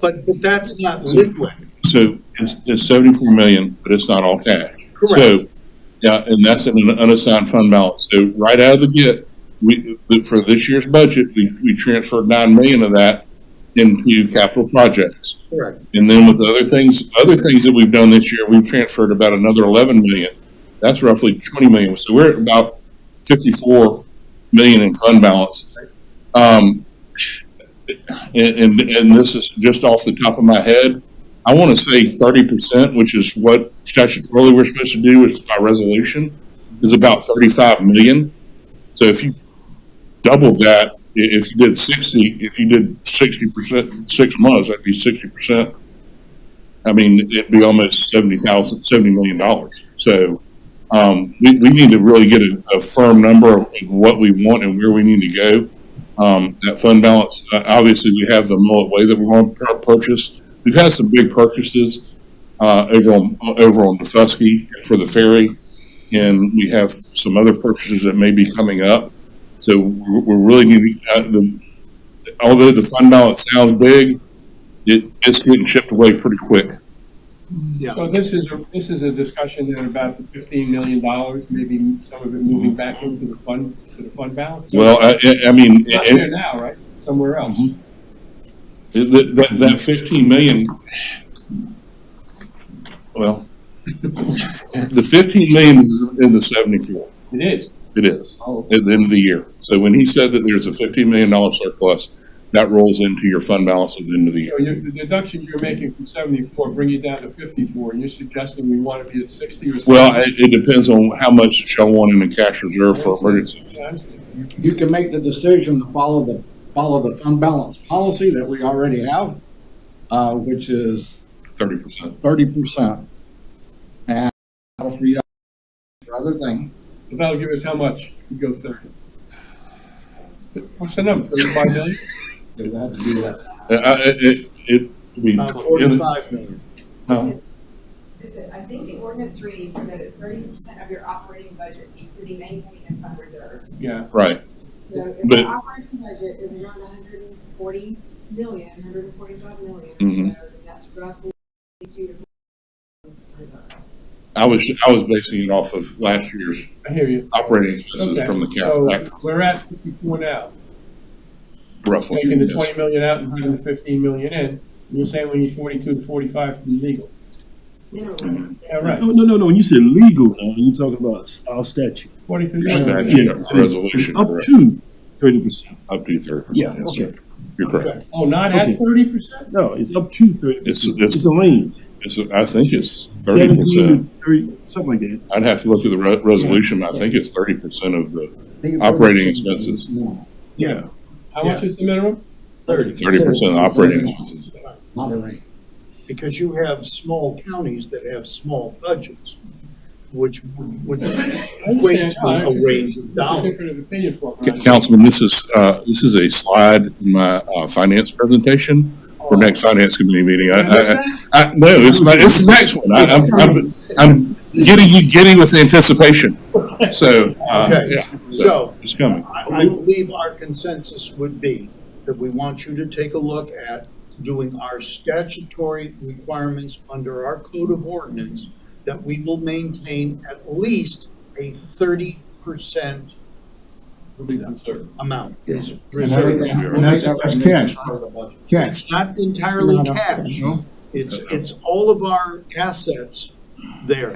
but that's not liquid. So it's 74 million, but it's not all cash. Correct. So, yeah, and that's an unassigned fund balance. So right out of the gate, for this year's budget, we transferred 9 million of that into capital projects. Correct. And then with other things that we've done this year, we've transferred about another 11 million. That's roughly 20 million. So we're at about 54 million in fund balance. And this is just off the top of my head. I want to say 30%, which is what statutorily we're supposed to do is by resolution, is about 35 million. So if you double that, if you did 60%, 6 months, that'd be 60%. I mean, it'd be almost $70 million. So we need to really get a firm number of what we want and where we need to go. That fund balance, obviously we have the mullet way that we want to purchase. We've had some big purchases over on the Fusky for the ferry, and we have some other purchases that may be coming up. So we're really needing, although the fund balance sounds big, it's getting chipped away pretty quick. Yeah. So this is a discussion then about the $15 million, maybe some of it moving back into the fund balance? Well, I mean, It's not there now, right? Somewhere else. that 15 million, well, the 15 million is in the 74. It is. It is Oh. at the end of the year. So when he said that there's a $15 million surplus, that rolls into your fund balance at the end of the year. So the deduction you're making from 74, bring you down to 54, and you're suggesting we want to be at 60 or 70? Well, it depends on how much that y'all want in the cash reserve for emergencies. Yeah, I understand. You can make the decision to follow the fund balance policy that we already have, which is 30%. 30%. And that'll free up for other things. But that'll give us how much if we go 30? What's the number, 35 million? So we'll have to do that. It would be About 45 million. I think the ordinance reads that it's 30% of your operating budget just to be maintained in fund reserves. Yeah. Right. So if But- the operating budget is around 140 million, 145 million, Mhm. so that's roughly 2 to 4 reserve. I was basing it off of last year's I hear you. operating expenses Okay. from the So cap, we're at 54 now, roughly. taking the yes. 20 million out and putting the 15 million in. And you're saying we need 42 to 45 to be legal. Minimum. Yeah, right. No. When you say legal, now you're talking about our statute. 42 Your million. statute, resolution, Up correct. to 30%. Up to 30%. Yeah, yes, okay. sir. You're correct. Oh, not at Okay. 30%? No, it's up to 30%. It's a range. I think it's 17 30%. to 30, something like that. I'd have to look at the resolution, but I think it's 30% of the operating expenses. Yeah. How much is the minimum? 30% of operating expenses. Moderate. Because you have small counties that have small budgets, which would equate to a range of dollars. Different opinion for it. Councilman, this is a slide in my finance presentation for next finance committee meeting. No, it's not. It's the next one. I'm getting you giddy with anticipation. So, Okay, yeah. so it's coming. I believe our consensus would be that we want you to take a look at doing our statutory requirements under our code of ordinance, that we will maintain at least a 30% amount is And reserved. that's cash. Cash. It's not entirely Not all cash. No? It's all of our assets there.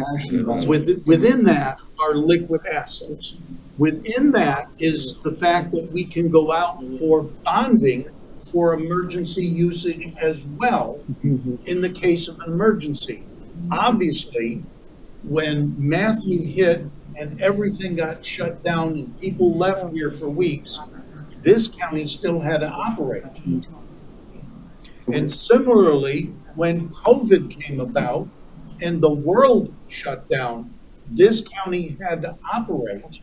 Within that are liquid assets. Within that is the fact that we can go out for bonding for emergency usage as well in the case of an emergency. Obviously, when Matthew hit and everything got shut down and people left here for weeks, this county still had to operate. And similarly, when COVID came about and the world shut down, this county had to operate.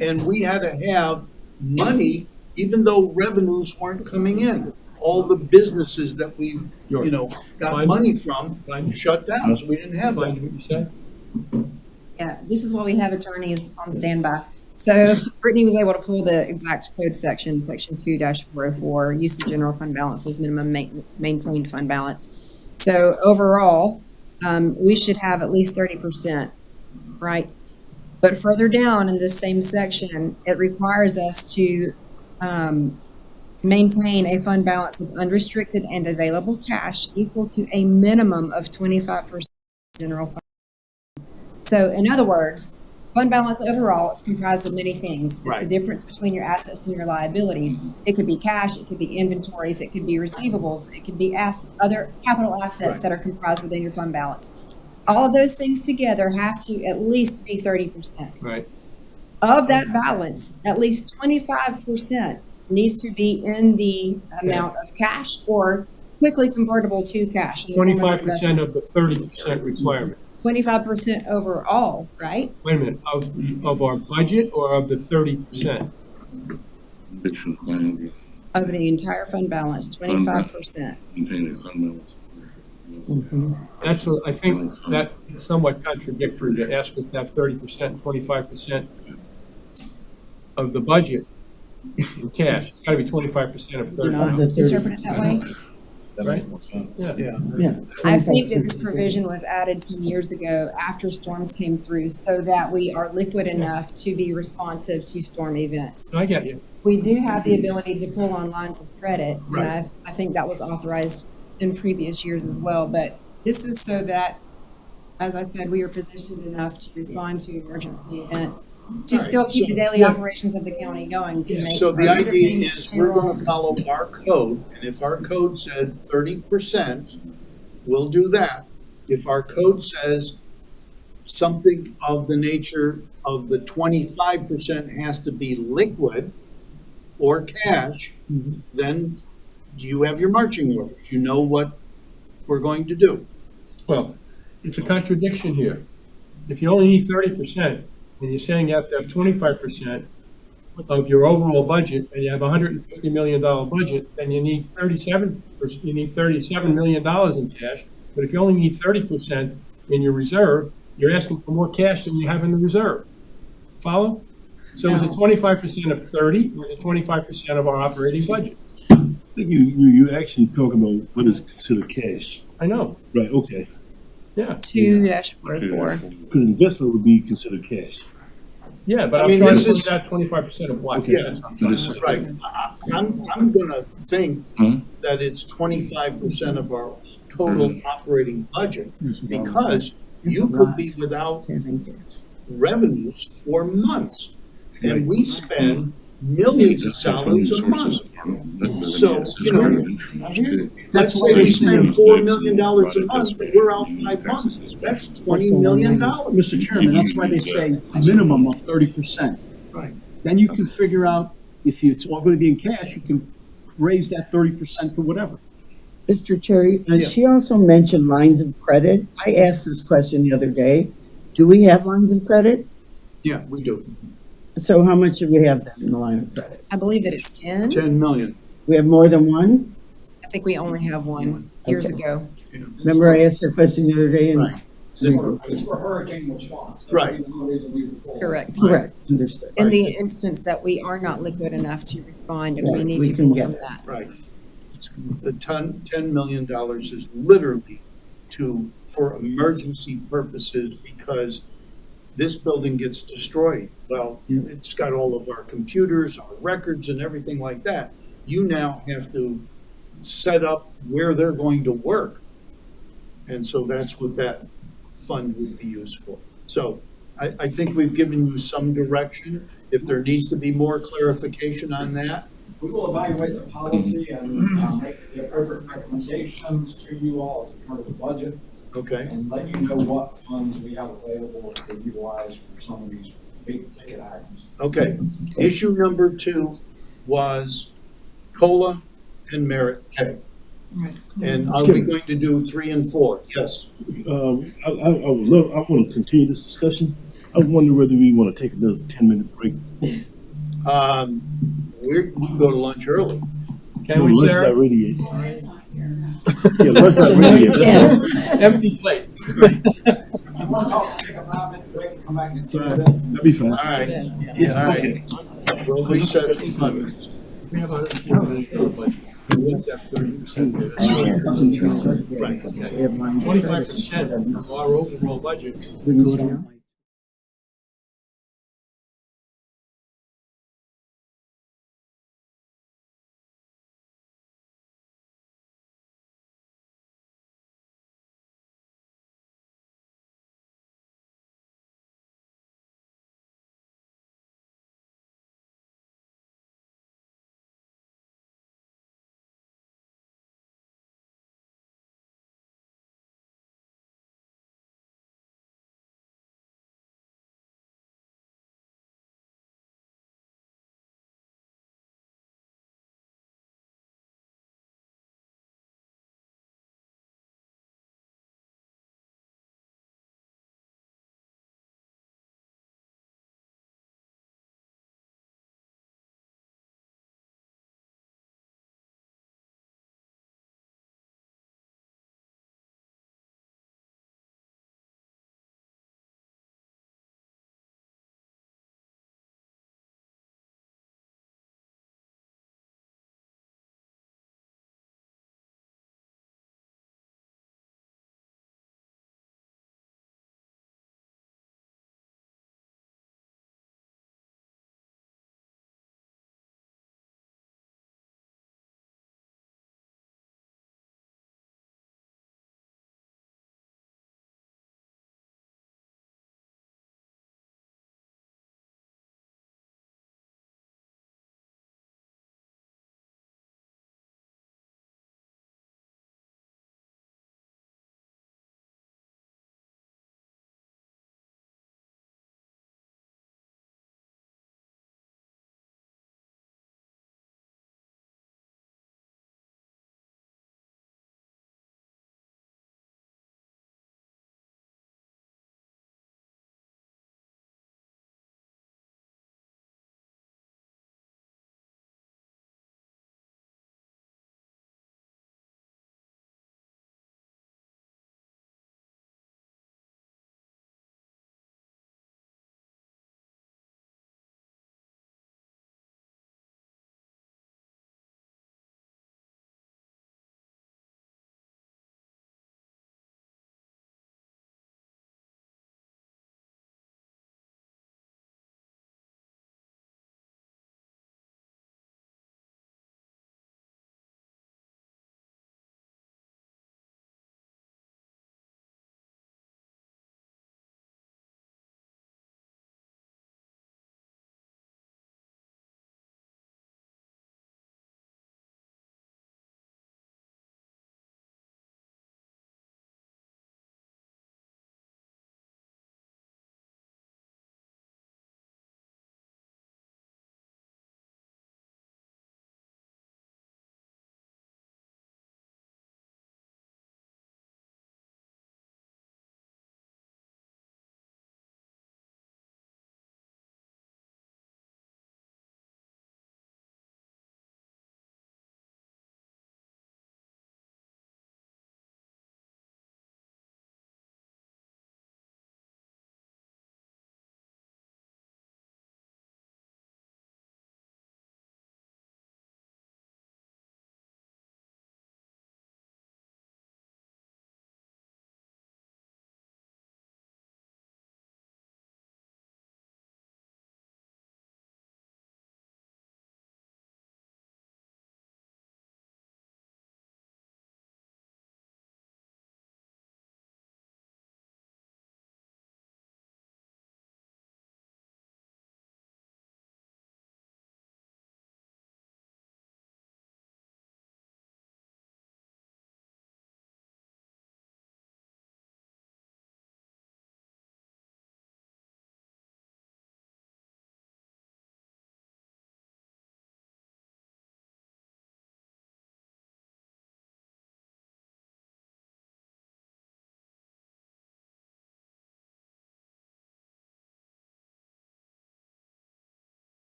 And we had to have money, even though revenues weren't coming in. All the businesses that we, got money from shut down, so we didn't have that. Yeah, this is why we have attorneys on standby. So Brittany was able to pull the exact code section 2-404, use of general fund balances, minimum maintained fund balance. So overall, we should have at least 30%, right? But further down in this same section, it requires us to maintain a fund balance of unrestricted and available cash equal to a minimum of 25% general fund. So in other words, fund balance overall is comprised of many things. It's the difference between your assets and your liabilities. It could be cash, it could be inventories, it could be receivables, it could be other capital assets that are comprised within your fund balance. All of those things together have to at least be 30%. Right. Of that balance, at least 25% needs to be in the amount of cash or quickly convertible to cash. 25% of the 30% requirement. 25% overall, right? Wait a minute, of our budget or of the 30%? Of the entire fund balance, 25%. That's, I think that is somewhat contradictory to ask us to have 30%, 25% of the budget in cash. It's gotta be 25% of 30. Interpret it that way? That makes more sense. Yeah. I think that this provision was added some years ago after storms came through so that we are liquid enough to be responsive to storm events. I get you. We do have the ability to pull on lines of credit, and I think that was authorized in previous years as well, but this is so that, as I said, we are positioned enough to respond to emergency events, to still keep the daily operations of the county going, to make. So the idea is we're gonna follow our code, and if our code said 30%, we'll do that. If our code says something of the nature of the 25% has to be liquid or cash, then you have your marching orders. You know what we're going to do. Well, it's a contradiction here. If you only need 30%, and you're saying you have to have 25% of your overall budget, and you have a $150 million budget, then you need $37 million in cash. But if you only need 30% in your reserve, you're asking for more cash than you have in the reserve. Follow? So is it 25% of 30 or is it 25% of our operating budget? I think you actually talk about what is considered cash. I know. Right, okay. Yeah. 2-404. Because investment would be considered cash. Yeah, but I I'm mean, trying this to put is- that 25% of what? Yeah, That's what I'm trying to say. right. I'm gonna think that it's 25% of our total operating budget, because you could be without revenues for months, and we spend millions of dollars a month. So, let's say we spend $4 million a month, but we're out 5 months, that's $20 million. Mr. Chairman, that's why they say a minimum of 30%. Right. Then you can figure out if it's all going to be in cash, you can raise that 30% to whatever. Mr. Cherry, she also mentioned lines of credit. I asked this question the other day. Do we have lines of credit? Yeah, we do. So how much do we have then in the line of credit? I believe that it's 10. 10 million. We have more than one? I think we only have one years ago. Remember I asked that question the other day? And It's for hurricane response. That's Right. the only reason we would pull. Correct. Correct, understood. In the instance that we are not liquid enough to respond, if we Right, need we to can pull get from it. that. Right. The $10 million is literally for emergency purposes, because this building gets destroyed. Well, it's got all of our computers, our records and everything like that. You now have to set up where they're going to work. And so that's what that fund would be used for. So I think we've given you some direction. If there needs to be more clarification on that. We will evaluate the policy and make the appropriate recommendations to you all as part of the budget. Okay. And let you know what funds we have available to utilize for some of these big ticket items. Okay. Issue number 2 was COLA and merit pay. And are we going to do 3 and 4? Yes. I want to continue this discussion. I wonder whether we want to take another 10-minute break. We can go to lunch early. Can we, lunch Sarah? not ready yet. Yeah, lunch not ready yet. That's Empty plates. If you want to talk, take a 5-minute break and come back and do this. That'd be fine. All right. Yeah, all right. We'll reset for fun. We have $104 million budget. We have to have 30%. Right. 25% of our overall budget. We can go down.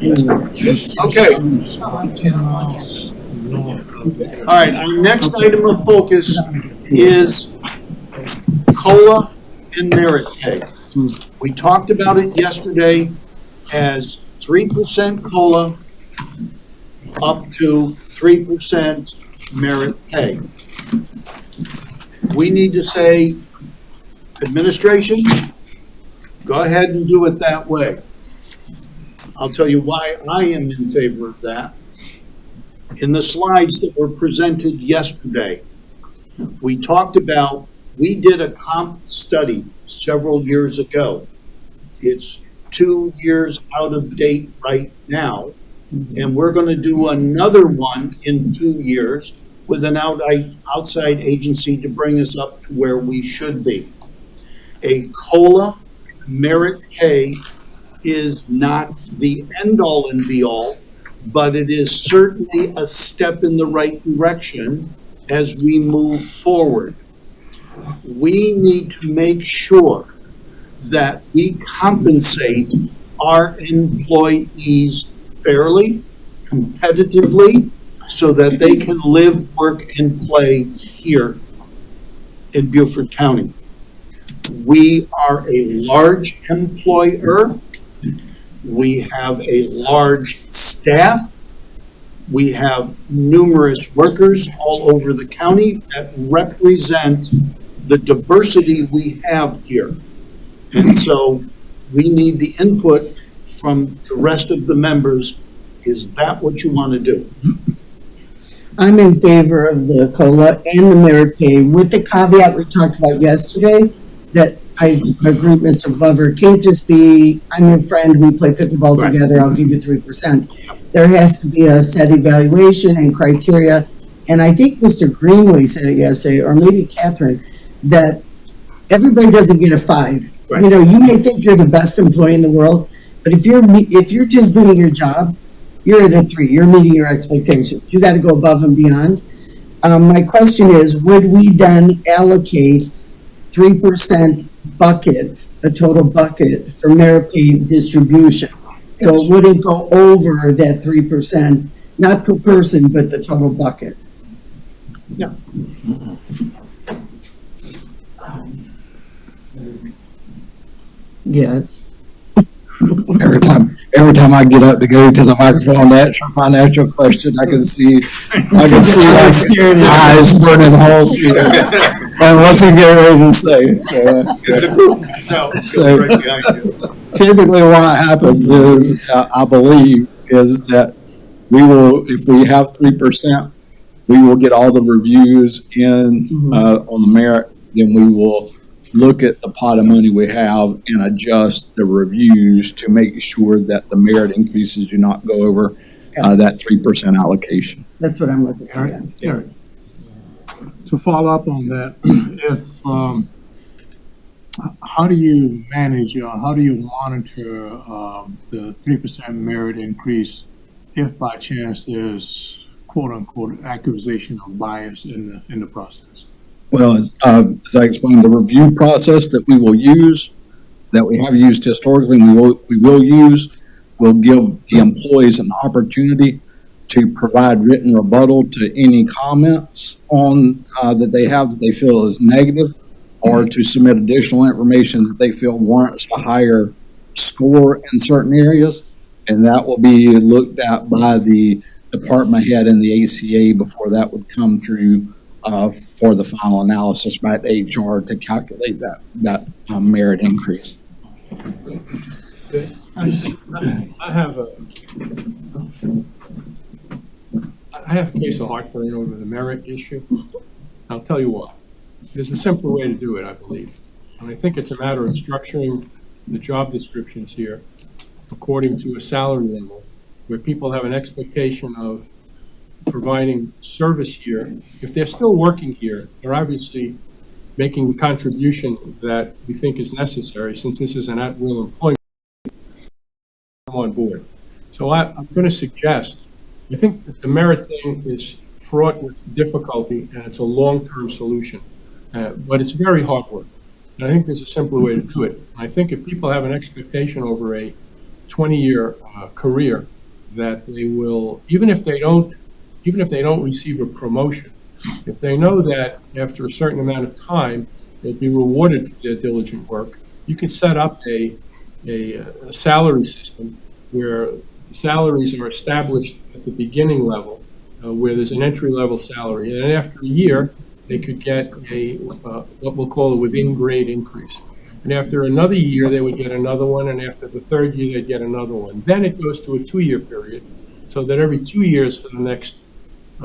Okay. All right, our next item of focus is COLA and merit pay. We talked about it yesterday as 3% COLA up to 3% merit pay. We need to say, administration, go ahead and do it that way. I'll tell you why I am in favor of that. In the slides that were presented yesterday, we talked about, we did a comp study several years ago. It's 2 years out of date right now, and we're going to do another one in 2 years with an outside agency to bring us up to where we should be. A COLA merit pay is not the end-all and be-all, but it is certainly a step in the right direction as we move forward. We need to make sure that we compensate our employees fairly, competitively, so that they can live, work, and play here in Beaufort County. We are a large employer. We have a large staff. We have numerous workers all over the county that represent the diversity we have here. And so we need the input from the rest of the members. Is that what you want to do? I'm in favor of the COLA and the merit pay with the caveat we talked about yesterday that I agree, Mr. Glover, it can't just be, I'm your friend, we play pickleball together, I'll give you 3%. There has to be a set evaluation and criteria. And I think Mr. Greenway said it yesterday, or maybe Catherine, that everybody doesn't get a 5. Right. You know, you may think you're the best employee in the world, but if you're just doing your job, you're at a 3. You're meeting your expectations. You got to go above and beyond. My question is, would we then allocate 3% bucket, a total bucket for merit pay distribution? So it wouldn't go over that 3%, not per person, but the total bucket. Yeah. Yes. Every time I get up to go to the microphone to answer a financial question, I can see like eyes burning holes here. And what's he getting ready to say? So typically what happens is, I believe, is that we will, if we have 3%, we will get all the reviews in on the merit, then we will look at the pot of money we have and adjust the reviews to make sure that the merit increases do not go over that 3% allocation. That's what I'm looking for. Eric, to follow up on that, if how do you manage, how do you monitor the 3% merit increase if by chance there's quote unquote accusation of bias in the process? Well, as I explained, the review process that we will use, that we have used historically, and we will use, will give the employees an opportunity to provide written rebuttal to any comments on that they have that they feel is negative, or to submit additional information that they feel warrants a higher score in certain areas, and that will be looked at by the department head and the ACA before that would come through for the final analysis by HR to calculate that merit increase. I have a case of heartburn over the merit issue. I'll tell you why. There's a simpler way to do it, I believe. And I think it's a matter of structuring the job descriptions here according to a salary level where people have an expectation of providing service here. If they're still working here, they're obviously making the contribution that we think is necessary, since this is an at-will employment. I'm on board. So I'm going to suggest, I think that the merit thing is fraught with difficulty and it's a long-term solution, but it's very hard work. And I think there's a simpler way to do it. I think if people have an expectation over a 20-year career that they will, even if they don't receive a promotion, if they know that after a certain amount of time, they'll be rewarded for their diligent work, you can set up a salary system where salaries are established at the beginning level, where there's an entry-level salary. And after a year, they could get what we'll call a within-grade increase. And after another year, they would get another one, and after the third year, they'd get another one. Then it goes to a 2-year period, so that every 2 years for the next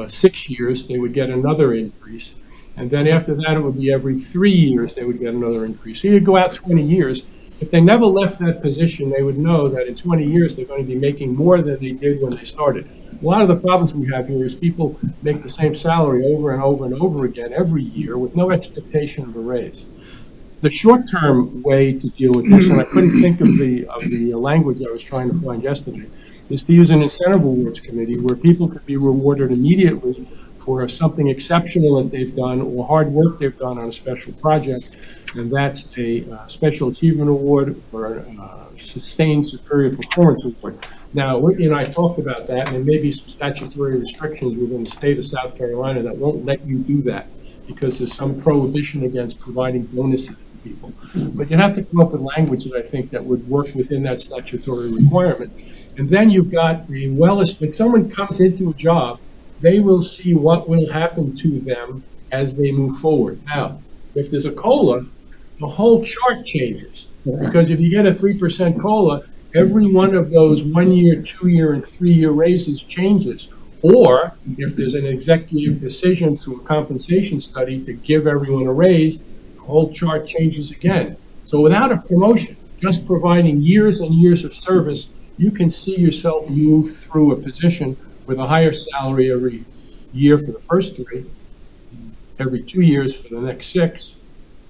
6 years, they would get another increase. And then after that, it would be every 3 years, they would get another increase. So you'd go out 20 years. If they never left that position, they would know that in 20 years, they're going to be making more than they did when they started. A lot of the problems we have here is people make the same salary over and over and over again every year with no expectation of a raise. The short-term way to deal with this, and I couldn't think of the language I was trying to find yesterday, is to use an incentive awards committee where people could be rewarded immediately for something exceptional that they've done or hard work they've done on a special project, and that's a special achievement award or a sustained superior performance award. Now, Whitney and I talked about that, and there may be some statutory restrictions within the state of South Carolina that won't let you do that because there's some prohibition against providing bonuses to people. But you'd have to come up with language that I think that would work within that statutory requirement. And then you've got when someone comes into a job, they will see what will happen to them as they move forward. Now, if there's a COLA, the whole chart changes. Because if you get a 3% COLA, every one of those 1-year, 2-year, and 3-year raises changes. Or if there's an executive decision through a compensation study to give everyone a raise, the whole chart changes again. So without a promotion, just providing years and years of service, you can see yourself move through a position with a higher salary every year for the first 3, every 2 years for the next 6,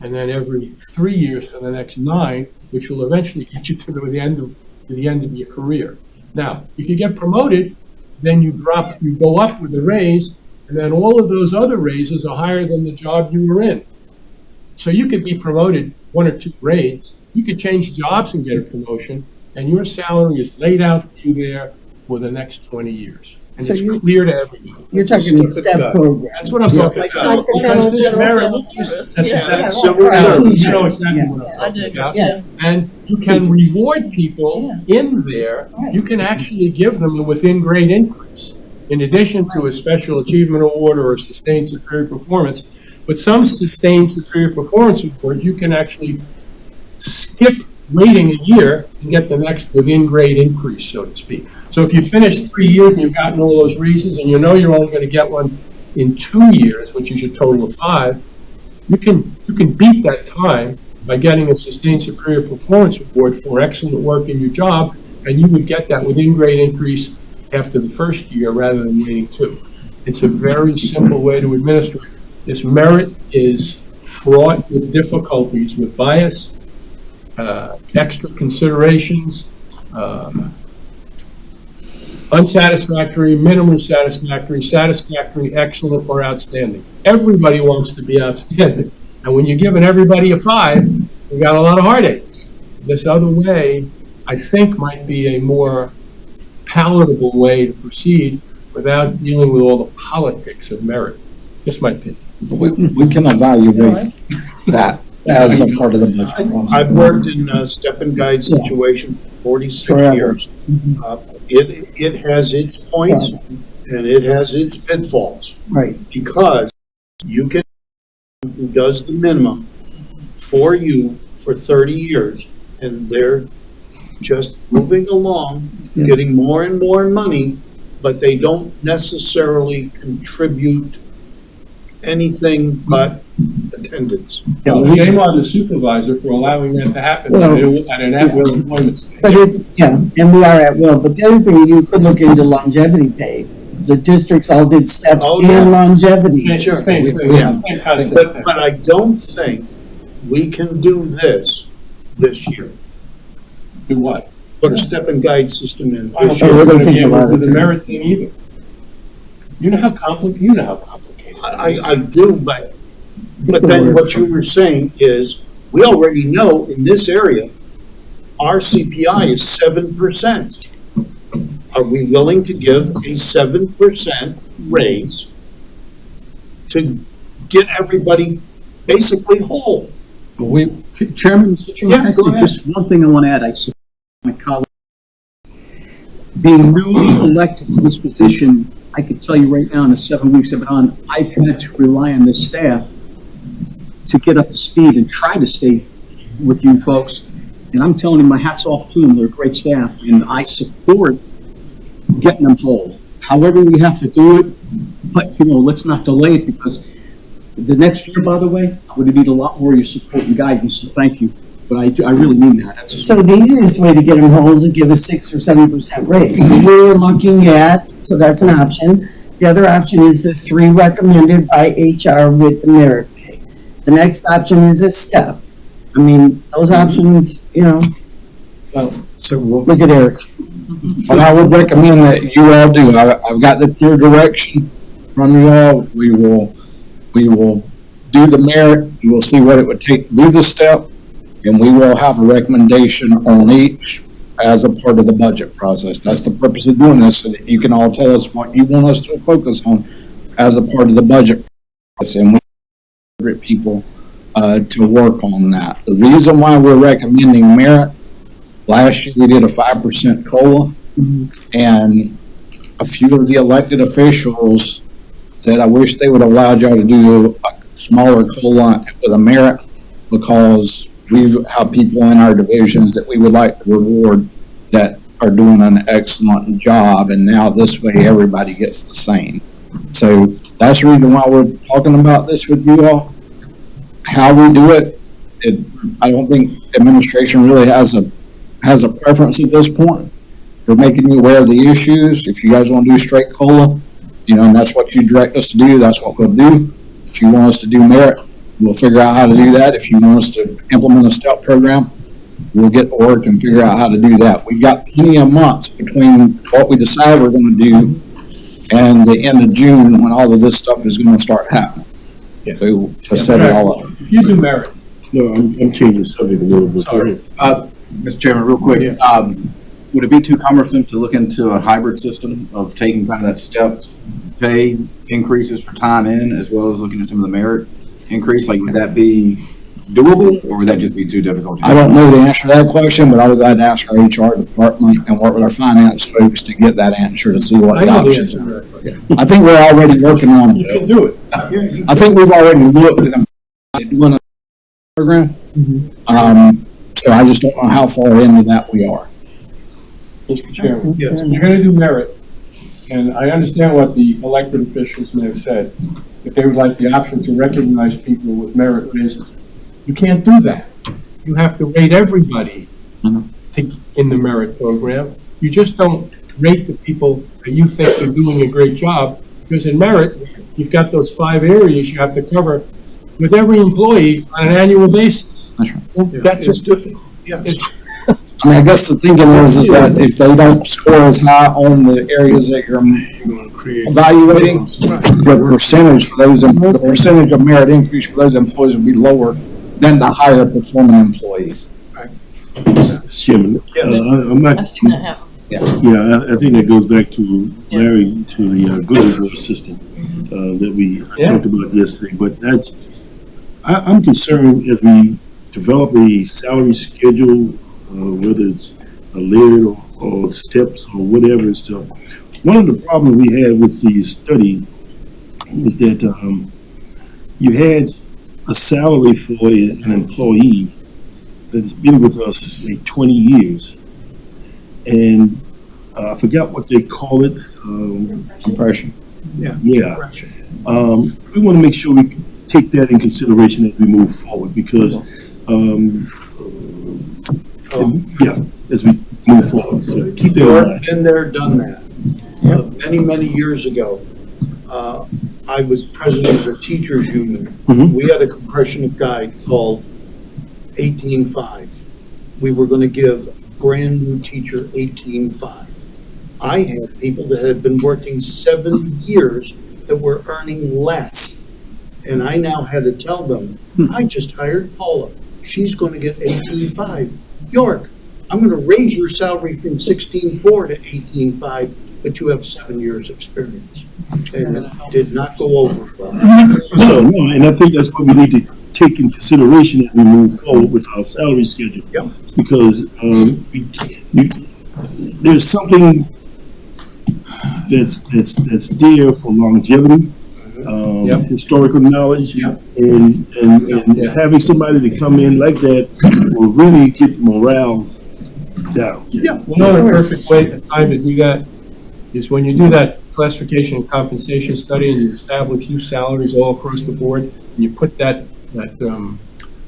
and then every 3 years for the next 9, which will eventually get you to the end of your career. Now, if you get promoted, then you go up with a raise, and then all of those other raises are higher than the job you were in. So you could be promoted 1 or 2 grades, you could change jobs and get a promotion, and your salary is laid out for you there for the next 20 years. And So it's clear to everyone. You're talking a step program. That's what I'm talking about. Because this merit- That's civil service. You know Yeah. exactly what I'm I talking do. about. Yeah. And you can reward people in there. You can actually give them a within-grade increase in addition to a special achievement award or a sustained superior performance. With some sustained superior performance award, you can actually skip waiting a year and get the next within-grade increase, so to speak. So if you finish 3 years and you've gotten all those raises and you know you're only going to get one in 2 years, which is your total of 5, you can beat that time by getting a sustained superior performance award for excellent work in your job, and you would get that within-grade increase after the first year rather than waiting 2. It's a very simple way to administer it. This merit is fraught with difficulties, with bias, extra considerations, unsatisfactory, minimally satisfactory, satisfactory, excellent, or outstanding. Everybody wants to be outstanding. And when you're giving everybody a 5, you got a lot of heartache. This other way, I think, might be a more palatable way to proceed without dealing with all the politics of merit. Just my opinion. We can evaluate that as a part of the budget process. I've worked in a step and guide situation for 46 Forever. years. It has its points and it has its pitfalls. Right. Because you can, who does the minimum for you for 30 years, and they're just moving along, getting more and more money, but they don't necessarily contribute anything but attendance. Shame on the supervisor for allowing that to happen at an at-will employment stage. But and we are at will, but the other thing, you could look into longevity pay. The districts all did steps and longevity. Sure. Same thing. Yeah. Same concept. But I don't think we can do this year. Do what? Put a step and guide system in I don't this think year. we're going to be able to do the merit thing either. You know how complicated I do, but then what you were saying is, we already know in this area, our CPI is 7%. are we willing to give a 7% raise to get everybody basically whole? Chairman, Mr. Chairman, Yeah, go ahead. just one thing I want to add. I support my colleague. Being newly elected to this position, I can tell you right now in the 7 weeks I've been on, I've had to rely on this staff to get up to speed and try to stay with you folks. And I'm telling you, my hat's off to them. They're a great staff, and I support getting them whole. However we have to do it, but, let's not delay it, because the next year, by the way, I'm going to need a lot more of your support and guidance, so thank you. But I really mean that. So the easiest way to get them whole is to give a 6 or 7% raise. We're looking at, so that's an option. The other option is the 3 recommended by HR with the merit pay. The next option is a step. I mean, those options, So look at Eric. what I would recommend that you all do, I've got the clear direction from you all. We will do the merit. You will see what it would take to do the step, and we will have a recommendation on each as a part of the budget process. That's the purpose of doing this, so that you can all tell us what you want us to focus on as a part of the budget process, and we get people to work on that. The reason why we're recommending merit, last year we did a 5% COLA, and a few of the elected officials said, I wish they would have allowed y'all to do a smaller COLA with a merit, because we have people in our divisions that we would like to reward that are doing an excellent job, and now this way everybody gets the same. So that's the reason why we're talking about this with you all. How we do it, I don't think administration really has a preference at this point. We're making you aware of the issues. If you guys want to do straight COLA, and that's what you direct us to do, that's what we'll do. If you want us to do merit, we'll figure out how to do that. If you want us to implement a STEP program, we'll get to work and figure out how to do that. We've got plenty of months between what we decide we're going to do and the end of June, when all of this stuff is going to start happening. Yeah. So to set it all up. If you do merit. No, I'm changing the subject a little bit. Mr. Chairman, real quick, would it be too cumbersome to look into a hybrid system of taking kind of that step pay increases for time in, as well as looking at some of the merit increase? Like, would that be doable, or would that just be too difficult? I don't know the answer to that question, but I would glad to ask our HR department and work with our finance folks to get that answer, to see what the options are. I think we're already working on it. You can do it. I think we've already looked at doing a program. So I just don't know how far into that we are. Mr. Chairman, you're going to do merit, and I understand what the elected officials may have said, that they would like the option to recognize people with merit raises. You can't do that. You have to rate everybody in the merit program. You just don't rate the people that you think are doing a great job, because in merit, you've got those 5 areas you have to cover with every employee on an annual basis. That's right. That's just difficult. Yes. I mean, I guess the thinking is that if they don't score as high on the areas that you're evaluating, the percentage of merit increase for those employees will be lower than the higher performing employees. Chairman, I'm not. I've seen that happen. Yeah, I think that goes back to Larry, to the good system that we talked about yesterday. But I'm concerned as we develop a salary schedule, whether it's a layered or steps or whatever and stuff. One of the problems we had with the study is that you had a salary for an employee that's been with us like 20 years. And I forgot what they call it. Compression. Yeah. Compression. We want to make sure we take that in consideration as we move forward, because as we move forward. So keep that in mind. Been there, done that. Many years ago, I was president of the teachers union. We had a compression of guide called 18.5. We were going to give a brand new teacher 18.5. I had people that had been working 7 years that were earning less. And I now had to tell them, I just hired Paula. She's going to get 18.5. York, I'm gonna raise your salary from 16.4 to 18.5, but you have 7 years experience. And it did not go over well. So, no, and I think that's what we need to take in consideration as we move forward with our salary schedule. Yep. Because, there's something that's there for longevity, historical knowledge, and having somebody to come in like that will really get morale down. Yeah. One other perfect way to time to do that is when you do that classification and compensation study and you establish new salaries all across the board, and you put that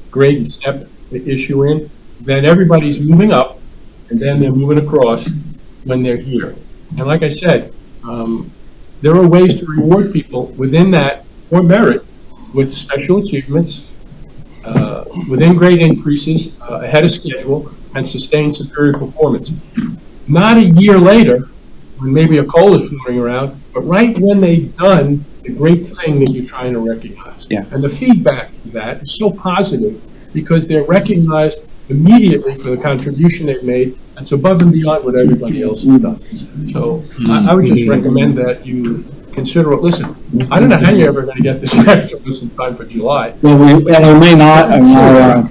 grade and step issue in, then everybody's moving up, and then they're moving across when they're here. And like I said, there are ways to reward people within that for merit with special achievements, within grade increases, ahead of schedule, and sustained superior performance. Not a year later, when maybe a COLA is floating around, but right when they've done the great thing that you're trying to recognize. Yeah. And the feedback to that is so positive because they're recognized immediately for the contribution they've made. That's above and beyond what everybody else has done. So I would just recommend that you consider it. Listen, I don't know how you're ever going to get this back to us in time for July. Well, we may not, and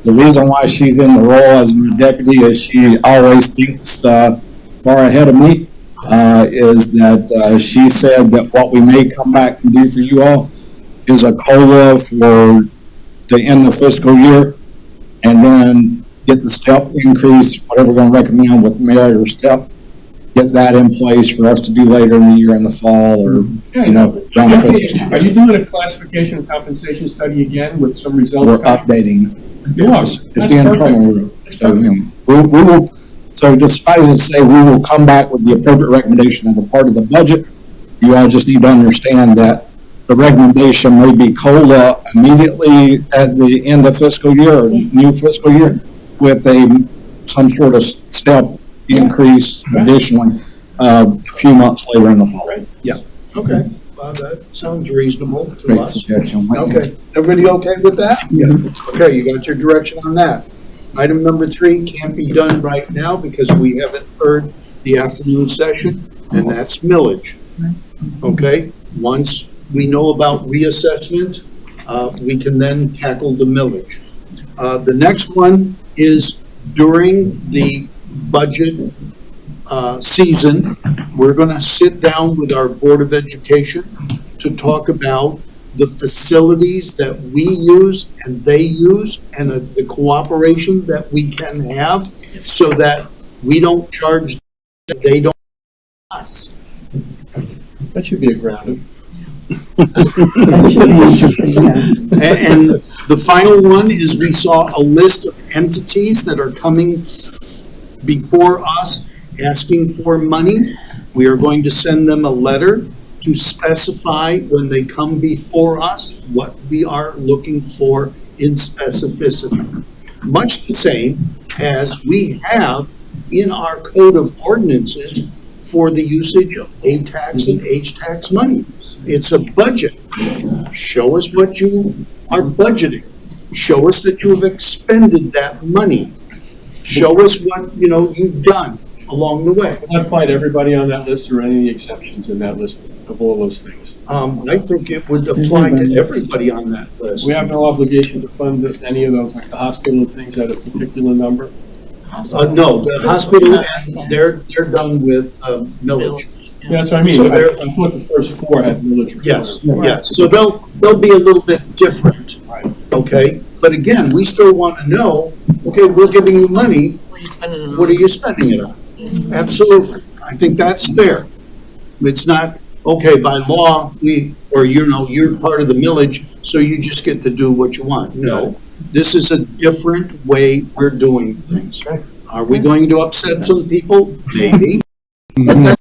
the reason why she's in the role as my deputy is she always thinks far ahead of me, is that she said that what we may come back and do for you all is a COLA for the end of the fiscal year, and then get the step increase, whatever we're going to recommend with merit or step, get that in place for us to do later in the year in the fall or, around the Christmas time. Are you doing a classification and compensation study again with some results? We're updating. You are. It's the internal route. So, we will, so just to say, we will come back with the appropriate recommendation as a part of the budget. You all just need to understand that the recommendation may be COLA immediately at the end of fiscal year or new fiscal year with some sort of step increase additionally a few months later in the fall. Yeah. Okay. Well, that sounds reasonable to Great us. suggestion. Okay. Everybody okay with that? Yeah. Okay, you got your direction on that. Item number 3 can't be done right now because we haven't heard the afternoon session, and that's millage. Okay? Once we know about reassessment, we can then tackle the millage. The next one is during the budget season, we're going to sit down with our Board of Education to talk about the facilities that we use and they use and the cooperation that we can have so that we don't charge them, they don't us. That should be a grounding. That should be interesting, yeah. And the final one is we saw a list of entities that are coming before us asking for money. We are going to send them a letter to specify when they come before us what we are looking for in specificity. Much the same as we have in our code of ordinances for the usage of A-tax and H-tax money. It's a budget. Show us what you are budgeting. Show us that you have expended that money. Show us what, you've done along the way. Can I find everybody on that list or any exceptions in that list of all those things? I think it would apply to everybody on that list. We have no obligation to fund any of those, like the hospital things at a particular number? No, the hospital, they're done with millage. Yeah, that's what I mean. So I thought the first 4 had millage. Yes, yes. So they'll be a little bit different, okay? But again, we still want to know, okay, we're giving you money, what are you spending it on? Absolutely. I think that's fair. It's not, okay, by law, you're part of the millage, so you just get to do what you want. No, this is a different way we're doing things. Are we going to upset some people? Maybe. But that's,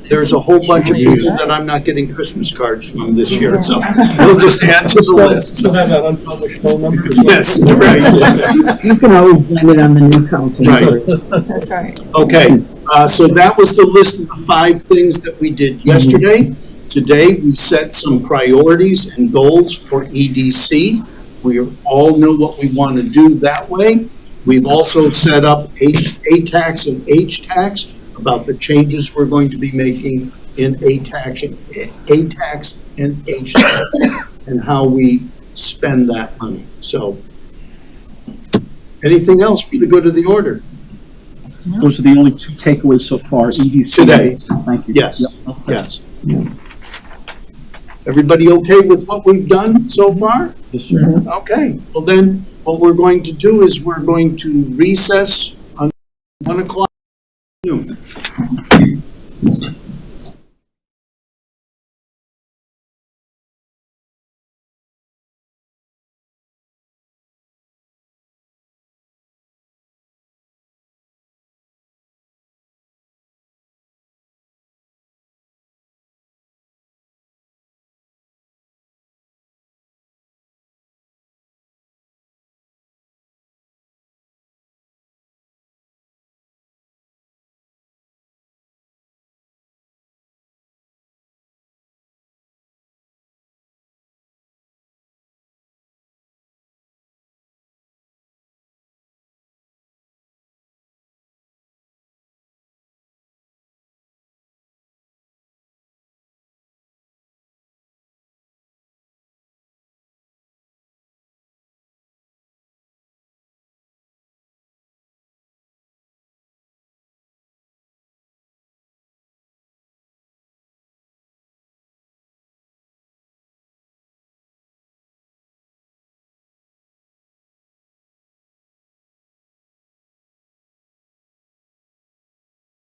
there's a whole bunch of people that I'm not getting Christmas cards from this year, so we'll just add to the list. Still have that unpublished phone number? Yes, right. You can always blame it on the new council. Right. That's right. Okay, so that was the list of the 5 things that we did yesterday. Today, we set some priorities and goals for EDC. We all know what we want to do that way. We've also set up A-tax and H-tax about the changes we're going to be making in A-tax and H-tax and how we spend that money. So, anything else for the good of the order? Those are the only two takeaways so far, EDC. Today. Thank you. Yes, Yep. yes. Everybody okay with what we've done so far? Yes, sir. Okay, well then, what we're going to do is we're going to recess on 1 o'clock.